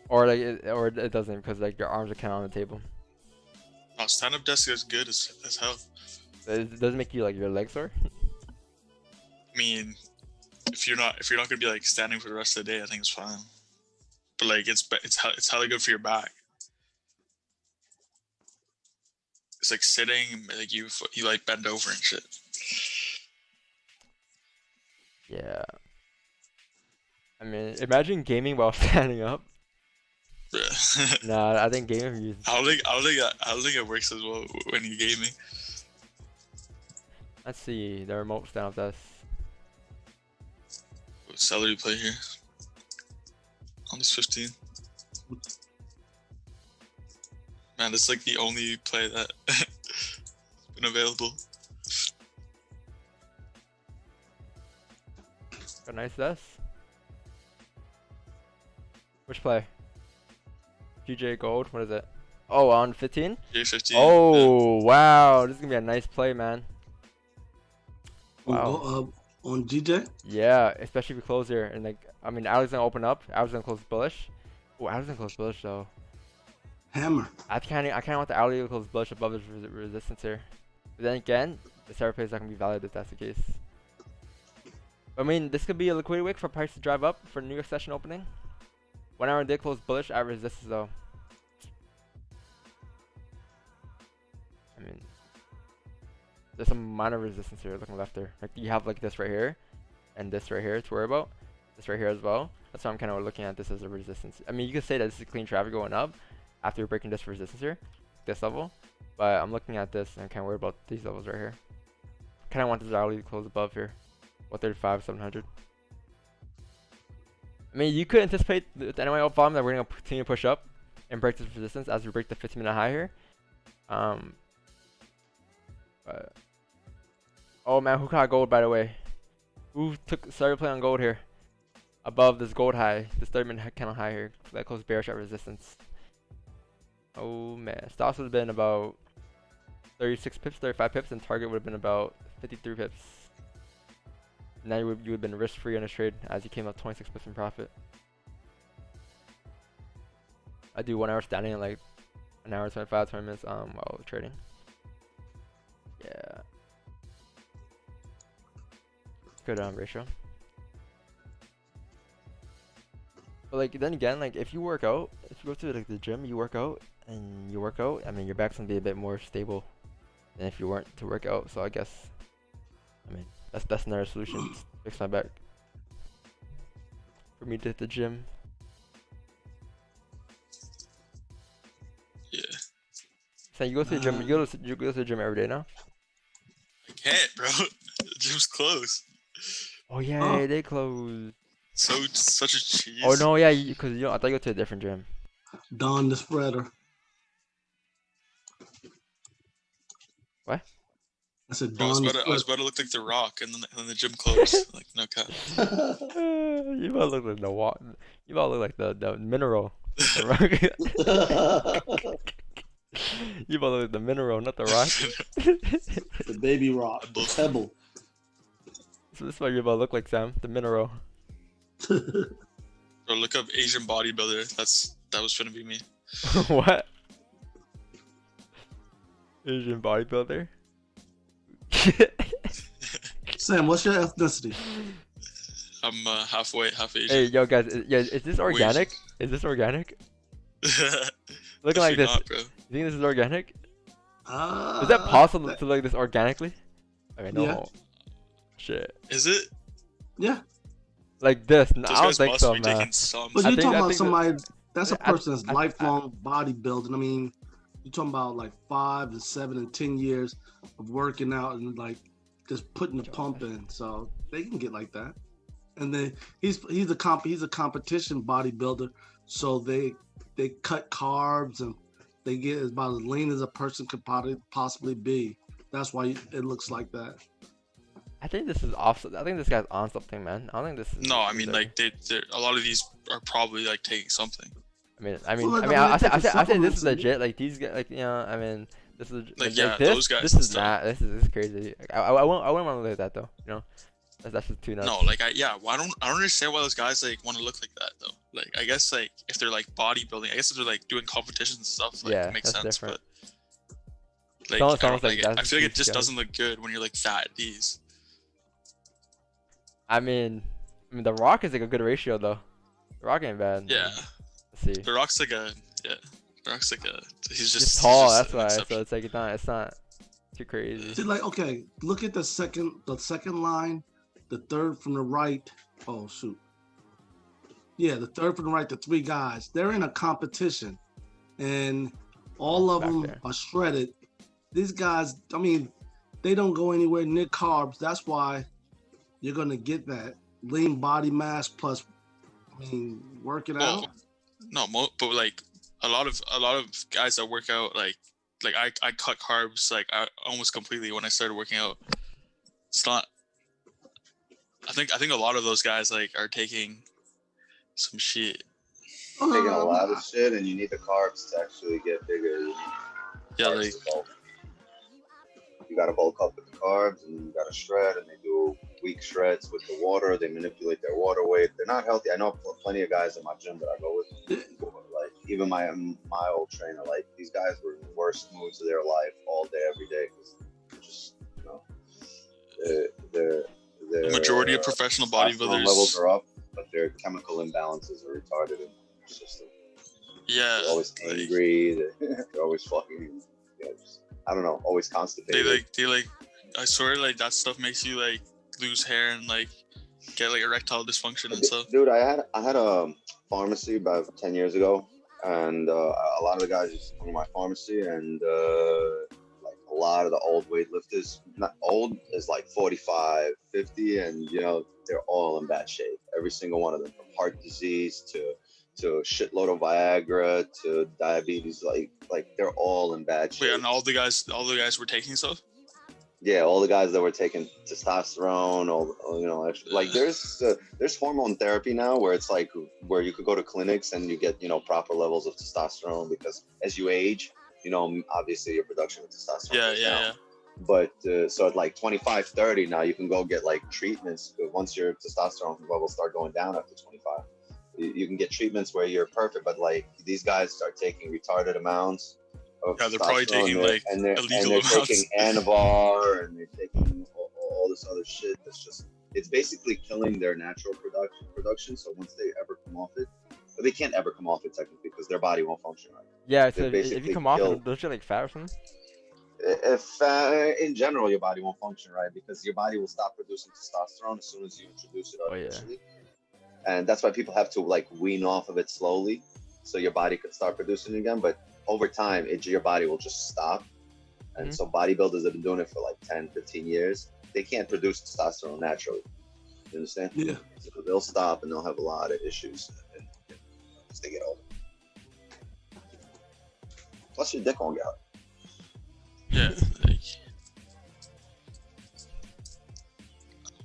Or like it doesn't because like your arms are kind of on the table. Oh, stand-up desk is good as hell. It doesn't make you like your legs sore. I mean, if you're not gonna be like standing for the rest of the day, I think it's fine. But like it's hella good for your back. It's like sitting, like you like bend over and shit. Yeah. I mean, imagine gaming while standing up. Yeah. Nah, I think gaming. I don't think it works as well when you're gaming. Let's see the remote stand-up desk. What salary play here? Almost 15. Man, it's like the only play that been available. Got a nice desk. Which play? GJ Gold. What is it? Oh, on 15? J15. Oh, wow. This is gonna be a nice play, man. Wow. On GJ? Yeah, especially if we close here. And like, I mean, Alex gonna open up. Alex gonna close bullish. Oh, Alex gonna close bullish though. Hammer. I kind of want the alley to close bullish above his resistance here. But then again, the setup play is not gonna be valid if that's the case. I mean, this could be a liquidity wick for price to drive up for New York session opening. 1 hour did close bullish at resistance though. I mean, there's some minor resistance here looking left there. Like you have like this right here, and this right here to worry about. This right here as well. That's why I'm kind of looking at this as a resistance. I mean, you could say that this is clean traffic going up after you're breaking this resistance here, this level. But I'm looking at this and I'm kind of worried about these levels right here. Kind of want this hourly to close above here. 135, 700. I mean, you could anticipate the NY up volume that we're going to continue to push up and break this resistance as we break the 15-minute high here. But oh man, who caught gold by the way? Who started playing on gold here? Above this gold high, this 30-minute candle high here that closed bearish at resistance. Oh man, stops would have been about 36 pips, 35 pips, and target would have been about 53 pips. Now you would have been risk free on a trade as you came up 26 pips in profit. I do 1 hour standing in like an hour 25 20 minutes while trading. Yeah. Good ratio. But like then again, like if you work out, if you go to like the gym, you work out, I mean your back's gonna be a bit more stable than if you weren't to work out. So I guess, I mean that's another solution. Fix my back. For me to hit the gym. Yeah. So you go to the gym. You go to the gym every day now. I can't, bro. The gym's closed. Oh yeah, they closed. So such a cheese. Oh no, yeah, because you know, I thought you go to a different gym. Don the spreader. What? I said Bro, I was Don the about spreader. to look like The Rock, and then the gym closed. Like no cap. You about to look like the water. You about to look like the mineral. The rock. You about to look like the mineral, not the rock. The baby rock. The pebble. So this is what you're about to look like, Sam. The mineral. Bro, look up Asian bodybuilder. That was gonna be me. What? Asian bodybuilder? Sam, what's your ethnicity? I'm half Asian. Hey, yo, guys, is this organic? Is this organic? Looking like this. Not, bro. You think this is organic? Ah, Is that possible to look this organically? I mean, no. Yeah. Shit. Is it? Yeah. Like this? No, Those I don't guys think must so, be man. taking some. But I you're think- talking I about think somebody, that's a I- person that's I- lifelong bodybuilding. I mean, you're talking about like 5 and 7 and 10 years of working out and like just putting the pump in. So they can get like that. And then he's a competition bodybuilder. So they cut carbs and they get about as lean as a person could possibly be. That's why it looks like that. I think this is off. I think this guy's on something, man. I don't think this is. No, I mean like they're a lot of these are probably like taking something. I mean, Well, I they're taking say this is supplements, legit. Like these guys, like I mean, this is Like, yeah, this, those guys This and is stuff. not. This is crazy. I wouldn't want to look at that though. You know, that's just too nuts. No, like I don't understand why those guys like want to look like that though. Like I guess like if they're like bodybuilding, I guess if they're like doing competitions and stuff, like Yeah, it makes that's sense. different. But like, Someone- I, don't, someone's like, like, I feel like it these just guys. doesn't look good when you're like fat. These. I mean, the Rock is like a good ratio though. The Rock ain't bad. Yeah. Let's see. The Rock's like a he's He's just tall. he's just That's an why. exception. So it's not too crazy. See, like, okay, look at the second line, the third from the right. Oh shoot. Yeah, the third from the right, the 3 guys. They're in a competition, and all of Back them there. are shredded. These guys, I mean, they don't go anywhere near carbs. That's why you're gonna get that lean body mass plus, I mean, working Well, out. No, but like a lot of guys that work out like I cut carbs like almost completely when I started working out. It's not. I think a lot of those guys like are taking some shit. Taking a lot of shit, and you need the carbs to actually get bigger. Yeah, Carbs like to bulk. You gotta bulk up with the carbs, and you gotta shred, and they do weak shreds with the water. They manipulate their water weight. They're not healthy. I know plenty of guys in my gym that I go with. Like even my old trainer, like these guys were in the worst moods of their life all day, every day, because just they're the majority of professional testosterone levels bodybuilders. are up, but their chemical imbalances are retarded in their system. Yeah, They're always like, angry. They're always fucking. Just, I don't know. Always constipated. they like. I swear, like that stuff makes you like lose hair and like get like erectile dysfunction and stuff. Dude, I had a pharmacy about 10 years ago, and a lot of the guys used to come to my pharmacy, and like a lot of the old weightlifters, not old, is like 45, 50, and you know they're all in bad shape. Every single one of them, from heart disease to a shitload of Viagra to diabetes, like they're all in bad shape. Wait, and all the guys were taking stuff. Yeah, all the guys that were taking testosterone, all you know, like there's hormone therapy now where it's like where you could go to clinics and you get proper levels of testosterone, because as you age, obviously your production of testosterone goes down. Yeah. But so at like 25, 30 now you can go get like treatments. Once your testosterone levels start going down after 25, you can get treatments where you're perfect. But like these guys start taking retarded amounts. Yeah, they're probably taking like illegal they're amounts. taking Anavar, and they're taking all this other shit. It's basically killing their natural production. So once they ever come off it, but they can't ever come off it technically because their body won't function right. Yeah, so They if you basically come off, kill- don't you like fat or something? If in general your body won't function right because your body will stop producing testosterone as soon as you introduce it Oh yeah. artificially, and that's why people have to like wean off of it slowly, so your body could start producing it again. But over time, your body will just stop. And so bodybuilders have been doing it for like 10, 15 years. They can't produce testosterone naturally. You understand? Yeah. So they'll stop and they'll have a lot of issues as they get older. Plus your dick won't get out. Yeah. Like,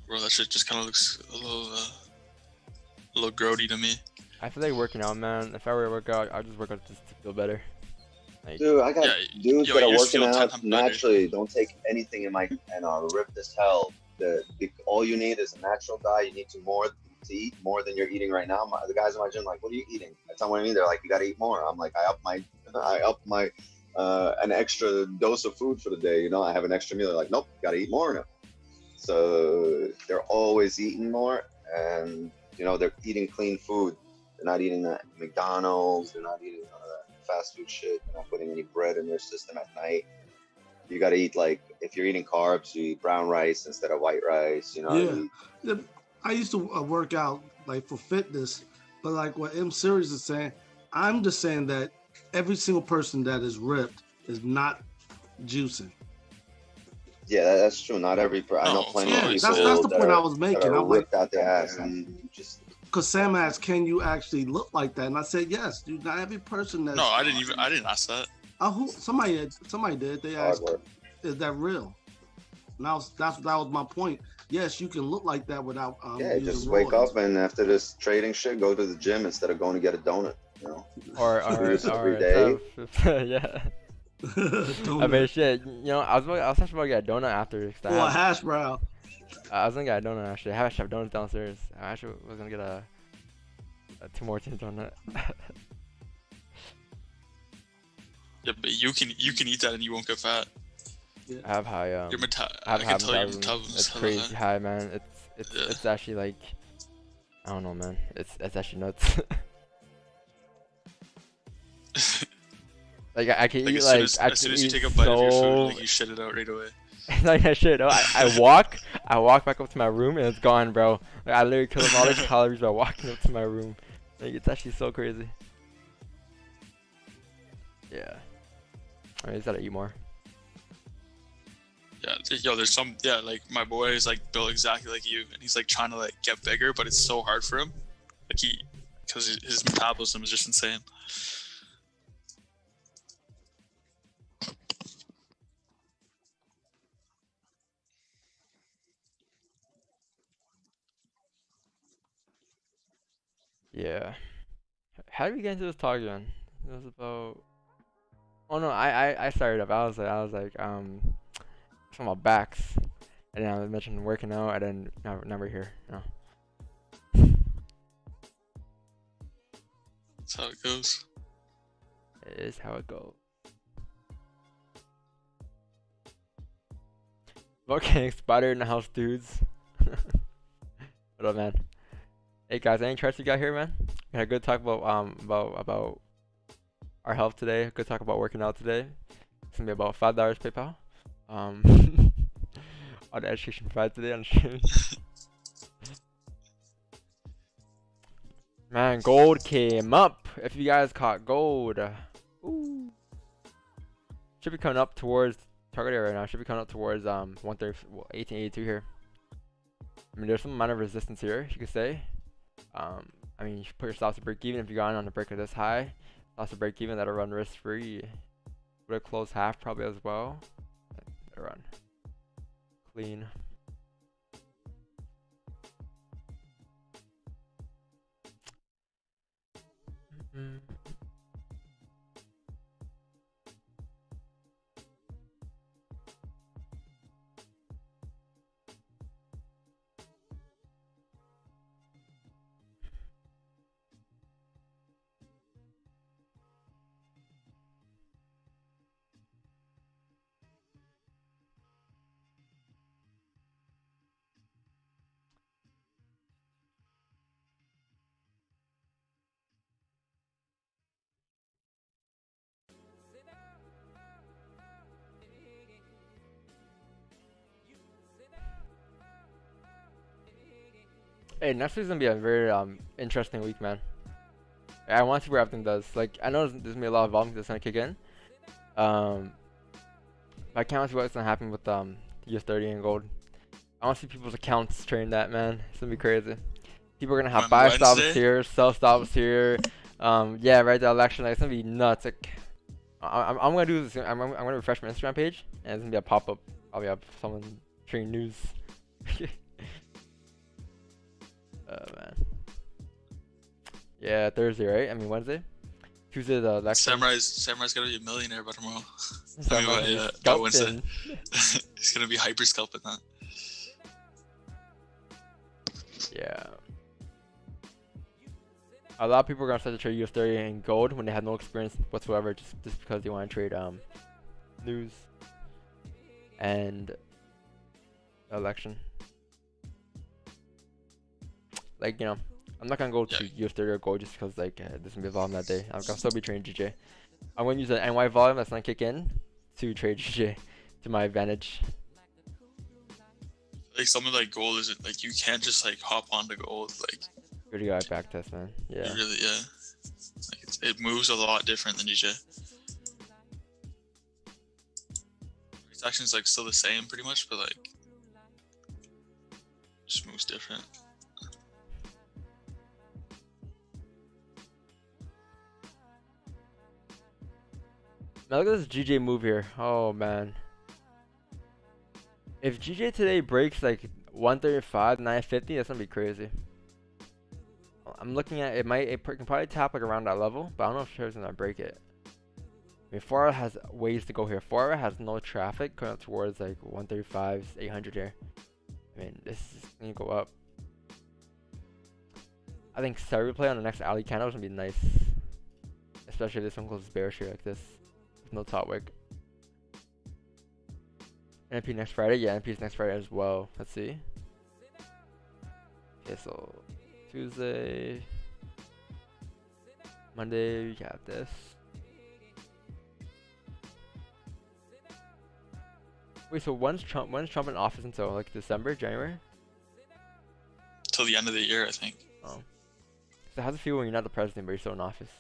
bro, that shit just kind of looks a little grody to me. I feel like working out, man. If I were to work out, I'd just work out just to feel better. Like, Dude, I got dudes that are you just working feel 10 out times better. naturally. Don't take anything in my and are ripped as hell. All you need is a natural diet. You need to eat more than you're eating right now. The guys in my gym like, what are you eating? I tell them what I mean. They're like, you gotta eat more. I'm like, I up my an extra dose of food for the day. You know, I have an extra meal. They're like, nope, gotta eat more now. So they're always eating more, and you know they're eating clean food. They're not eating that McDonald's. They're not eating fast food shit. They're not putting any bread in their system at night. You gotta eat, like, if you're eating carbs, you eat brown rice instead of white rice. You know. Yeah. I used to work out like for fitness, but like what M Series is saying, I'm just saying that every single person that is ripped is not juicing. Yeah, that's true. Not every. I know plenty of people. That's the point I was making. That are I'm like, ripped out their ass and just. Because Sam asked, "Can you actually look like that?" And I said, "Yes, dude. Not every person that." No, I didn't ask that. Somebody did. They asked, "Is that real?" And that was my point. Yes, you can look like that without. Just wake up and after this trading shit, go to the gym instead of going to get a donut. You know. Or every day. Yeah. I mean, shit. You know, I was actually about to get a donut after. Or a hash brown. I was gonna get a donut actually. I have donuts downstairs. I actually was gonna get a Tim Hortons donut. Yeah, but you can eat that and you won't get fat. Yeah. I have high Your I can tell your metabolism. metabolism It's hella crazy high. high, man. It's actually like, I don't know, man. It's actually nuts. Like I can Like eat as soon as you take a bite of your food, like you shit it out right away. Like I shit. No, I walk back up to my room and it's gone, bro. Like I literally killed all the calories by walking up to my room. Like it's actually so crazy. Yeah. I just gotta eat more. Yeah, yo, there's some, like my boy is like built exactly like you, and he's like trying to like get bigger, but it's so hard for him, like because his metabolism is just insane. Yeah. How did we get into this talk again? It was about. Oh no, I started up. I was like talking about backs, and then I mentioned working out, and then now we're here. No. That's how it goes. It is how it goes. Okay, spider in the house, dudes. What up, man? Hey guys, any charts you got here, man? We had a good talk about our health today. Good talk about working out today. It's gonna be about $5 PayPal. All the education provided today on stream. Man, gold came up. If you guys caught gold, ooh, should be coming up towards target area right now. Should be coming up towards 1882 here. I mean, there's some amount of resistance here, you could say. I mean, you should put your stops to break even if you're going on a break of this high. Stops to break even, that'll run risk free. Would have closed half probably as well. That'll run clean. Hey, next week's gonna be a very interesting week, man. I want to see where everything does. Like, I know there's gonna be a lot of volume that's gonna kick in. I can't see what's gonna happen with US30 and gold. I want to see people's accounts trading that, man. It's gonna be crazy. People are gonna have On buy stops Wednesday? here, sell stops here. Yeah, right. The election, like, it's gonna be nuts. Like, I'm gonna do this. I'm gonna refresh my Instagram page, and it's gonna be a pop up. Probably have someone trading news. Oh man. Yeah, Thursday, right? I mean Wednesday. Tuesday the election. Samurai's gonna be a millionaire by tomorrow. Samurai By Wednesday. scalping. He's gonna be hyper scalping that. Yeah. A lot of people are gonna start to trade US30 and gold when they have no experience whatsoever, just because they want to trade news and election. Like, you know, I'm not gonna go to US30 or gold just because like there's gonna be a volume that day. I'm gonna still be trading GJ. I'm gonna use the NY volume that's gonna kick in to trade GJ to my advantage. Like something like gold isn't like you can't just like hop onto gold like. Pretty guy back test, man. Yeah. You really, yeah. Like it moves a lot different than GJ. Its action's like still the same pretty much, but like just moves different. Now look at this GJ move here. Oh man. If GJ today breaks like 135, 950, that's gonna be crazy. I'm looking at it. It can probably tap like around that level, but I don't know if share's gonna break it. I mean, 4 hour has ways to go here. 4 hour has no traffic going up towards like 135, 800 here. I mean, this is gonna go up. I think Seri play on the next alley candle is gonna be nice, especially if this one closes bearish here like this with no top wick. NP next Friday, yeah, NP is next Friday as well. Let's see. Okay, so Tuesday, Monday, we got this. Wait, so when's Trump in office until like December, January? Till the end of the year, I think. Oh. So how's it feel when you're not the president but you're still in office?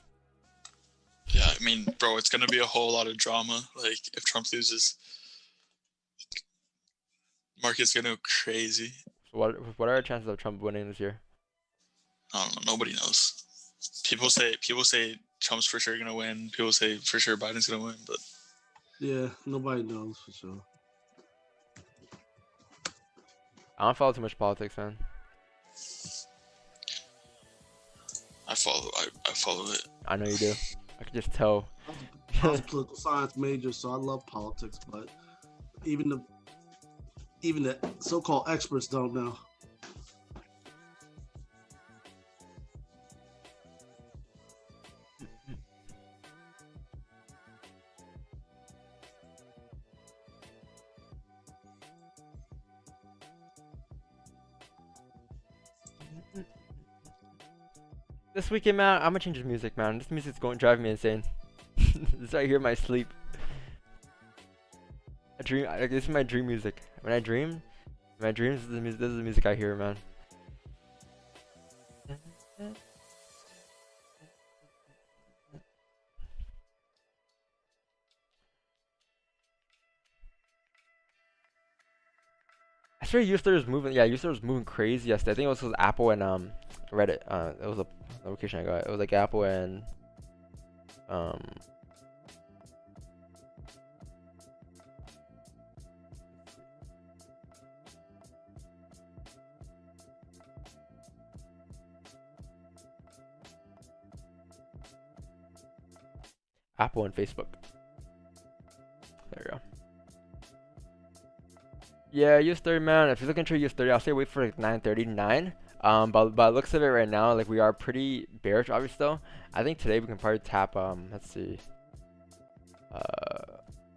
Yeah, I mean, bro, it's gonna be a whole lot of drama. Like, if Trump loses, market's gonna go crazy. So what are our chances of Trump winning this year? I don't know. Nobody knows. People say Trump's for sure gonna win. People say for sure Biden's gonna win, but Yeah, nobody knows for sure. I don't follow too much politics, man. I follow it. I know you do. I can just tell. I was a political science major, so I love politics, but even the so-called experts don't know. This weekend, man, I'm gonna change the music, man. This music's driving me insane. This right here in my sleep. Like, this is my dream music. When I dream, in my dreams, this is the music I hear, man. I swear US30 was moving. Yeah, US30 was moving crazy yesterday. I think it was Apple and Reddit. It was a notification I got. It was like Apple and Apple and Facebook. There you go. Yeah, US30, man. If you're looking to US30, I'll say wait for like 9:39. But by the looks of it right now, like we are pretty bearish, obviously. Though I think today we can probably tap. Let's see.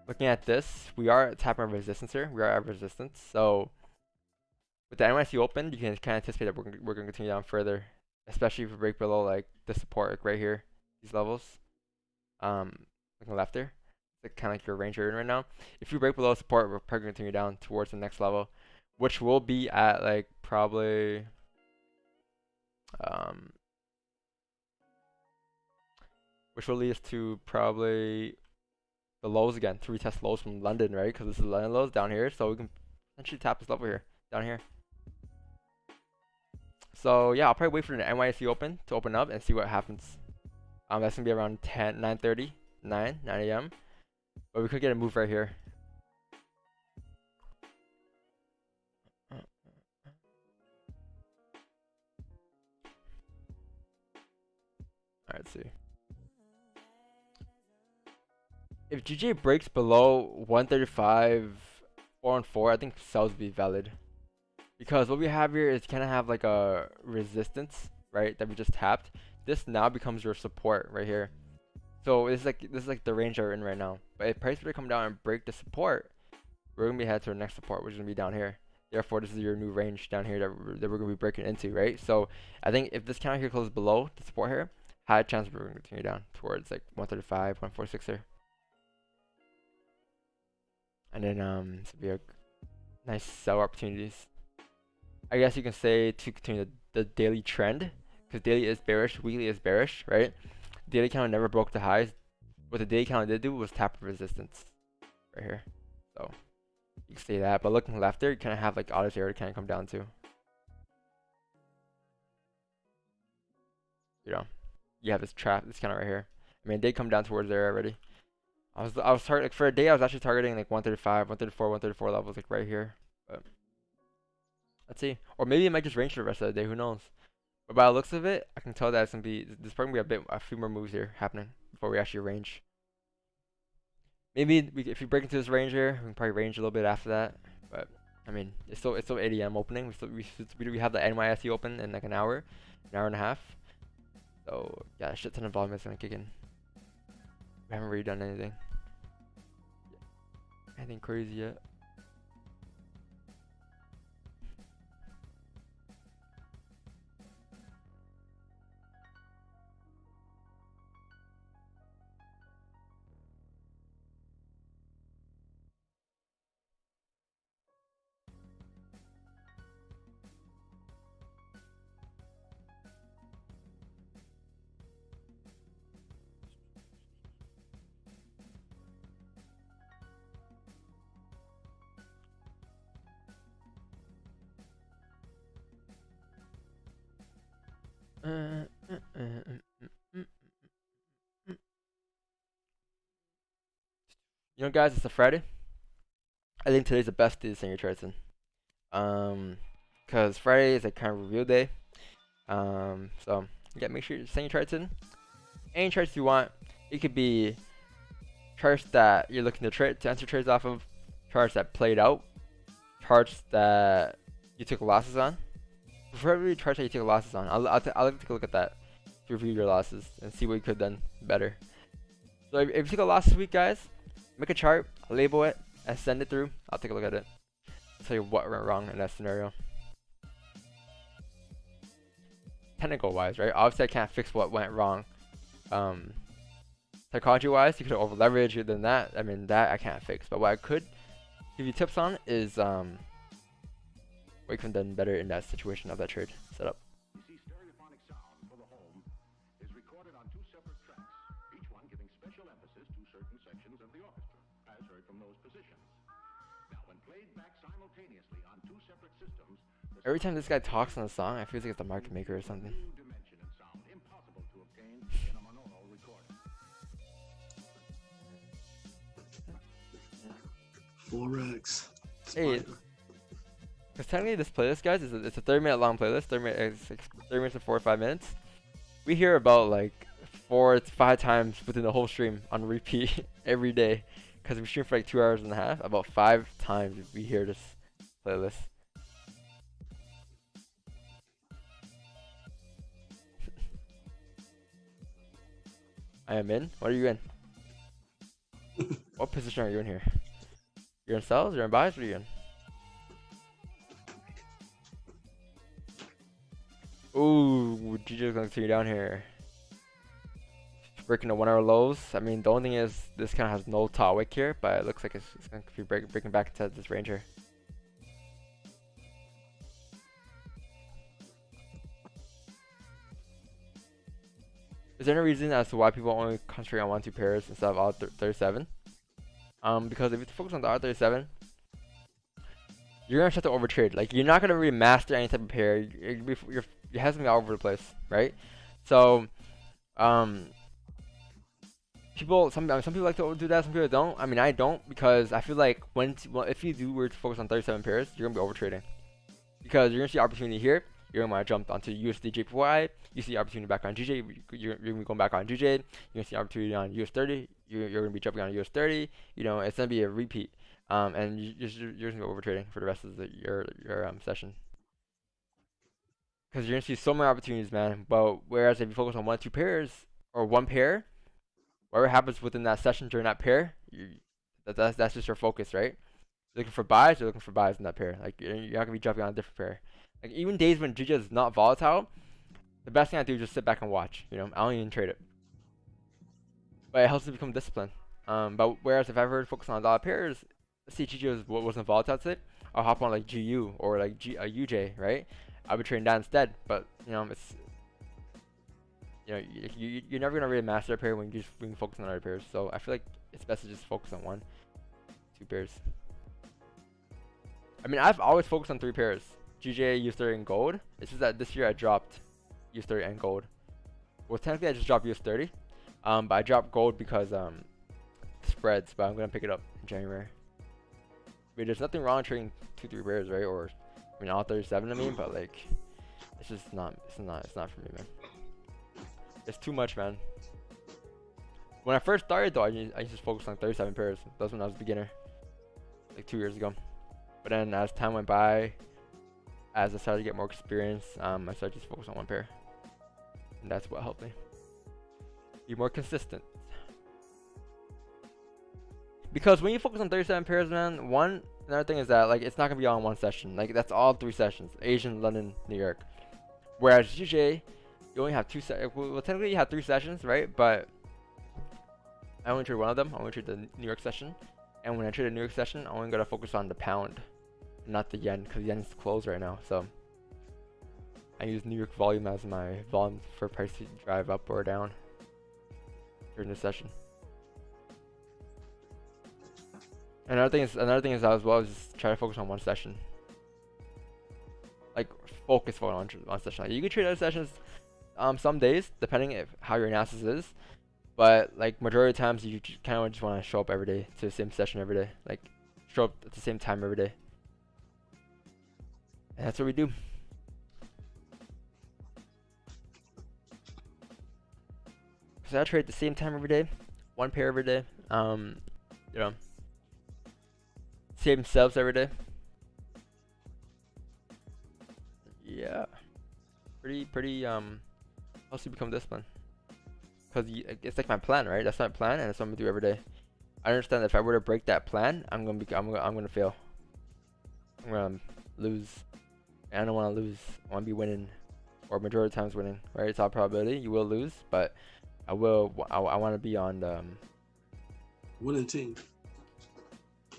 Looking at this, we are tapping our resistance here. We are at resistance. So with the NYC open, you can kind of anticipate that we're gonna continue down further, especially if we break below like the support like, right here, these levels. Looking left there. It's kind of like your range you're in right now. If you break below support, we're probably going to continue down towards the next level, which will be at like probably which will lead us to probably the lows again, to retest lows from London, right? Because this is London lows down here, so we can potentially tap this level here, down here. So yeah, I'll probably wait for the NYSE open to open up and see what happens. That's gonna be around 9:30, 9 a.m. But we could get a move right here. Alright, let's see. If GJ breaks below 135, 4-on-4, I think sells would be valid. Because what we have here is kind of have like a resistance, right, that we just tapped. This now becomes your support right here. So this is like the range that we're in right now. But if price were to come down and break the support, we're gonna be headed to our next support, which is gonna be down here. Therefore, this is your new range down here that we're gonna be breaking into, right? So I think if this counter here closes below the support here, high chance we're gonna continue down towards like 135, 146 here. And then this will be a nice sell opportunities. I guess you can say to continue the daily trend, because daily is bearish, weekly is bearish, right? Daily counter never broke the highs. What the daily counter did do was tap resistance right here. So you can say that, but looking left there, you kind of have like auto area to kind of come down to. You know, you have this trap, this kind of right here. I mean, they come down towards there already. I was targeting like, for a day. I was actually targeting like 135, 134, 134 levels, like right here. But let's see, or maybe it might just range for the rest of the day. Who knows? But by the looks of it, I can tell that it's gonna be there's probably gonna be a few more moves here happening before we actually range. Maybe if we break into this range here, we can probably range a little bit after that. But I mean, it's still 8 a.m. opening. We have the NYSE open in like an hour and a half. So yeah, a shit ton of volume is gonna kick in. We haven't really done anything crazy yet. You know, guys, it's a Friday. I think today's the best day to send your charts in. Cause Friday is a kind of review day. So yeah, make sure you send your charts in. Any charts you want. It could be charts that you're looking to answer trades off of, charts that played out, charts that you took losses on. Preferably charts that you took losses on. I'll like to take a look at that to review your losses and see what you could have done better. So if you took a loss this week, guys, make a chart, label it, and send it through. I'll take a look at it. I'll tell you what went wrong in that scenario. Technical wise, right? Obviously, I can't fix what went wrong. Psychology wise, you could have over leveraged than that. I mean, that I can't fix. But what I could give you tips on is what you could have done better in that situation of that trade setup. Every time this guy talks on the song, I feel like it's the market maker or something. FOREX. Hey, because technically this playlist, guys, it's a 30-minute long playlist. 30 minutes to 4 or 5 minutes. We hear about like 4 to 5 times within the whole stream on repeat every day. Because we stream for like 2 hours and a half. About 5 times we hear this playlist. I am in. What are you in? What position are you in here? You're in sells? You're in buys? What are you in? Ooh, GJ's gonna continue down here. Breaking the 1 hour lows. I mean, the only thing is this kind of has no top wick here, but it looks like it's gonna be breaking back into this range here. Is there any reason as to why people only concentrate on 1-2 pairs instead of all 37? Because if you focus on the other 37, you're gonna start to overtrade. Like you're not gonna really master any type of pair. Your head's gonna be all over the place, right? So, some people like to do that, some people don't. I mean, I don't, because I feel like if you were to focus on 37 pairs, you're gonna be overtrading, because you're gonna see opportunity here. You're gonna want to jump onto USD JPY. You see opportunity back on GJ. You're gonna be going back on GJ. You're gonna see opportunity on US30. You're gonna be jumping on US30. You know, it's gonna be a repeat. And you're gonna be overtrading for the rest of your session, because you're gonna see so many opportunities, man. But whereas if you focus on 1-2 pairs or one pair, whatever happens within that session during that pair, that's just your focus, right? You're looking for buys. You're looking for buys in that pair. Like you're not gonna be jumping on a different pair. Like even days when GJ is not volatile, the best thing I do is just sit back and watch. You know, I don't even trade it. But it helps me become disciplined. But whereas if I ever focus on a lot of pairs, let's say GJ wasn't volatile today, I'll hop on like GU or like UJ, right? I'll be trading that instead. But you know, it's you're never gonna really master a pair when you focus on other pairs. So I feel like it's best to just focus on 1-2 pairs. I mean, I've always focused on 3 pairs: GJ, US30, and gold. It's just that this year I dropped US30 and gold. Well, technically I just dropped US30, but I dropped gold because spreads. But I'm gonna pick it up in January. I mean, there's nothing wrong with trading 2-3 pairs, right? Or I mean, all 37. I mean, but like, it's just not. It's not for me, man. It's too much, man. When I first started though, I used to focus on 37 pairs. That's when I was a beginner, like 2 years ago. But then as time went by, as I started to get more experience, I started to just focus on 1 pair. And that's what helped me be more consistent. Because when you focus on 37 pairs, man, another thing is that like it's not gonna be all in one session. Like that's all 3 sessions: Asian, London, New York. Whereas GJ, you only have 2 well, technically you have 3 sessions, right? But I only trade one of them. I only trade the New York session. And when I trade the New York session, I only gotta focus on the pound, not the yen, because yen is closed right now. So I use New York volume as my volume for price to drive up or down during the session. Another thing is as well is just try to focus on 1 session. Like focus on one session. Like, you can trade other sessions some days depending if how your analysis is, but like majority of times you kind of just want to show up every day to the same session every day. Like show up at the same time every day. And that's what we do. So I trade at the same time every day, 1 pair every day. You know, same subs every day. Yeah, pretty helps you become disciplined. Cause it's like my plan, right? That's my plan, and that's what I'm gonna do every day. I understand that if I were to break that plan, I'm gonna fail. I'm gonna lose, and I don't want to lose. I want to be winning, or majority of times winning, right? It's all probability. You will lose, but I want to be on the winning team.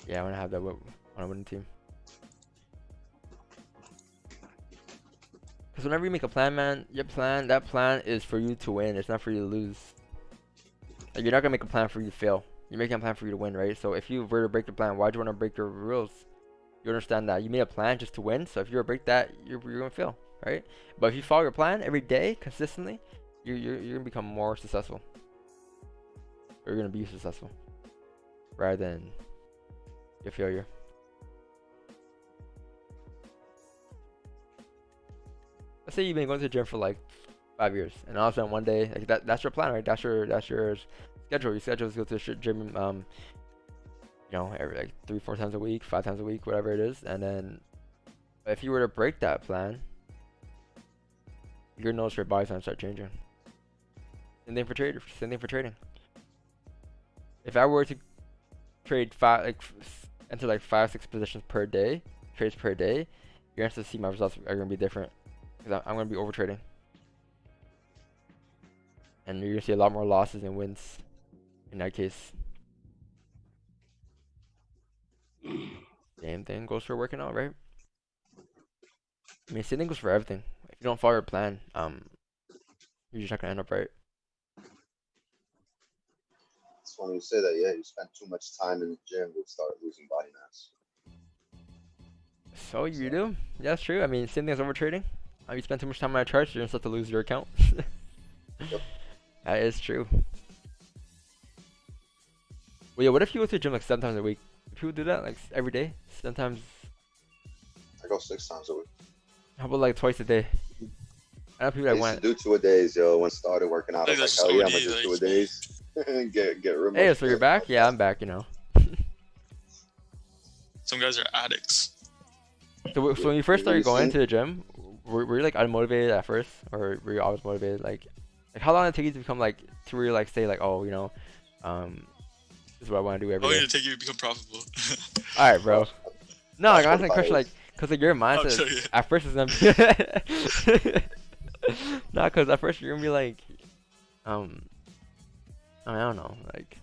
Yeah, I want to have that on a winning team. Because whenever you make a plan, man, that plan is for you to win. It's not for you to lose. Like, you're not gonna make a plan for you to fail. You're making a plan for you to win, right? So if you were to break the plan, why'd you want to break your rules? You understand that you made a plan just to win. So if you were to break that, you're gonna fail, right? But if you follow your plan every day consistently, you're gonna become more successful. Or you're gonna be successful, rather than a failure. Let's say you've been going to the gym for like 5 years, and all of a sudden one day, like that's your plan, right? That's your schedule. Your schedule is to go to the gym, you know, every like 3-4 times a week, 5 times a week, whatever it is. And then, if you were to break that plan, you're gonna notice your body's gonna start changing. Same thing for trading. If I were to trade enter like 5-6 positions per day, trades per day, you're gonna see my results are gonna be different. Because I'm going to be overtrading. And you're going to see a lot more losses than wins in that case. Same thing goes for working out, right? I mean, same thing goes for everything. If you don't follow your plan, you're just not going to end up right. funny you say that. Yeah, you spend too much time in the gym, you'll start losing body mass. So you do? Yeah, that's true. I mean, same thing as over trading. You spend too much time on a chart, you're gonna start to lose your account. Yep. That is true. Well, yeah, what if you go to the gym like 7 times a week? Do people do that like every day? Sometimes. I go 6 times a week. How about like twice a day? I know people I that used want. to do 2-a-days, yo. When I started working out, I Like, was that's like, hell yeah, I'm just gonna do OD, 2-a-days. get rid of Hey, my so you're shit. back? Yeah, I'm back. You know. Some guys are addicts. So when you first started going Recent- to the gym, were you like unmotivated at first, or were you always motivated? Like how long did it take you to become like to really like say like, oh, you know, this is what I want to do How every long day. did it take you to become profitable? All right, bro. No, like I'm asking a 45 question like, days. cause like your mindset sure, yeah. at first is gonna be. Nah, cause at first you're gonna be like, I mean, I don't know, like.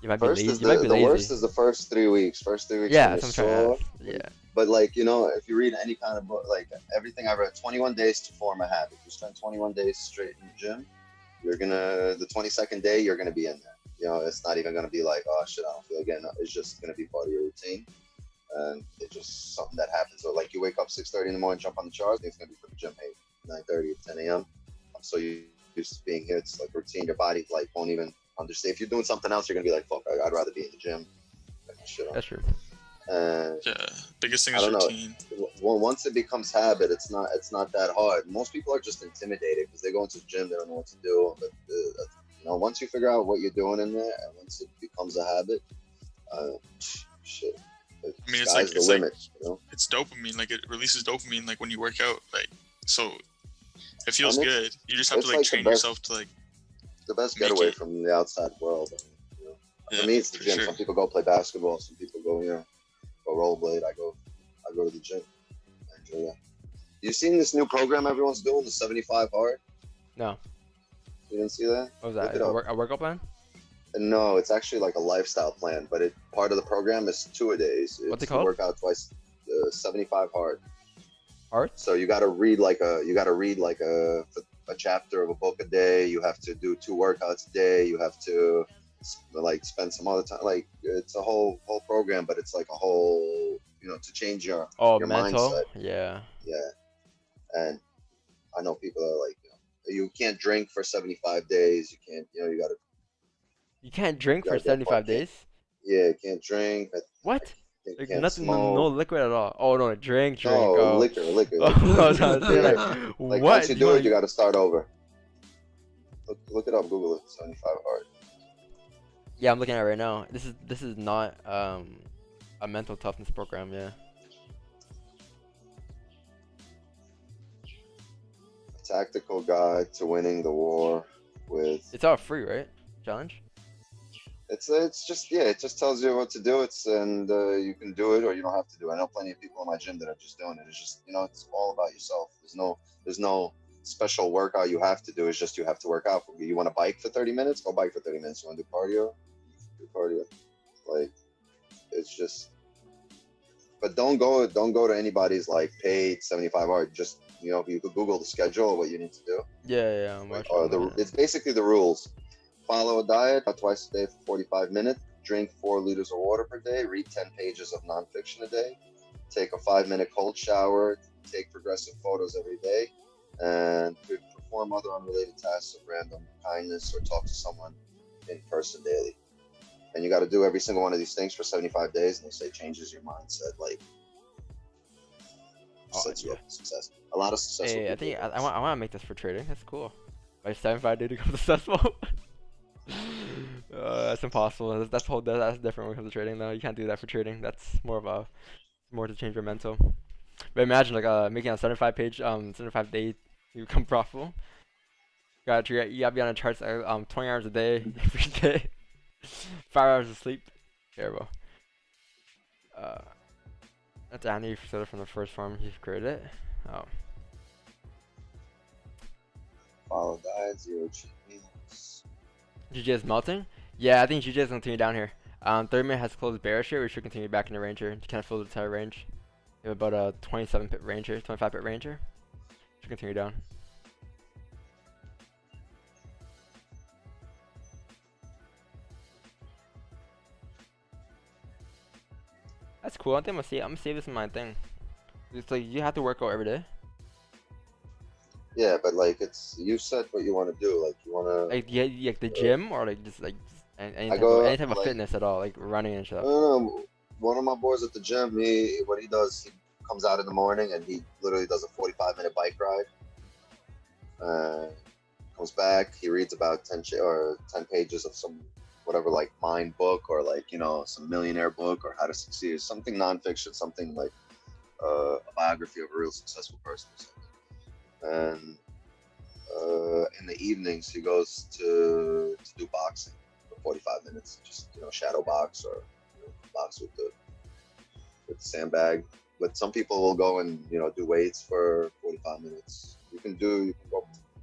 You might be First lazy. is You might be the lazy. worst is the first 3 weeks. First 3 weeks Yeah, when that's you're what I'm trying sore. to ask. Yeah. But like, you know, if you read any kind of book, like everything I read, 21 days to form a habit. You spend 21 days straight in the gym, the 22nd day, you're gonna be in there. You know, it's not even gonna be like, oh shit, I don't feel again. It's just gonna be part of your routine, and it's just something that happens. So like, you wake up 6:30 in the morning, jump on the charts, it's gonna be for the gym 9:30, 10 a.m. I'm so used to being here. It's like routine. Your body like won't even understand. If you're doing something else, you're gonna be like, fuck, I'd rather be in the gym. Like, shit on. That's true. Yeah, biggest thing I is don't know. routine. Well, once it becomes habit, it's not that hard. Most people are just intimidated because they go into the gym, they don't know what to do. But you know, once you figure out what you're doing in there, and once it becomes a habit, shit, the I mean, sky's the limit. You know, It's dopamine. Like, it releases dopamine like when you work out. Like, so it feels And good. You just have to it's like like the train best- yourself to like. the best Make getaway it- from the outside world. You know? Yeah, For me, it's the for gym. sure. Some people go play basketball. Some people go, go rollerblade. I go to the gym. I enjoy that. You seen this new program everyone's doing, the 75 hard? No. You didn't see that? What was Look that? it up. A workout plan? No, it's actually like a lifestyle plan, but part of the program is 2-a-days. What's it It's called? Work out twice, 75 hard. Hard? So you got to read like a chapter of a book a day. You have to do 2 workouts a day. You have to like spend some other time. Like, it's a whole program, but it's like a whole, to change your Mental? mindset. Yeah. Yeah. And I know people are like, you can't drink for 75 days. You can't, you got to. You can't drink You for gotta get 75 fucking- days? Yeah, you can't drink. What? You Like can't nothing, smoke. no liquid at all. Oh no, drink. No, Oh. liquor. Oh, I was trying to say like, Like, what? once you do it, you got to start over. Look it up, Google it. 75 hard. Yeah, I'm looking at it right now. This is not a mental toughness program. Yeah. Tactical guide to winning the war with. It's all free, right? Challenge. It's just it just tells you what to do. You can do it or you don't have to do it. I know plenty of people in my gym that are just doing it. It's just it's all about yourself. There's no special workout you have to do. It's just you have to work out. You want to bike for 30 minutes? Go bike for 30 minutes. You want to do cardio? Do cardio. Like, it's just. But don't go to anybody's like paid 75 hard. Just you could Google the schedule, what you need to do. Yeah. I'm watching. It's basically the rules. Follow a diet twice a day for 45 minutes. Drink 4 liters of water per day. Read 10 pages of nonfiction a day. Take a 5-minute cold shower. Take progressive photos every day. And perform other unrelated tasks of random kindness or talk to someone in person daily. And you got to do every single one of these things for 75 days. And they say changes your mindset. Like, sets you up for success. A lot of successful Hey, I people. think I want to make this for trading. That's cool. By 75 days to become successful. That's impossible. That's different when it comes to trading though. You can't do that for trading. That's more to change your mental. But imagine like making a 75 day to become profitable. You gotta be on the charts 20 hours a day every day. 5 hours of sleep. Terrible. That's Andy from the first farm he created. Oh. Follow diet, 0 cheat meals. GJ is melting? Yeah, I think GJ is continue down here. 30 minute has closed bearish here. We should continue back in the range here to kind of fill the entire range. We have about a 27 pip range here, 25 pip range here. Should continue down. that's cool. I think I'm gonna save this in my thing. It's like you have to work out every day. Yeah, but like you said what you want to do. Like you want to. Like like the gym or like just any I type go any type of like fitness at all, like running and I stuff. don't know. One of my boys at the gym, what he does, he comes out in the morning and he literally does a 45-minute bike ride. Comes back, he reads about 10 pages of some whatever, like mind book or like some millionaire book or how to succeed, something nonfiction, something like a biography of a real successful person or something. And in the evenings he goes to do boxing for 45 minutes, just shadow box or box with the sandbag. But some people will go and do weights for 45 minutes. You can go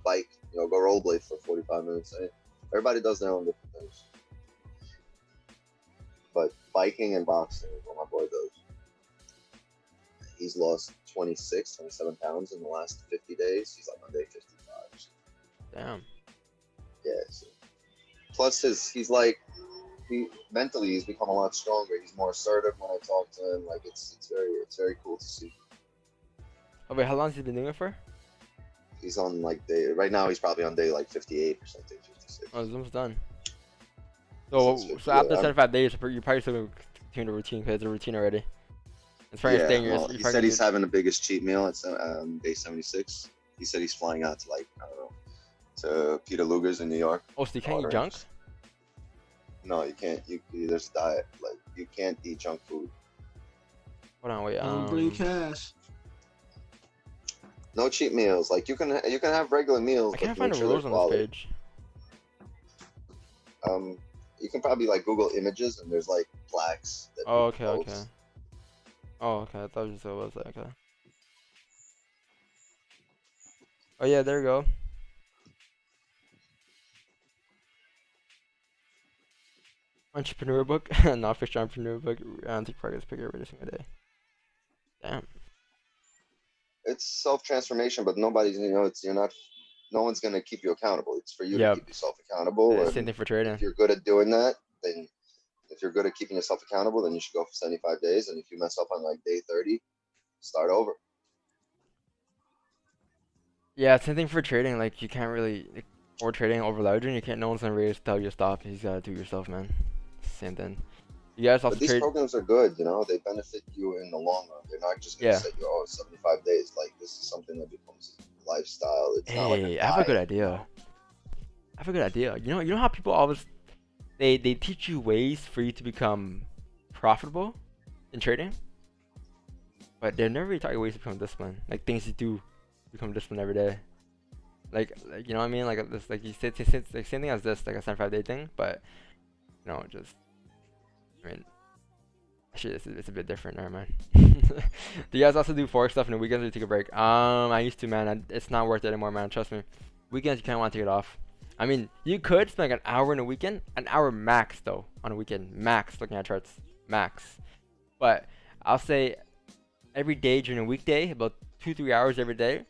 bike, go rollerblade for 45 minutes. Everybody does their own different things. But biking and boxing is what my boy does. He's lost 27 pounds in the last 50 days. He's like on day 55. Damn. Yeah. So. Plus mentally he's become a lot stronger. He's more assertive when I talk to him. Like it's very cool to see. Oh wait, how long has he been doing it for? He's on right now he's probably on day like 58 or something, 56. Oh, it's almost done. So after 75 days, you're probably still gonna continue the routine because it's a routine already. It's probably staying. He said he's having the biggest cheat meal at day 76. He said he's flying out to I don't know, to Peter Luger's in New York. Oh, so you can't eat junk? No, you can't. There's a diet. Like you can't eat junk food. Hold on, wait. Bring cash. No cheat meals. Like you can have regular meals. I can't find the rules on this page. You can probably Google images and there's plaques. Oh, okay. Oh, okay. I thought you said it was okay. Oh yeah, there you go. Entrepreneur book, not fish entrepreneur book. Take progress picker every single day. Damn. It's self-transformation, but nobody's no one's gonna keep you accountable. It's for you to keep yourself accountable. Yeah, same thing for trading. If you're good at doing that, then if you're good at keeping yourself accountable, then you should go for 75 days. And if you mess up on day 30, start over. Yeah, same thing for trading. Like you can't really, or trading over leveraging. You can't. No one's gonna really tell you to stop. You just gotta do it yourself, man. Same thing. You guys also but these programs are good. They benefit you in the long run. They're not just gonna set you 75 days. Like this is something that becomes a lifestyle. It's not I have a good idea. You know how people always they teach you ways for you to become profitable in trading, but they're never really taught you ways to become disciplined. Like things you do become disciplined every day. Like you know what I mean? Like this, like you said, like same thing as this, like a 75-day thing, but just. I mean, actually, it's a bit different. Never mind. Do you guys also do forex stuff in the weekends or you take a break? I used to, man. It's not worth it anymore, man. Trust me. Weekends, you kind of want to take it off. I mean, you could spend an hour in a weekend, an hour max though on a weekend, max looking at charts, max. But I'll say every day during a weekday, about 2-3 hours every day.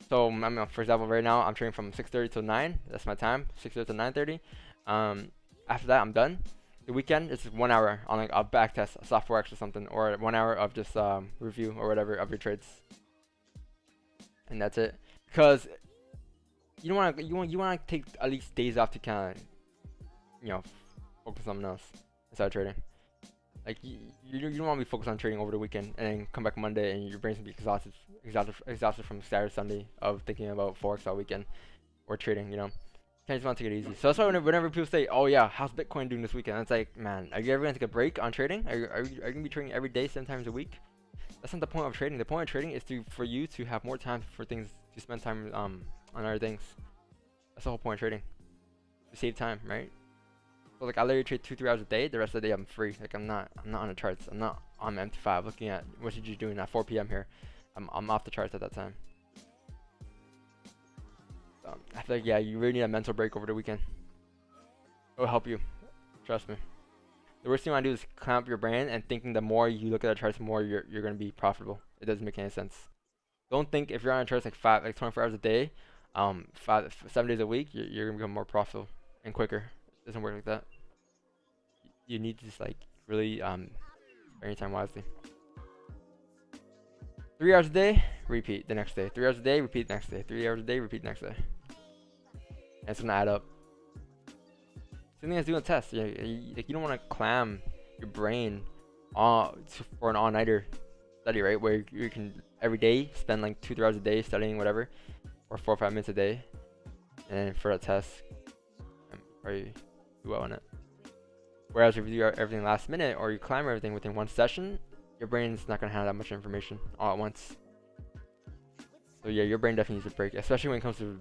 So I mean, for example, right now I'm trading from 6:30 till 9. That's my time, 6:30 to 9:30. After that, I'm done. The weekend is 1 hour on a back test, software or something, or 1 hour of just review or whatever of your trades, and that's it. Because you want to take at least days off to kind of focus on something else instead of trading. Like you don't want to be focused on trading over the weekend and then come back Monday and your brain's gonna be exhausted from Saturday Sunday of thinking about forex all weekend or trading. I just want to take it easy. So that's why whenever people say, "Oh yeah, how's Bitcoin doing this weekend?" It's like, man, are you ever gonna take a break on trading? Are you gonna be trading every day, 7 times a week? That's not the point of trading. The point of trading is for you to have more time for things, to spend time on other things. That's the whole point of trading. To save time, right? So I literally trade 2-3 hours a day. The rest of the day I'm free. Like I'm not on the charts. I'm not on MT5 looking at what should you doing at 4 p.m. here. I'm off the charts at that time. I feel like you really need a mental break over the weekend. It will help you. Trust me. The worst thing you want to do is clamp up your brain and thinking the more you look at the charts, the more you're going to be profitable. It doesn't make any sense. Don't think if you're on charts like 24 hours a day, 7 days a week, you're going to become more profitable and quicker. It doesn't work like that. You need to just really Spend your time wisely. 3 hours a day, repeat the next day. 3 hours a day, repeat the next day. 3 hours a day, repeat the next day. And it's gonna add up. Same thing as doing a test. You don't want to clam your brain for an all-nighter study, right? Where you can every day spend like 2-3 hours a day studying whatever, or 4 or 5 minutes a day, and for a test, probably do well on it. Whereas if you do everything last minute or you climb everything within one session, your brain's not gonna have that much information all at once. So yeah, your brain definitely needs a break, especially when it comes to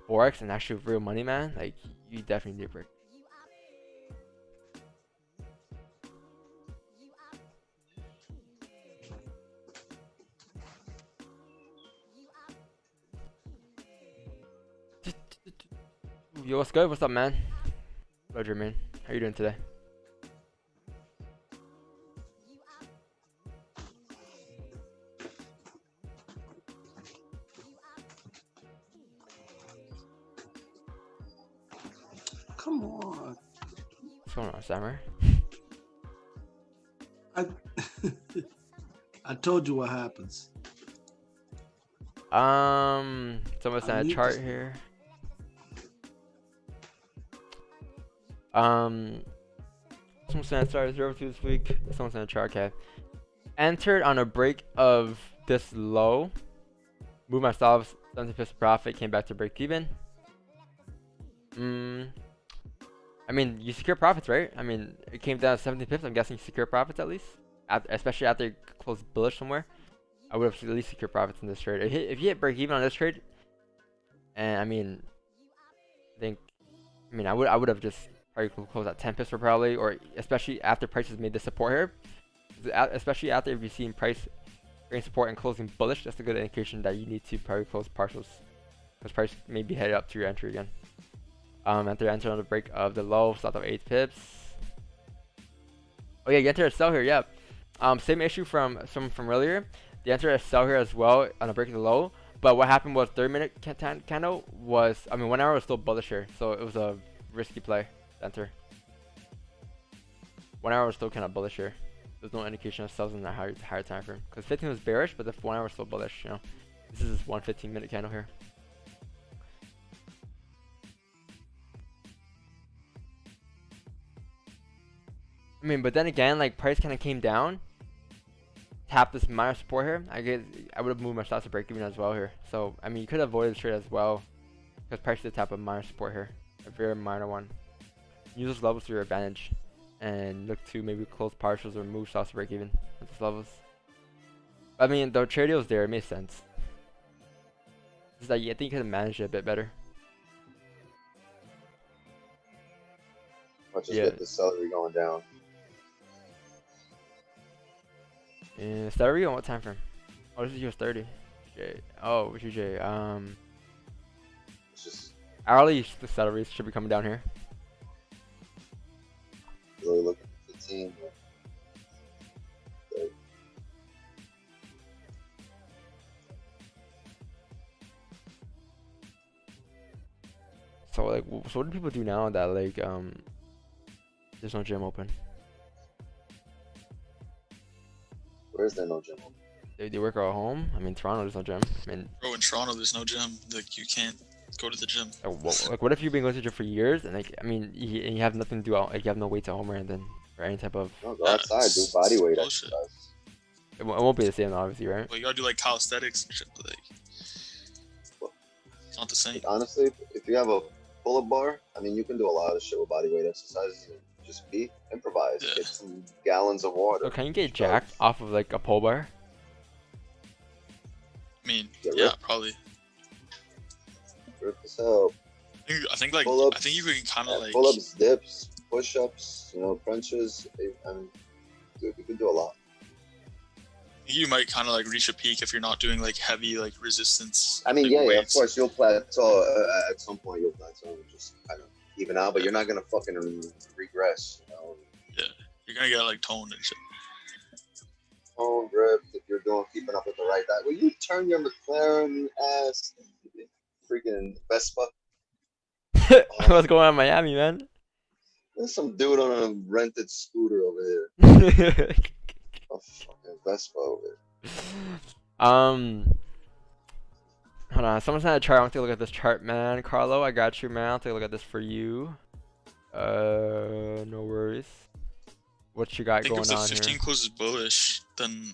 Forex and actual real money, man. Like, you definitely need a break. Yo, what's good? What's up, man? Hello, Jermaine. How you doing today? Come on. What's going on, Summer? I told you what happens. Someone sent a chart here. Someone sent a chart 0 2 this week. Someone sent a chart. Okay. Entered on a break of this low. Moved my stops 70 pips profit. Came back to break even. I mean, you secure profits, right? I mean, it came down to 70 pips. I'm guessing you secure profits at least, especially after you close bullish somewhere. I would have at least secure profits in this trade. If you hit break even on this trade, and I mean, I would have just probably closed at 10 pips for probably, or especially after prices made the support here. Especially after if you've seen price creating support and closing bullish, that's a good indication that you need to probably close partials, because price may be headed up to your entry again. Enter on the break of the low, stop of 8 pips. Oh yeah, you enter a sell here, yeah. Same issue from earlier. They entered a sell here as well on a break of the low. But what happened was 30-minute candle was, 1 hour was still bullish here. So it was a risky play to enter. 1 hour was still kind of bullish here. There's no indication of sells in that higher time frame. Because 15 was bearish, but the 1 hour was still bullish, you know. This is this 1 15-minute candle here. I mean, but then again, like, price kind of came down, tapped this minor support here. I would have moved my stops to break even as well here. So I mean, you could avoid the trade as well, because price did tap a minor support here, a very minor one. Use those levels to your advantage, and look to maybe close partials or move stops to break even at those levels. I mean, the trade deal was there; it made sense. Just that I think you could have managed it a bit better. Let's just get the salary going down. And salary on what time frame? Oh, this is US 30. Oh, GJ. It's just Hourly, the salaries should be coming down here. really looking at 15. So like, so what do people do now that like there's no gym open? Where is there no gym? They work at home. I mean, Toronto, there's no gym. I mean, Bro, in Toronto, there's no gym. Like, you can't go to the gym. like, what if you've been going to the gym for years and like, I mean, you have nothing to do out, like you have no weights at home or anything, or any type of. No, go outside, do body weight bullshit. exercise. It won't be the same, obviously, right? Well, you gotta do like calisthenics and shit, but like, it's not the same. Like, honestly, if you have a pull-up bar, I mean, you can do a lot of shit with body weight exercises. And just improvise. Yeah. Get some gallons of water. So can you get jacked off of like a pole bar? I mean, Get yeah, ripped. probably. Rip as hell. I think like, Pull-ups, I think you can kind of like. pull-ups, dips, push-ups, crunches. I mean, dude, you can do a lot. You might kind of like reach a peak if you're not doing like heavy like resistance. I mean, like, yeah, of weights. course, you'll plateau. At some point, you'll plateau and just kind of even out, but you're not going to fucking regress, You're gonna get like toned and shit. Tone grip, if you're keeping up with the right guy. Will you turn your McLaren ass, freaking Vespa? What's going on in Miami, man? There's some dude on a rented scooter over here. a fucking Vespa over. Hold on. Someone's had a chart. I want to take a look at this chart, man. Carlo, I got you, man. I'll take a look at this for you. No worries. What you got I think going if the on 15 here? closes bullish, then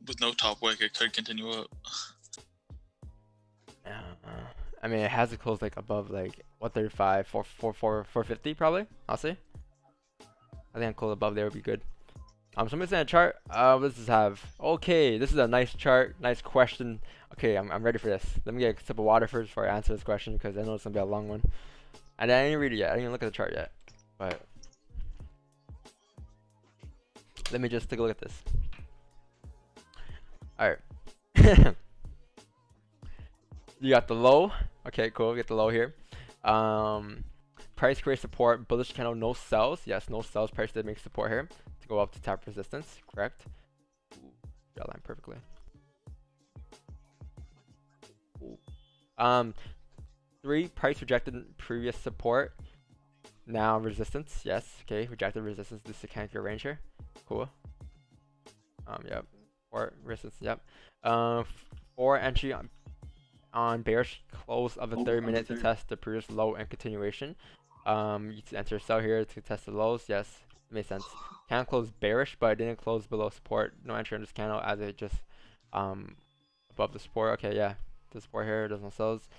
with no top wick, it could continue up. I mean, it has to close like above like 135, 450 probably. I'll say. I think a close above there would be good. Somebody's in a chart. What does this have? Okay, this is a nice chart. Nice question. Okay, I'm ready for this. Let me get a sip of water first before I answer this question because I know it's gonna be a long one. And I didn't read it yet. I didn't even look at the chart yet. But let me just take a look at this. Alright. You got the low. Okay, cool. Get the low here. Price creates support. Bullish candle, no sells. Yes, no sells. Price did make support here to go up to tap resistance. Correct. Draw line perfectly. 3, price rejected previous support. Now resistance. Yes. Okay. Rejected resistance. This is kind of your range here. Cool. Yep. 4 resistance. Yep. 4 entry on bearish close of a 30-minute to test the previous low and continuation. You can enter sell here to test the lows. Yes, it makes sense. Candle closed bearish, but it didn't close below support. No entry on this candle as it just above the support. Okay, yeah, the support here does no sells.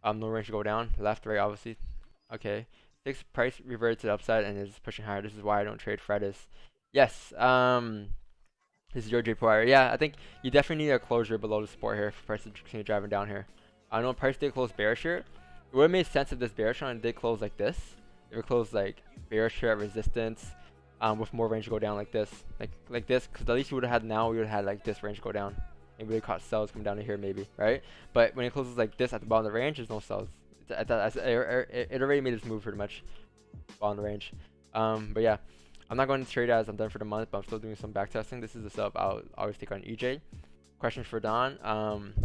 No range to go down. Left, right, obviously. Okay. 6, price reverted to the upside and is pushing higher. This is why I don't trade Fridays. Yes. This is your JPY. Yeah, I think you definitely need a closure below the support here for price to continue driving down here. I know price did close bearish here. It would have made sense if this bearish one did close like this. It would close like bearish here at resistance, with more range to go down like this, like this, because at least you would have had now we would have had like this range go down. And we would have caught sells come down to here maybe, right? But when it closes like this at the bottom of the range, there's no sells. It already made its move pretty much on the range. But yeah. I'm not going to trade as I'm done for the month, but I'm still doing some back testing. This is the sub I'll always take on EJ. Question for Don.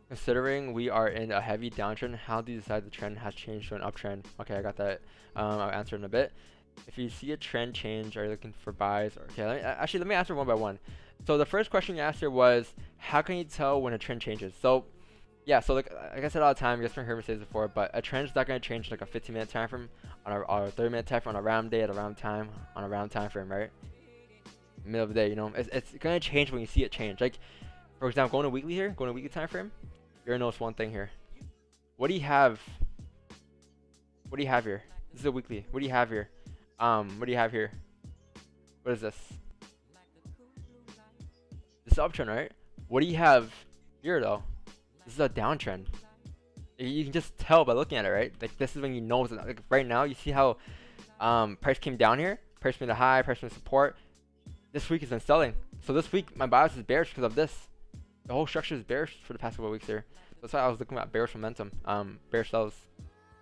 Considering we are in a heavy downtrend, how do you decide the trend has changed to an uptrend? Okay, I got that. I'll answer in a bit. If you see a trend change, are you looking for buys? Okay, let me answer one by one. So the first question you asked here was, how can you tell when a trend changes? So yeah, so like I said all the time, you guys heard me say this before, but a trend's not going to change like a 15-minute time frame on a 30-minute time frame on a round day at a round time on a round time frame, right? Middle of the day, you know, it's going to change when you see it change. Like, for example, going to weekly here, going to weekly time frame, you're gonna notice one thing here. What do you have? What do you have here? This is a weekly. What do you have here? What do you have here? What is this? This is uptrend, right? What do you have here though? This is a downtrend. You can just tell by looking at it, right? Like this is when you know. Like right now, you see how price came down here. Price made a high. Price made support. This week has been selling. So this week my bias is bearish because of this. The whole structure is bearish for the past couple of weeks here. That's why I was looking at bearish momentum. Bearish sells,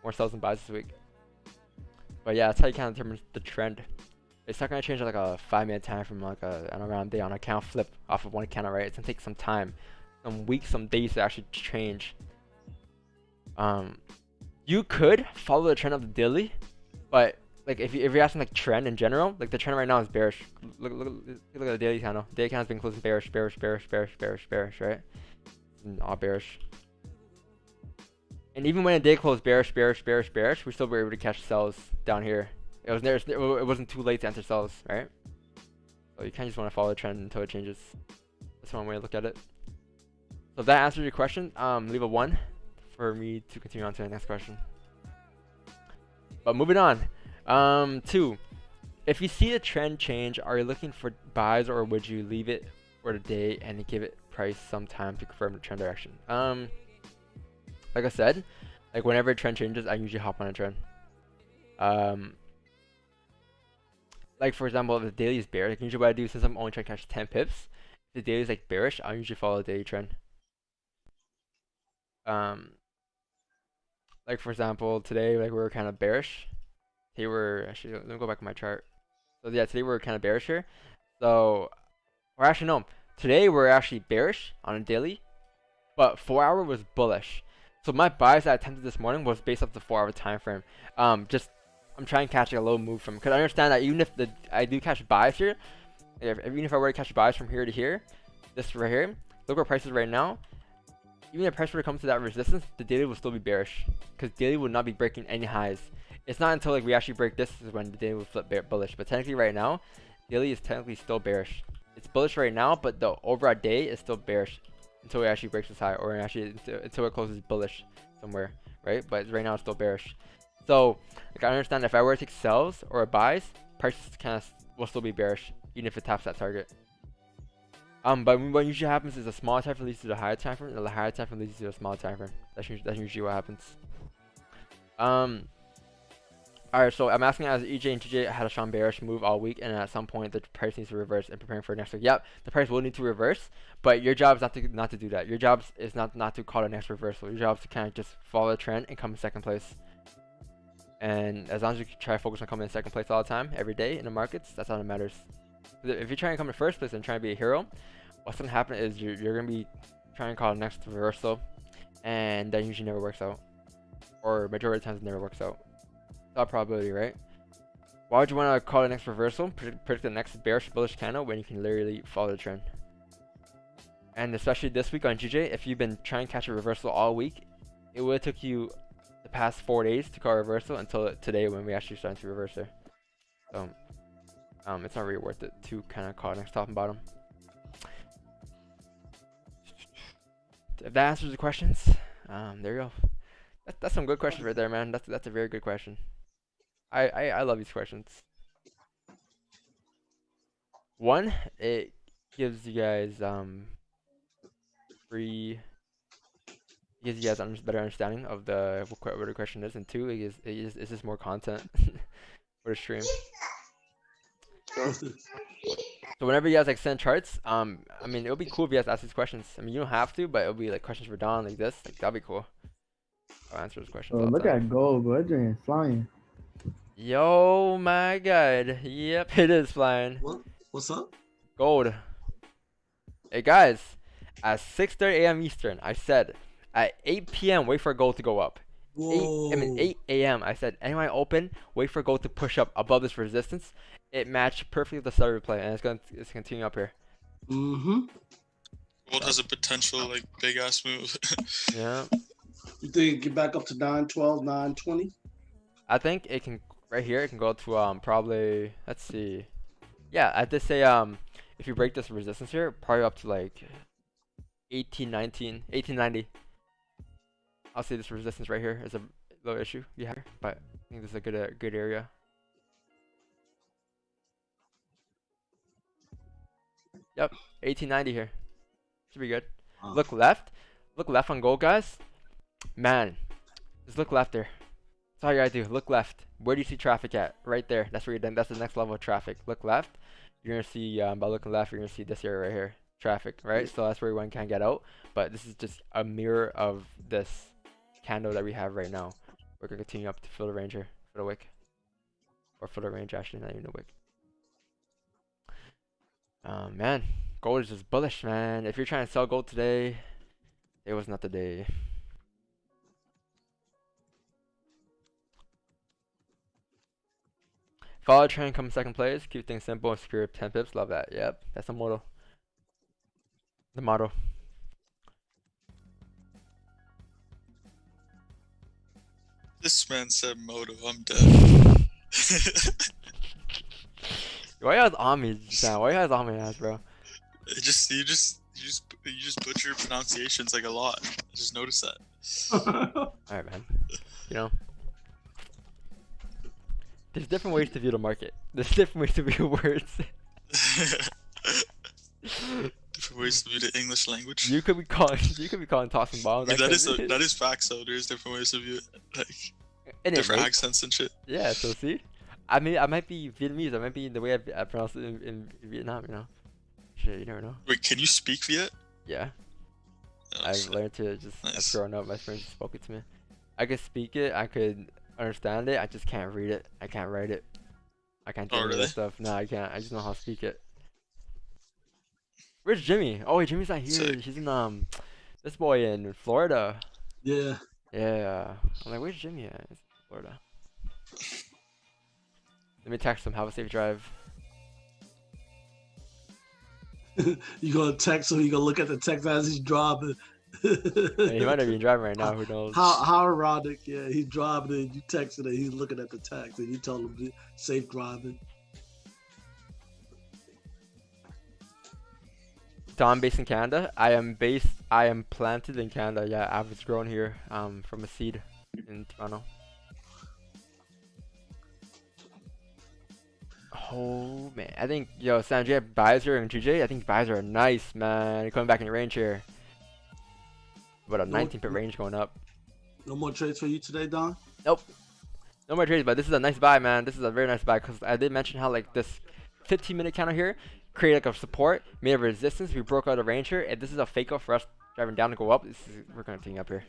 more sells than buys this week. But yeah, that's how you kind of determine the trend. It's not gonna change like a 5-minute time from like an around day on a candle flip off of one candle, right? It's gonna take some time, some weeks, some days to actually change. You could follow the trend of the daily, but like if you're asking like trend in general, like the trend right now is bearish. Look at the daily candle. Daily candle's been closing bearish, right? And all bearish. And even when a day closed bearish, we still were able to catch sells down here. It wasn't too late to enter sells, right? So you kind of just want to follow the trend until it changes. That's one way to look at it. So if that answers your question, leave a 1 for me to continue on to the next question. But moving on. 2. If you see a trend change, are you looking for buys or would you leave it for the day and give it price some time to confirm the trend direction? Like I said, like whenever a trend changes, I usually hop on a trend. Like for example, if the daily is bearish, like usually what I do, since I'm only trying to catch 10 pips, if the daily is like bearish, I usually follow the daily trend. Like for example, today like we were kind of bearish. Today we're actually, let me go back to my chart. So yeah, today we're kind of bearish here. So, or actually no, today we're actually bearish on a daily, but 4-hour was bullish. So my buys that I attempted this morning was based off the 4-hour time frame. I'm trying to catch like a low move from, because I understand that even if I do catch buys here, Even if I were to catch buys from here to here, this right here, look where prices right now. Even if price were to come to that resistance, the daily will still be bearish, because daily will not be breaking any highs. It's not until like we actually break this is when the daily will flip bullish. But technically right now, daily is technically still bearish. It's bullish right now, but the overall day is still bearish until it actually breaks this high, or actually until it closes bullish somewhere, right? But right now it's still bearish. So like, I understand if I were to take sells or buys, prices kind of will still be bearish, even if it taps that target. But what usually happens is a small time frame leads to the higher time frame, and the higher time frame leads to a small time frame. That's usually what happens. Alright, so I'm asking as EJ and TJ had a strong bearish move all week, and at some point the price needs to reverse and preparing for next week. Yep, the price will need to reverse, but your job is not to do that. Your job is not to call the next reversal. Your job is to kind of just follow the trend and come in second place. And as long as you try to focus on coming in second place all the time, every day in the markets, that's all that matters. If you're trying to come in first place and trying to be a hero, what's going to happen is you're going to be trying to call the next reversal, and that usually never works out. Or majority of the times it never works out. It's all probability, right? Why would you want to call the next reversal, predict the next bearish bullish candle, when you can literally follow the trend? And especially this week on GJ, if you've been trying to catch a reversal all week, it would have took you the past 4 days to call a reversal until today when we actually started to reverse there. So it's not really worth it to kind of call next top and bottom. If that answers the questions, there you go. That's some good questions right there, man. That's a very good question. I love these questions. One, it gives you guys gives you guys a better understanding of what the question is, and two, it's just more content for the stream. So whenever you guys like send charts, I mean, it would be cool if you guys ask these questions. I mean, you don't have to, but it'll be like questions for Don like this. Like, that'd be cool. I'll answer those questions. Oh, look at gold, bro. It's just flying. Yo, my God. Yep, it is flying. What's up? Gold. Hey guys, at 6:30 a.m. Eastern, I said at 8 p.m. wait for gold to go up. 8 a.m. I said anyone open, wait for gold to push up above this resistance. It matched perfectly with the start replay, and it's continuing up here. Gold has a potential like big ass move. Yeah. You think it get back up to 912, 920? I think it can right here. It can go to probably, let's see. Yeah, I did say if you break this resistance here, probably up to like 1890. I'll say this resistance right here is a little issue you have here, but I think this is a good area. Yep, 1890 here. Should be good. Look left on gold, guys. Man, just look left there. That's all you gotta do. Look left. Where do you see traffic at? Right there. That's where you're done. That's the next level of traffic. Look left. You're gonna see by looking left, you're gonna see this area right here. Traffic, right? So that's where one can get out. But this is just a mirror of this candle that we have right now. We're gonna continue up to fill the range here for the wick, or for the range actually, not even the wick. Man, gold is just bullish, man. If you're trying to sell gold today, it was not the day. Follow trend, come second place. Keep things simple and secure 10 pips. Love that. Yep, that's the motto. The motto. This man said moto. I'm dead. Why you guys on me, Sam? Why you guys on me, ass, bro? You just butcher pronunciations like a lot. I just noticed that. Alright, man. You know, there's different ways to view the market. There's different ways to view words. Different ways to view the English language. You could be calling tossing bombs. I mean, that is facts though. There's different ways to view it, like different accents and shit. Yeah. So see, I mean, I might be Vietnamese. I might be the way I pronounce it in Vietnam. You know, shit, you never know. Wait, can you speak Viet? Yeah. Oh, I learned to just nice. as growing up. My friends spoke it to me. I could speak it. I could understand it. I just can't read it. I can't write it. I can't do any of that stuff. No, I can't. I just know how to speak it. Where's Jimmy? Oh, wait, Jimmy's not here. Sick. He's in this boy in Florida. Yeah. Yeah. I'm like, where's Jimmy at? He's in Florida. Let me text him. Have a safe drive. You gonna text him? You gonna look at the text as he's driving? Yeah, he might not be driving right now. Who knows? How ironic? Yeah, he's driving and you texting and he's looking at the text and you tell him safe driving. So I'm based in Canada. I am planted in Canada. Yeah, I was grown here from a seed in Toronto. Oh man, I think Sam, do you have Visor and GJ? I think Visor are nice, man. You're coming back in your range here. About a 19-pip range going up. No more trades for you today, Don? Nope. No more trades, but this is a nice buy, man. This is a very nice buy because I did mention how like this 15-minute counter here created like a support, made a resistance. We broke out a range here, and this is a fake out for us driving down to go up. We're gonna continue up here.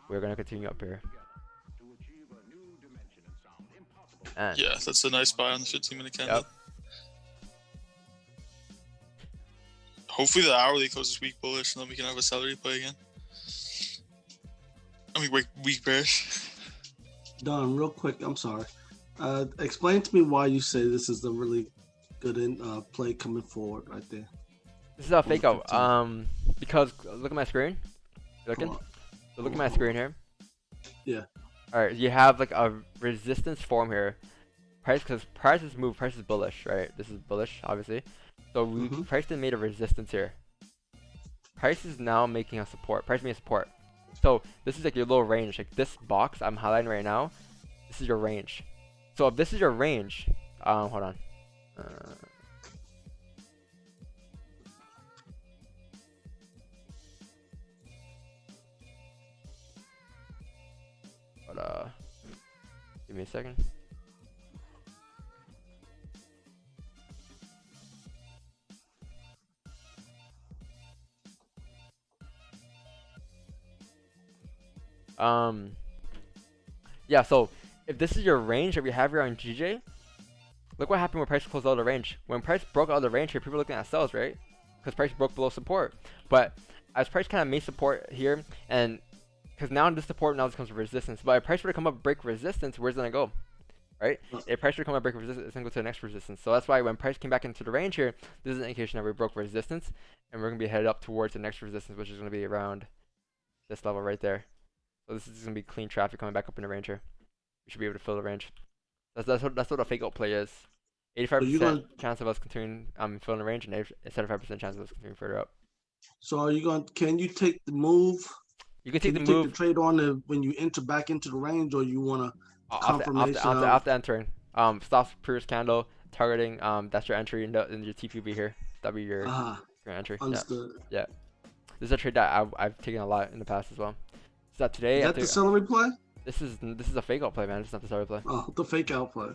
We're gonna continue up here. And Yeah, that's a nice buy on the 15-minute candle. Yep. Hopefully the hourly closes weak bullish, and then we can have a salary play again. I mean, weak bearish. Don, real quick, I'm sorry. Explain to me why you say this is a really good play coming forward right there. this is a fake out. Because look at my screen. You looking? So look at my screen here. Yeah. All right, you have like a resistance form here. Because prices move, price is bullish, right? This is bullish, obviously. So price then made a resistance here. Price is now making a support. Price made a support. So this is like your little range. Like this box I'm highlighting right now, this is your range. So if this is your range, hold on. Give me a second. Yeah, so if this is your range that we have here on GJ, look what happened when price closed out of the range. When price broke out of the range here, people were looking at sells, right? Because price broke below support. But as price kind of made support here, and because now this support now becomes resistance. But if price were to come up break resistance, where's it gonna go? Right? If price were to come up break resistance, it's gonna go to the next resistance. So that's why when price came back into the range here, this is an indication that we broke resistance, and we're gonna be headed up towards the next resistance, which is gonna be around this level right there. So this is gonna be clean traffic coming back up in the range here. We should be able to fill the range. That's what a fake out play is. 85% chance of us continuing filling the range, and 75% chance of us continuing further up. So are you going? Can you take the move? You can Can take you the move take the trade on when you enter back into the range, or you want to confirmation after entering. Stops previous candle targeting. That's your entry in your TQB here. That'll be your entry. Understood. Yeah. This is a trade that I've taken a lot in the past as well. So today, Is that the celery play? This is a fake out play, man. It's not the celery play. Oh, the fake out play.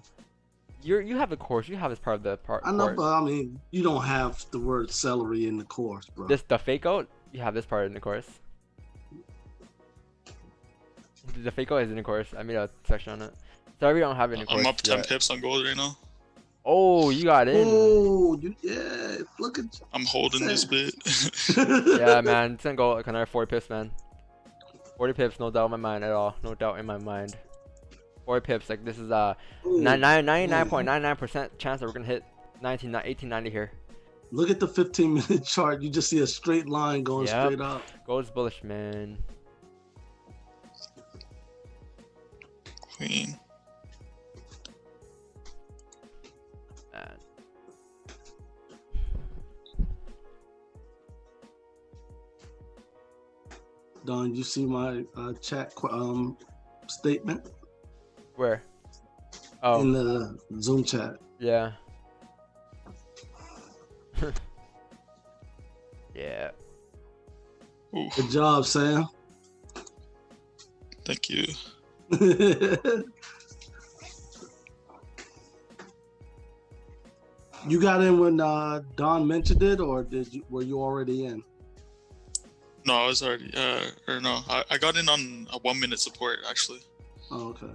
You have the course. You have this part of the part. I know, but I mean, you don't have the word celery in the course, bro. The fake out. You have this part in the course. The fake out is in the course. I made a section on it. Sorry, we don't have it in the course. I'm up 10 pips on gold right now. Oh, you got in. Oh, yeah. Look at you. I'm holding this bit. Yeah, man. It's gonna go like another 40 pips, man. 40 pips, no doubt in my mind at all. No doubt in my mind. 40 pips, like this is 99.99% chance that we're gonna hit 1890 here. Look at the 15-minute chart. You just see a straight line going straight up. Gold's bullish, man. Queen. Man. Don, you see my chat statement? Where? Oh. In the Zoom chat. Yeah. Yeah. Ooh. Good job, Sam. Thank you. You got in when Don mentioned it, or were you already in? No, I was already, or no, I got in on a 1 minute support actually. Oh, okay.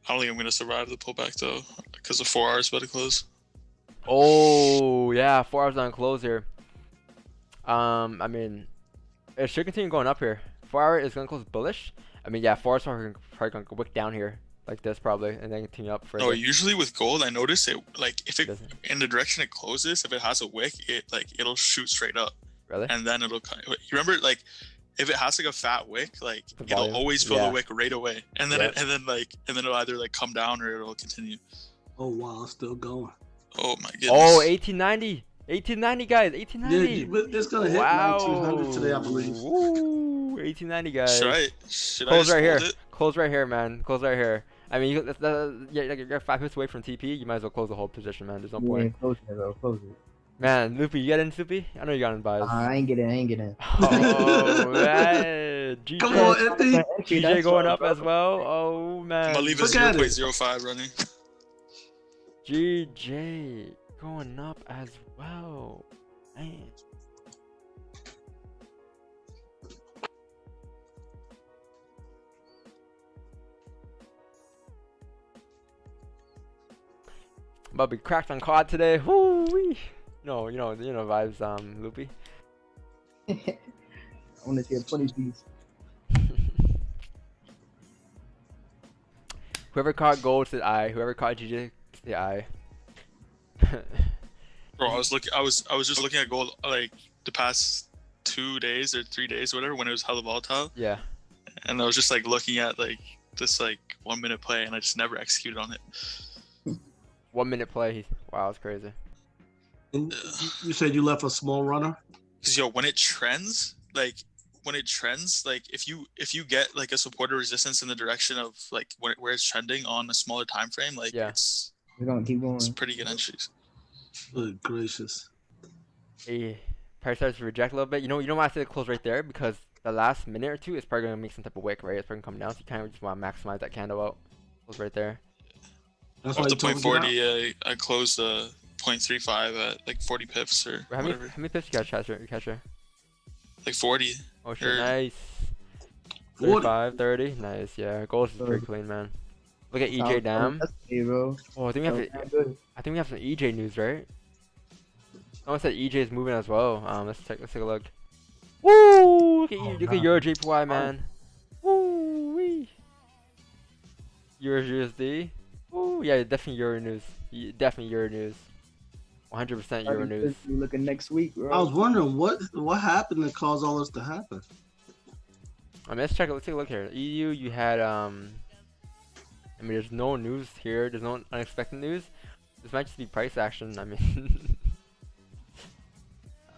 I don't think I'm gonna survive the pullback though, because the 4 hours about to close. Oh yeah, 4 hours on close here. I mean, It should continue going up here. 4 hour is gonna close bullish. I mean, yeah, 4 hours are probably gonna wick down here like this probably, and then continue up further. No, usually with gold, I notice it like if it Doesn't- in the direction it closes, if it has a wick, it'll shoot straight up, Really? and then it'll. You remember like if it has like a fat wick, like The it'll volume? always fill Yeah. the wick right away, and then Yeah. and then it'll either like come down or it'll continue. Oh wow, it's still going. Oh my goodness. Oh, 1890. 1890, guys. Yeah, 1890. but it's gonna hit Wow. 1900 today, I believe. Woo, 1890, guys. Should I Close just right here. hold it? Close right here, man. Close right here. I mean, you're 5 minutes away from TP. You might as well close the whole position, man. There's no You point. ain't close it, though. Close it. Man, Loopy, you got in, Loopy? I know you got in buys. I ain't getting. Oh, man. GJ, Come on, Anthony. GJ going up as well. Oh, I'm man. gonna leave Look it at it. 0.05 running. GJ going up as well. Man. About to be cracked on COD today. Woo wee. No, you know vibes, Loopy. I want to see a 20 piece. Whoever caught gold said I. Whoever caught GJ said I. Bro, I was just looking at gold like the past 2 days or 3 days, whatever, when it was hella volatile, Yeah. and I was just like looking at like this like 1 minute play, and I just never executed on it. 1 minute play. Wow, that's crazy. And you said you left a small runner. Cause yo, when it trends, like if you get like a support or resistance in the direction of like where it's trending on a smaller time frame, like Yeah. it's We're gonna keep going. pretty good entries. Good gracious. Hey, price starts to reject a little bit. You know why I said close right there? Because the last minute or two is probably gonna make some type of wick, right? It's probably gonna come down. So you kind of just want to maximize that candle out. Close right there. That's why Up you to told me to get out. 0.40, I closed 0.35 at like 40 pips or Wait, how whatever. many pips you catcher? Like 40. Oh shit, Or- nice. 40. 35, 30, nice. Yeah, gold is pretty clean, man. Look at EJ Dam. That's me, bro. Oh, I think we have That was good. some EJ news, right? Someone said EJ is moving as well. Let's take a look. Woo! Look at Euro JPY, man. Woo wee. Euro USD. Woo! Yeah, definitely Euro news. Definitely Euro news. 100% Euro news. You looking next week, bro? I was wondering what happened to cause all this to happen. I mean, let's check it. Let's take a look here. EU, you had I mean, there's no news here. There's no unexpected news. This might just be price action. I mean,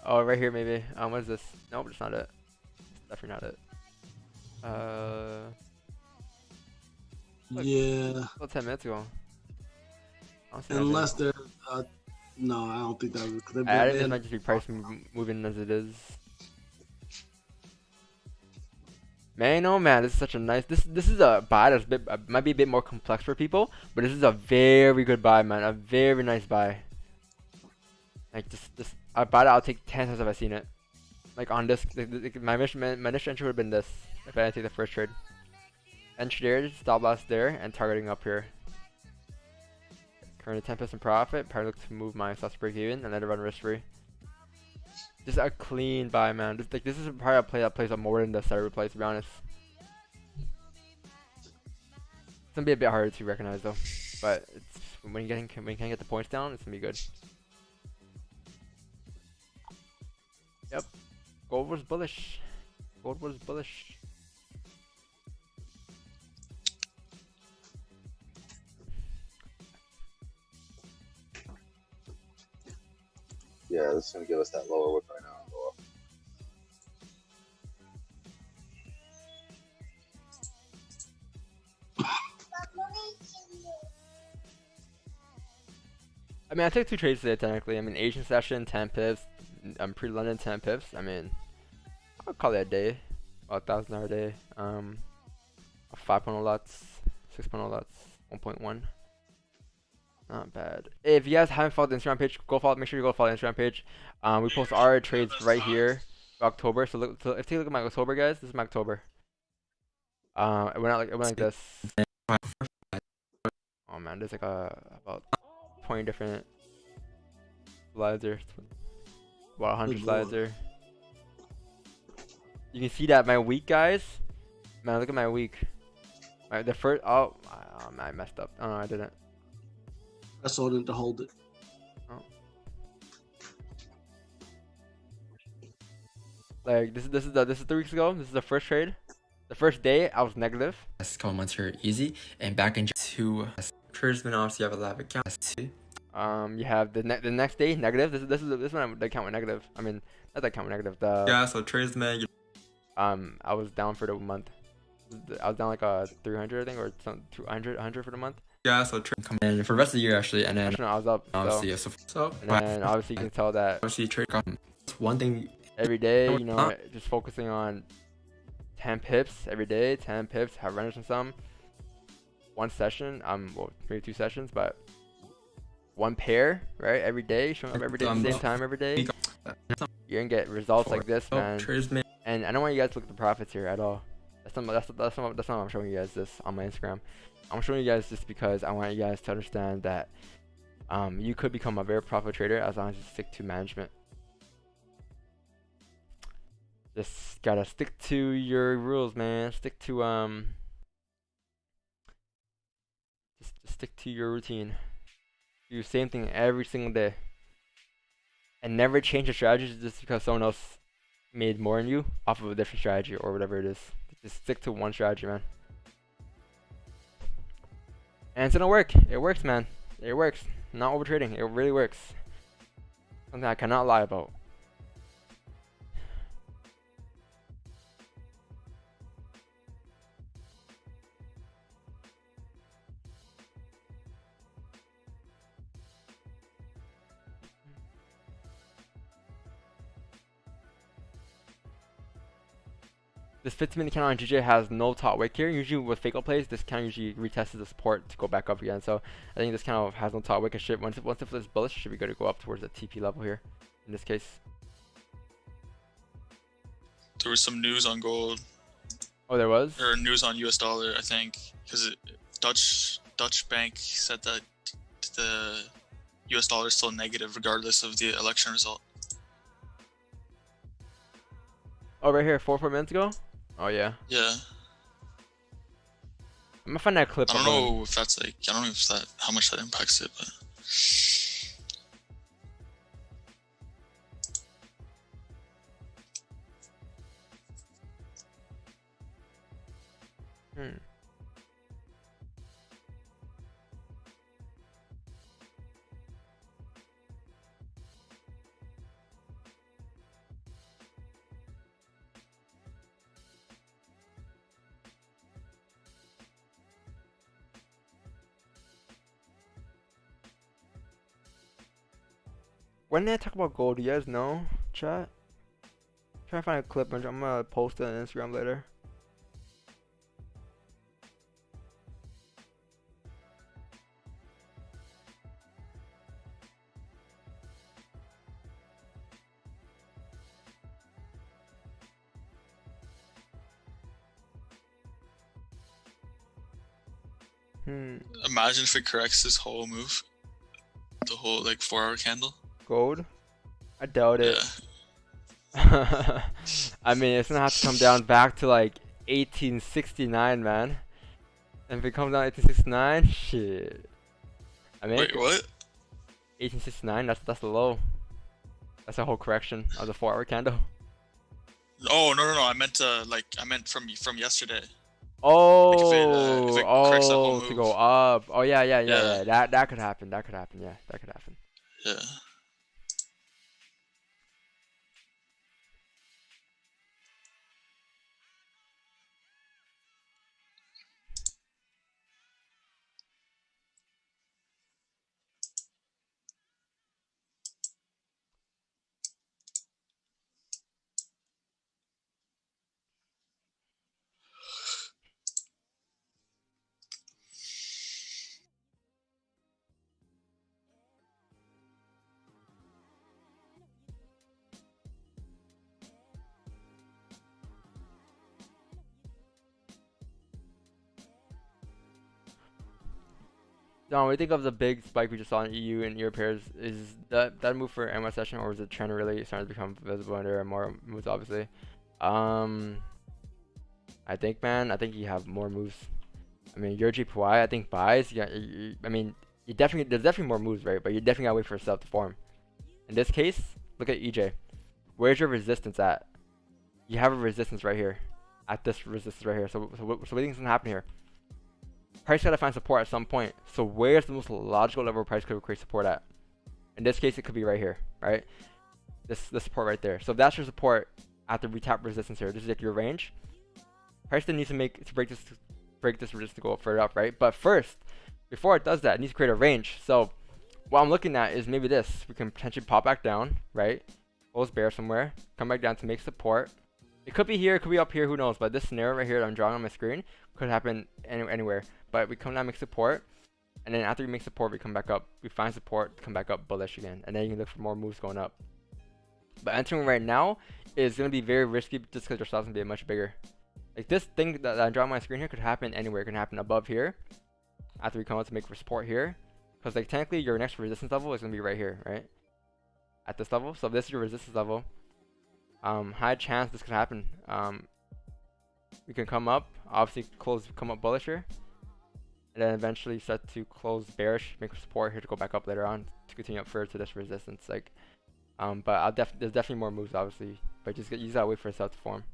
oh, right here maybe. What is this? Nope, it's not it. It's definitely not it. Look. Yeah, Well, 10 minutes ago. I don't see unless they're no, I don't think that was. I think it might just be price moving as it is. Man, oh man, this is such a nice. This is a buy that's might be a bit more complex for people, but this is a very good buy, man. A very nice buy. Like this, I buy it. I'll take 10 times if I've seen it. Like on this, my initial entry would have been this if I didn't take the first trade. Entry there, stop loss there, and targeting up here. Currently 10% profit. Probably look to move my stop break even and let it run risk free. Just a clean buy, man. This is probably a play that plays up more than the server play, to be honest. It's gonna be a bit harder to recognize though, but it's when you can get the points down, it's gonna be good. Yep, gold was bullish. Gold was bullish. Yeah, this is gonna give us that lower whip right now. Go up. I mean, I took 2 trades today technically. I mean, Asian session 10 pips, pre-London 10 pips. I mean, I'll call it a day, about $1,000 a day. 5.0 lots, 6.0 lots, 1.1. Not bad. If you guys haven't followed the Instagram page, go follow. Make sure you go follow the Instagram page. We post our trades right here for October. So look, if you look at my October, guys, this is my October. It went like this. Oh man, there's like about 20 different slides there. About 100 slides there. You can see that my week, guys. Man, look at my week. The first. Oh, I messed up. Oh, no, I didn't. I sold it to hold it. Oh. Like this is 3 weeks ago. This is the first trade. The first day I was negative. Last couple months here easy, and back in to tradesmen obviously have a live account. You have the next day negative. This one the account went negative. I mean, not the account went negative. Yeah, so tradesmen. I was down for the month. I was down like 300 I think, or some 200 100 for the month. Yeah, so come in for the rest of the year actually, and then Actually, no, I was up. obviously So and then obviously you can tell that obviously trade one thing every day, you know, just focusing on 10 pips every day, 10 pips, have runners and some. One session, well, maybe 2 sessions, but one pair, right? Every day, showing up every day at the same time every day. You're gonna get results like this, man. And I don't want you guys to look at the profits here at all. That's not why I'm showing you guys this on my Instagram. I'm showing you guys this because I want you guys to understand that you could become a very profitable trader as long as you stick to management. Just gotta stick to your rules, man. Stick to just stick to your routine. Do the same thing every single day. And never change your strategy just because someone else made more than you off of a different strategy or whatever it is. Just stick to one strategy, man. And it's gonna work. It works, man. It works. Not over trading. It really works. Something I cannot lie about. This 15-minute candle on GJ has no top wick here. Usually with fake out plays, this candle usually retests the support to go back up again. So I think this candle has no top wick and shit. Once it flips bullish, it should be good to go up towards the TP level here. In this case, There was some news on gold, oh, there was. or news on US dollar, I think, because Dutch bank said that the US dollar is still negative regardless of the election result. Oh, right here, 4 minutes ago. Oh yeah. Yeah. I'm gonna find that clip. I don't know if that's like, I don't know if that, how much that impacts it, but. When did I talk about gold? Do you guys know, chat? Try to find a clip and I'm gonna post it on Instagram later. Imagine if it corrects this whole move. The whole like 4-hour candle. Gold? I doubt it. Yeah. I mean, it's gonna have to come down back to like 1869, man. And if it comes down 1869, shit. I mean, Wait, what? 1869. That's the low. That's a whole correction of the 4-hour candle. Oh no! I meant from yesterday. Oh, if it corrects that whole to move. go up. Oh yeah. Yeah. That could happen. That could happen. Yeah, that could happen. Yeah. Don, what do you think of the big spike we just saw in EU and Euro pairs? Is that move for NY session, or was the trend really starting to become visible and there are more moves, obviously? I think, man, I think you have more moves. I mean, your GPY, I think buys. Yeah, I mean, there's definitely more moves, right? But you definitely gotta wait for itself to form. In this case, look at EJ. Where's your resistance at? You have a resistance right here, at this resistance right here. So what do you think is gonna happen here? Price gotta find support at some point. So where's the most logical level price could create support at? In this case, it could be right here, right? This support right there. So if that's your support after we tap resistance here, this is like your range. Price then needs to break this resistance to go up further up, right? But first, before it does that, it needs to create a range. So what I'm looking at is maybe this. We can potentially pop back down, right? Close bear somewhere, come back down to make support. It could be here, it could be up here, who knows? But this scenario right here that I'm drawing on my screen could happen anywhere. But we come down, make support, and then after we make support, we come back up. We find support, come back up bullish again, and then you can look for more moves going up. But entering right now is going to be very risky just because your stop's going to be much bigger. Like this thing that I'm drawing on my screen here could happen anywhere. It can happen above here after we come out to make for support here. Because like technically your next resistance level is going to be right here, right? At this level. So if this is your resistance level, high chance this could happen. We can come up, obviously come up bullish here. And then eventually start to close bearish, make support here to go back up later on to continue up further to this resistance. Like, but there's definitely more moves obviously, but you just gotta wait for itself to form.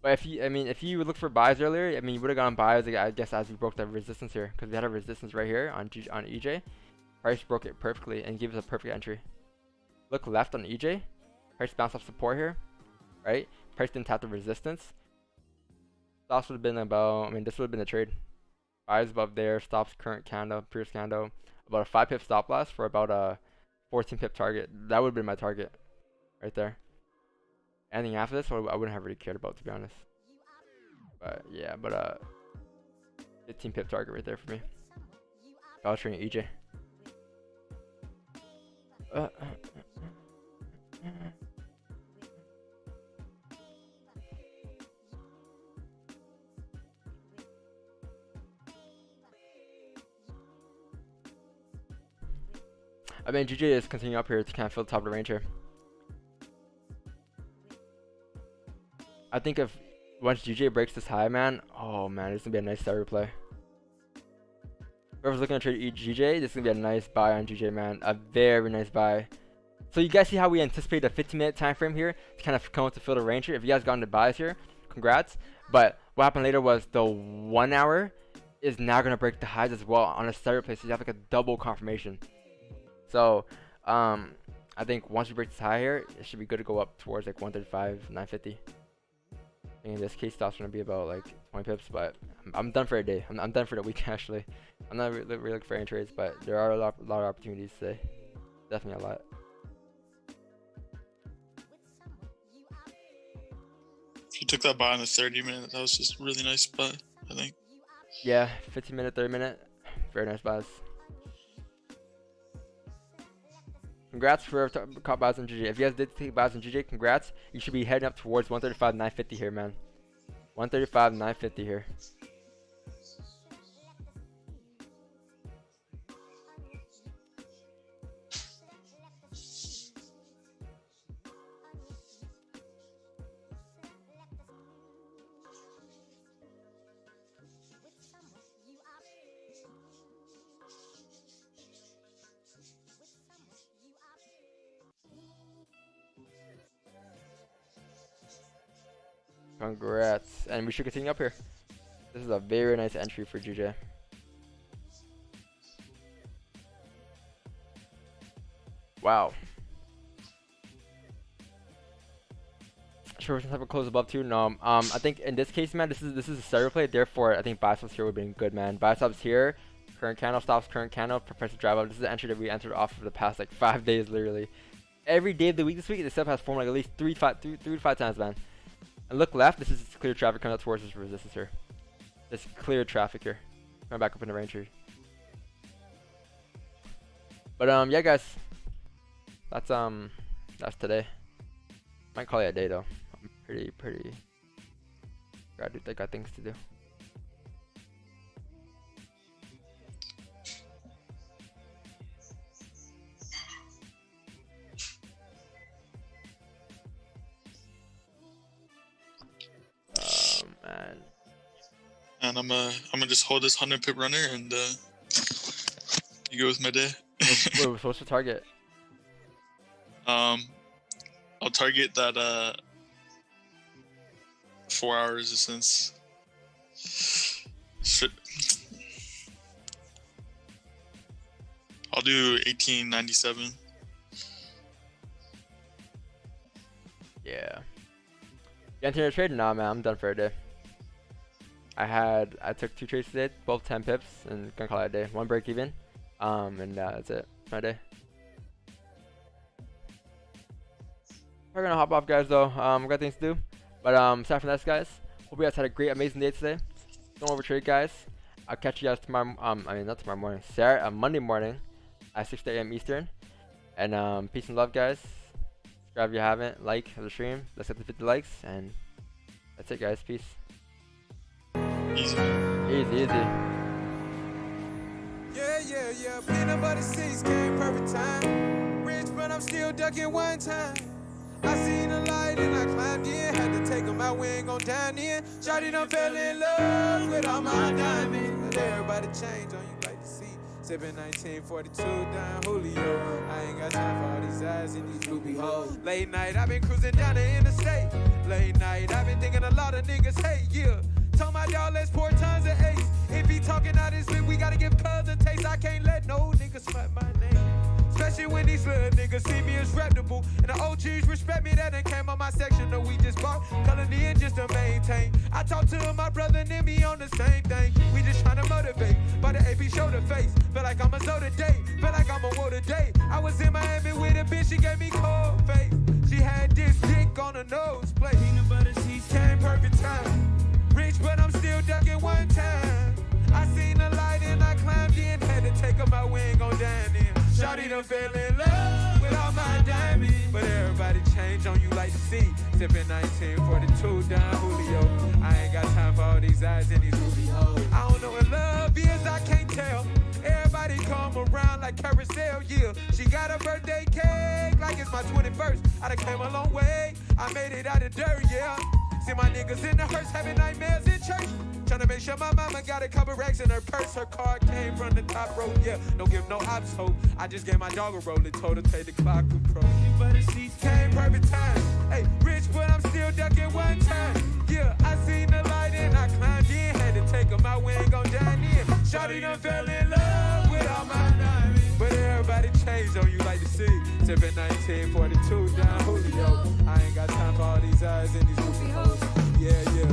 But if you look for buys earlier, I mean, you would have gone buys, like, I guess, as we broke that resistance here, because we had a resistance right here on EJ. Price broke it perfectly and gave us a perfect entry. Look left on EJ. Price bounced off support here, right? Price didn't tap the resistance. Stops would have been about, I mean, this would have been the trade. Buys above there, stops current candle, previous candle. About a 5 pip stop loss for about a 14 pip target. That would have been my target right there. Anything after this, I wouldn't have really cared about, to be honest. But yeah, 15 pip target right there for me. I was trading EJ. I mean, GJ is continuing up here to kind of fill the top of the range here. I think if once GJ breaks this high, man, oh man, it's gonna be a nice starter play. Whoever's looking to trade GJ, this is gonna be a nice buy on GJ, man. A very nice buy. So you guys see how we anticipate a 15-minute time frame here to kind of come up to fill the range here. If you guys got into buys here, congrats. But what happened later was the 1 hour is now gonna break the highs as well on a starter play, so you have like a double confirmation. So I think once we break this high here, it should be good to go up towards like 135, 950. In this case, stops gonna be about like 20 pips, but I'm done for a day. I'm done for the week actually. I'm not really looking for any trades, but there are a lot of opportunities today. Definitely a lot. If you took that buy in the 30-minute, that was just a really nice buy, I think. Yeah, 15-minute, 30-minute, very nice buys. Congrats for caught buys on GJ. If you guys did take buys on GJ, congrats. You should be heading up towards 135, 950 here, man. 135, 950 here. Congrats. And we should continue up here. This is a very nice entry for GJ. Wow. Sure, we can have a close above too. No, I think in this case, man, this is a starter play. Therefore, I think buy stops here would have been good, man. Buy stops here. Current candle stops. Current candle. Prepares to drive up. This is the entry that we entered off of the past like 5 days, literally. Every day of the week this week, this stuff has formed like at least 3 to 5 times, man. And look left. This is clear traffic coming up towards this resistance here. This clear traffic here. Coming back up in the range here. But yeah, guys. That's today. Might call it a day though. I'm pretty. I got things to do. man. I'm gonna just hold this 100 pip runner and you go with my day. Wait, so what's the target? I'll target that 4 hour resistance. Shit. I'll do 1897. Yeah. You enter a trade? Nah, man, I'm done for a day. I took 2 trades today, both 10 pips, and gonna call it a day. 1 break even, and that's it. My day. We're gonna hop off, guys. Though, we got things to do. But aside from that, guys, hope you guys had a great, amazing day today. Don't overtrade, guys. I'll catch you guys tomorrow. I mean, not tomorrow morning. Monday morning at 6 a.m. Eastern. And peace and love, guys. Subscribe if you haven't. Like the stream. Let's get to 50 likes, and that's it, guys. Peace. Easy. Easy. Yeah. Peanut butter seeds came perfect time. Rich, but I'm still ducking one time. I seen a light and I climbed in. Had to take 'em out, we ain't gon' dine in. Shawty done fell in love with all my diamonds. But everybody change on you like to see. Sippin' 1942 down Julio. I ain't got time for all these eyes and these ruby hoes. Late night, I been cruising down the interstate. Late night, I been thinking a lot of niggas hate, yeah. Told my dog, let's pour tons of ace. If he talking out his lip, we gotta give cuz a taste. I can't let no nigga smut my name. Especially when these little niggas see me as reputable. And the OGs respect me, that done came on my section. No, we just bought colony in just to maintain. I talked to my brother and me on the same thing. We just tryna motivate. By the AP shoulder face. Feel like I'm a soda day. Feel like I'm a water day. I was in Miami with a bitch, she gave me cold face. She had this dick on her nose plate. Peanut butter seeds came perfect time. Rich, but I'm still ducking one time. I seen the light and I climbed in. Had to take 'em out, we ain't gon' dine in. Shawty done fell in love with all my diamonds. But everybody change on you like to see. Sippin' 1942 down Julio. I ain't got time for all these eyes and these ruby hoes. I don't know what love is, I can't tell. Everybody come around like carousel, yeah. She got a birthday cake like it's my 21st. I done came a long way, I made it out of dirt, yeah. See my niggas in the hearse having nightmares in church. Tryna make sure my mama got a couple racks in her purse. Her car came from the top row, yeah. Don't give no ops hope. I just gave my dog a roll and told her take the clock control. But the seats came perfect time. Hey, rich, but I'm still ducking one time. Yeah, I seen the light and I climbed in. Had to take 'em out, we ain't gon' dine in. Shawty done fell in love with all my diamonds. But everybody changed on you like to see. Sippin' 1942 down Julio. I ain't got time for all these eyes and these goofy hoes. Yeah. Yeah.